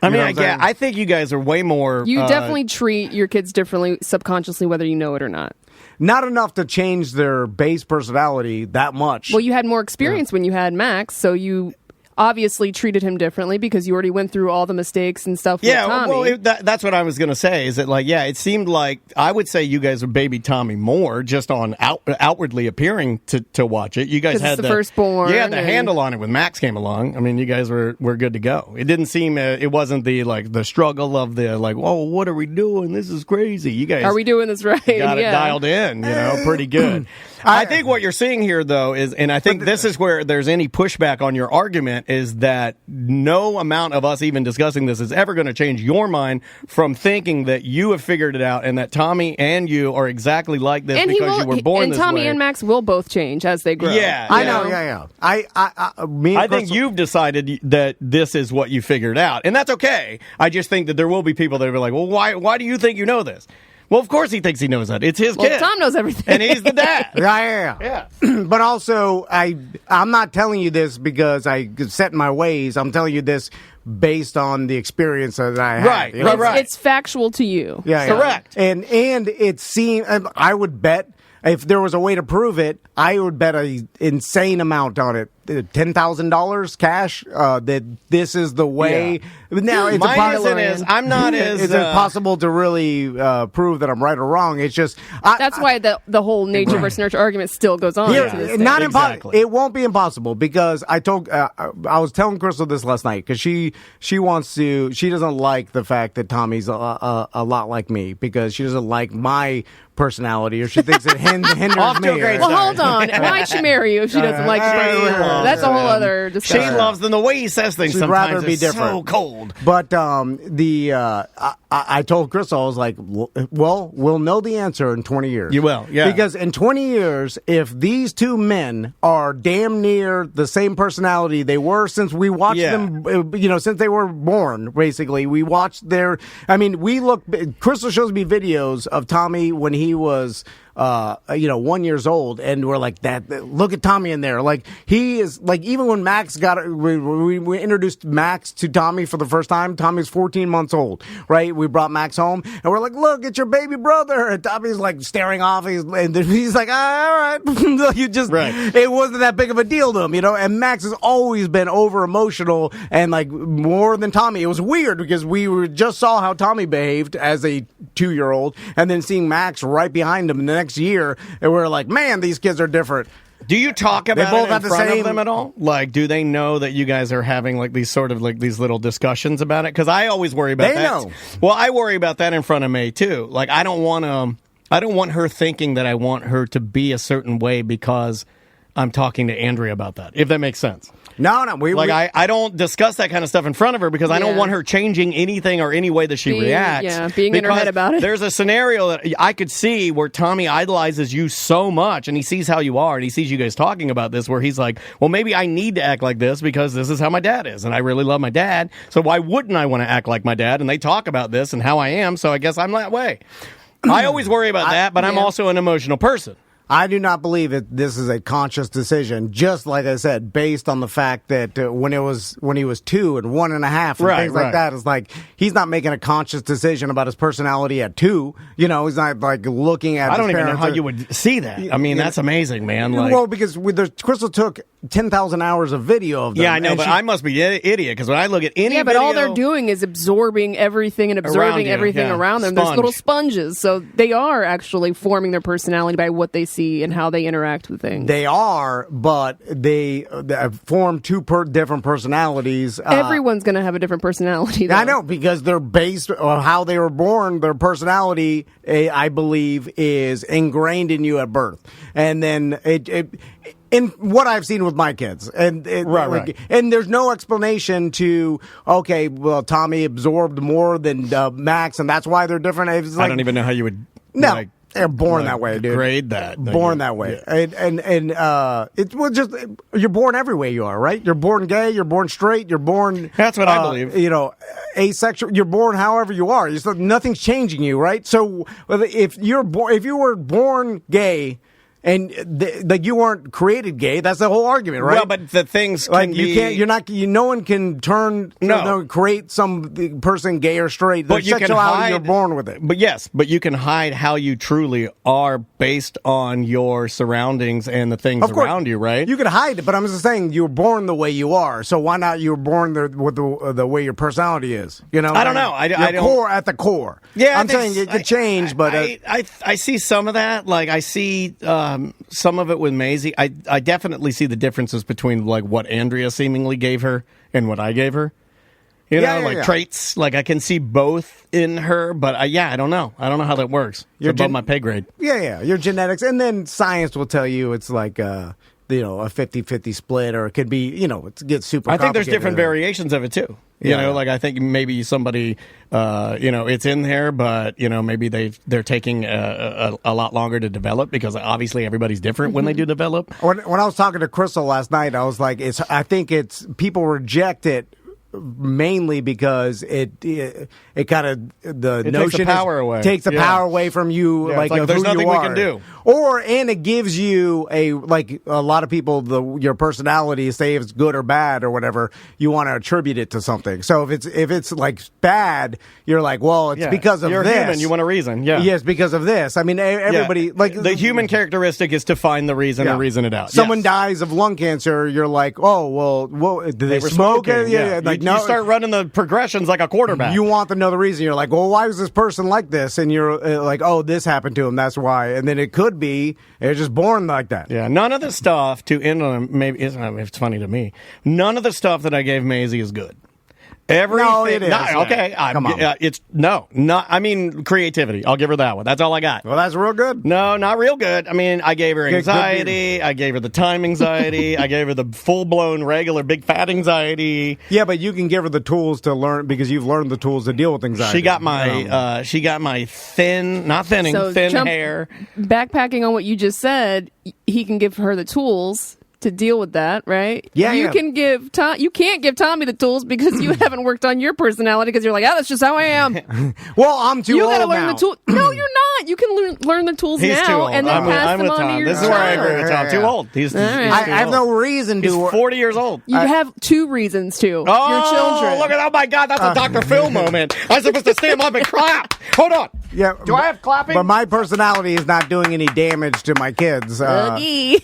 I mean, I think you guys are way more. You definitely treat your kids differently subconsciously, whether you know it or not. Not enough to change their base personality that much. Well, you had more experience when you had Max, so you obviously treated him differently because you already went through all the mistakes and stuff with Tommy. Well, that's what I was going to say, is that, like, it seemed like I would say you guys are baby Tommy more just on outwardly appearing to watch it. You guys had the firstborn. You had the handle on it when Max came along. I mean, you guys were good to go. It didn't seem, it wasn't the struggle of what are we doing? This is crazy. You guys. Are we doing this right? Got it dialed in, pretty good. I think what you're seeing here, though, is, and I think this is where there's any pushback on your argument, is that no amount of us even discussing this is ever going to change your mind from thinking that you have figured it out and that Tommy and you are exactly like this because you were born this way. And Tommy and Max will both change as they grow. Yeah. I know. Yeah. I think you've decided that this is what you figured out, and that's okay. I just think that there will be people that are like, well, why do you think you know this? Well, of course he thinks he knows that. It's his kid. Tom knows everything. And he's the dad. Yeah. But also, I'm not telling you this because I set my ways. I'm telling you this based on the experience that I had. Right. It's factual to you. Yeah. Correct. And it seemed, I would bet, if there was a way to prove it, I would bet an insane amount on it $10,000 cash, that this is the way. Yeah. Now, it's I'm not as... It's impossible to really prove that I'm right or wrong. It's just... That's why the whole nature versus nurture argument still goes on. Yeah, not impossible. It won't be impossible because I was telling Crystal this last night because she doesn't like the fact that Tommy's a lot like me because she doesn't like my personality, or she thinks it hinders me. Well, hold on. Why'd she marry you if she doesn't like you? That's a whole other discussion. She loves them. The way he says things She'd sometimes rather be is different. so cold. But I told Crystal, I was like, well, we'll know the answer in 20 years. You will, yeah. Because in 20 years, if these two men are damn near the same personality they were since we watched them, since they were born, basically, we watched Crystal shows me videos of Tommy when he was 1 year old, and we're like, look at Tommy in there. Like, he is, like, even when Max we introduced Max to Tommy for the first time, Tommy's 14 months old, right? We brought Max home, and we're like, look, it's your baby brother. And Tommy's like staring off, and he's like, all right. It wasn't that big of a deal to him, and Max has always been over emotional and like more than Tommy. It was weird because we just saw how Tommy behaved as a 2-year-old, and then seeing Max right behind him in the next year, and we're like, man, these kids are different. Do you talk about it in front of them at all? Like, do they know that you guys are having like these sort of like these little discussions about it? Because I always worry about that. They know. Well, I worry about that in front of May too. Like, I don't want her thinking that I want her to be a certain way because I'm talking to Andrea about that. If that makes sense. No. I don't discuss that kind of stuff in front of her because I don't want her changing anything or any way that she reacts. Yeah, being in her head about it. There's a scenario that I could see where Tommy idolizes you so much and he sees how you are and he sees you guys talking about this where he's like, well, maybe I need to act like this because this is how my dad is and I really love my dad. So why wouldn't I want to act like my dad? And they talk about this and how I am, so I guess I'm that way. I always worry about that, but I'm also an emotional person. I do not believe that this is a conscious decision, just like I said, based on the fact that when he was 2 and 1.5 and things like that, it's like he's not making a conscious decision about his personality at 2. He's not like looking at. I don't even know how you would see that. I mean, that's amazing, man. Like, because Crystal took 10,000 hours of video of them. Yeah, I know, but I must be an idiot because when I look at any but all they're doing is absorbing everything and observing everything around them. There's little sponges, so they are actually forming their personality by what they see and how they interact with things. They are, but they form two different personalities. Everyone's going to have a different personality, though. I know, because they're based on how they were born. Their personality, I believe, is ingrained in you at birth. And then in what I've seen with my kids. And there's no explanation to, okay, well, Tommy absorbed more than Max, and that's why they're different. I don't even know how you would... No. They're born that way, dude. Grade that. Born that way. Yeah. And you're born every way you are, right? You're born gay, you're born straight, you're born... That's what I believe. Asexual. You're born however you are. Nothing's changing you, right? So if you were born gay... And you weren't created gay. That's the whole argument, right? Well, but the things can no one can create some person gay or straight. But you can hide. You're born with it. But you can hide how you truly are based on your surroundings and the things around you, right? You can hide it, but I'm just saying you were born the way you are. So why not you were born with the way your personality is? I don't know. I don't. Core at the core. Yeah, I'm saying it could change, but I see some of that. Like I see. Some of it with Maisie, I definitely see the differences between like what Andrea seemingly gave her and what I gave her. Traits. Like I can see both in her, but I don't know. I don't know how that works. It's above my pay grade. Yeah. Your genetics, and then science will tell you it's like a 50-50 split, or it could be it gets super. I think there's different variations of it too. I think maybe somebody, it's in there, but maybe they're taking a lot longer to develop because obviously everybody's different when they do develop. When I was talking to Crystal last night, I was like, I think people reject it mainly because it kind of the it notion takes the power away from you, like of there's who nothing you we are. can do. And it gives you a lot of people your personality, say if it's good or bad or whatever, you want to attribute it to something. So if it's like bad, you're like, well, it's because of you're this. Human, you want a reason. Yeah. Yes, because of this. I mean, everybody the human characteristic is to find the reason and reason it out. Someone dies of lung cancer, you're like, oh, well, did they smoke? Yeah. Like, you start running the progressions like a quarterback. You want to know the reason. You're like, well, why was this person like this? And you're like, oh, this happened to him. That's why. And then it could be they're just born like that. Yeah. None of the stuff to end on maybe it's funny to me. None of the stuff that I gave Maisie is good. Everything. No, it is. Okay. Come on. It's I mean, creativity. I'll give her that one. That's all I got. Well, that's real good. No, not real good. I mean, I gave her anxiety. I gave her the time anxiety. I gave her the full-blown, regular, big fat anxiety. Yeah, but you can give her the tools to learn because you've learned the tools to deal with anxiety. She got my thin hair. Backpacking on what you just said, he can give her the tools to deal with that, right? Yeah, you can give you can't give Tommy the tools because you haven't worked on your personality because you're like, that's just how I am. Well, I'm too old now. You gotta learn the tools. No, you're not. You can learn the tools now and then pass them on to your This is where I agree with Tom. Too old. He's too I have no reason to. He's 40 years old. You have two reasons to. Oh, your children. Look at oh my God, that's a Dr. Phil moment. I'm supposed to stand up and clap. Hold on. Yeah. Do I have clapping? But my personality is not doing any damage to my kids. I mean,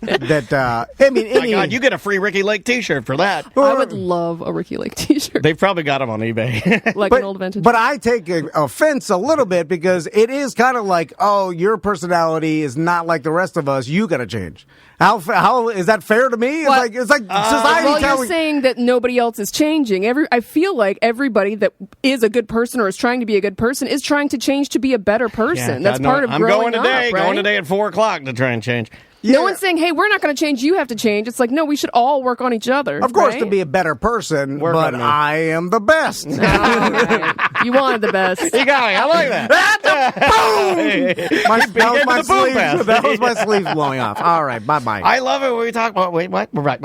my God, you get a free Ricky Lake T-shirt for that. I would love a Ricky Lake T-shirt. They've probably got them on eBay, an old vintage. But I take offense a little bit because it is kind of like, oh, your personality is not like the rest of us. You got to change. How is that fair to me? It's like society. Well, you're saying that nobody else is changing. I feel like everybody that is a good person or is trying to be a good person is trying to change to be a better person. That's part of growing up, right? Going today at 4:00 to try and change. No one's saying, hey, we're not going to change, you have to change. It's like, no, we should all work on each other. Of course, to be a better person, but I am the best. Right. You wanted the best. You got me. I like that. That was my sleeve blowing off. All right, bye-bye. I love it when we talk about... Wait, what? We're right.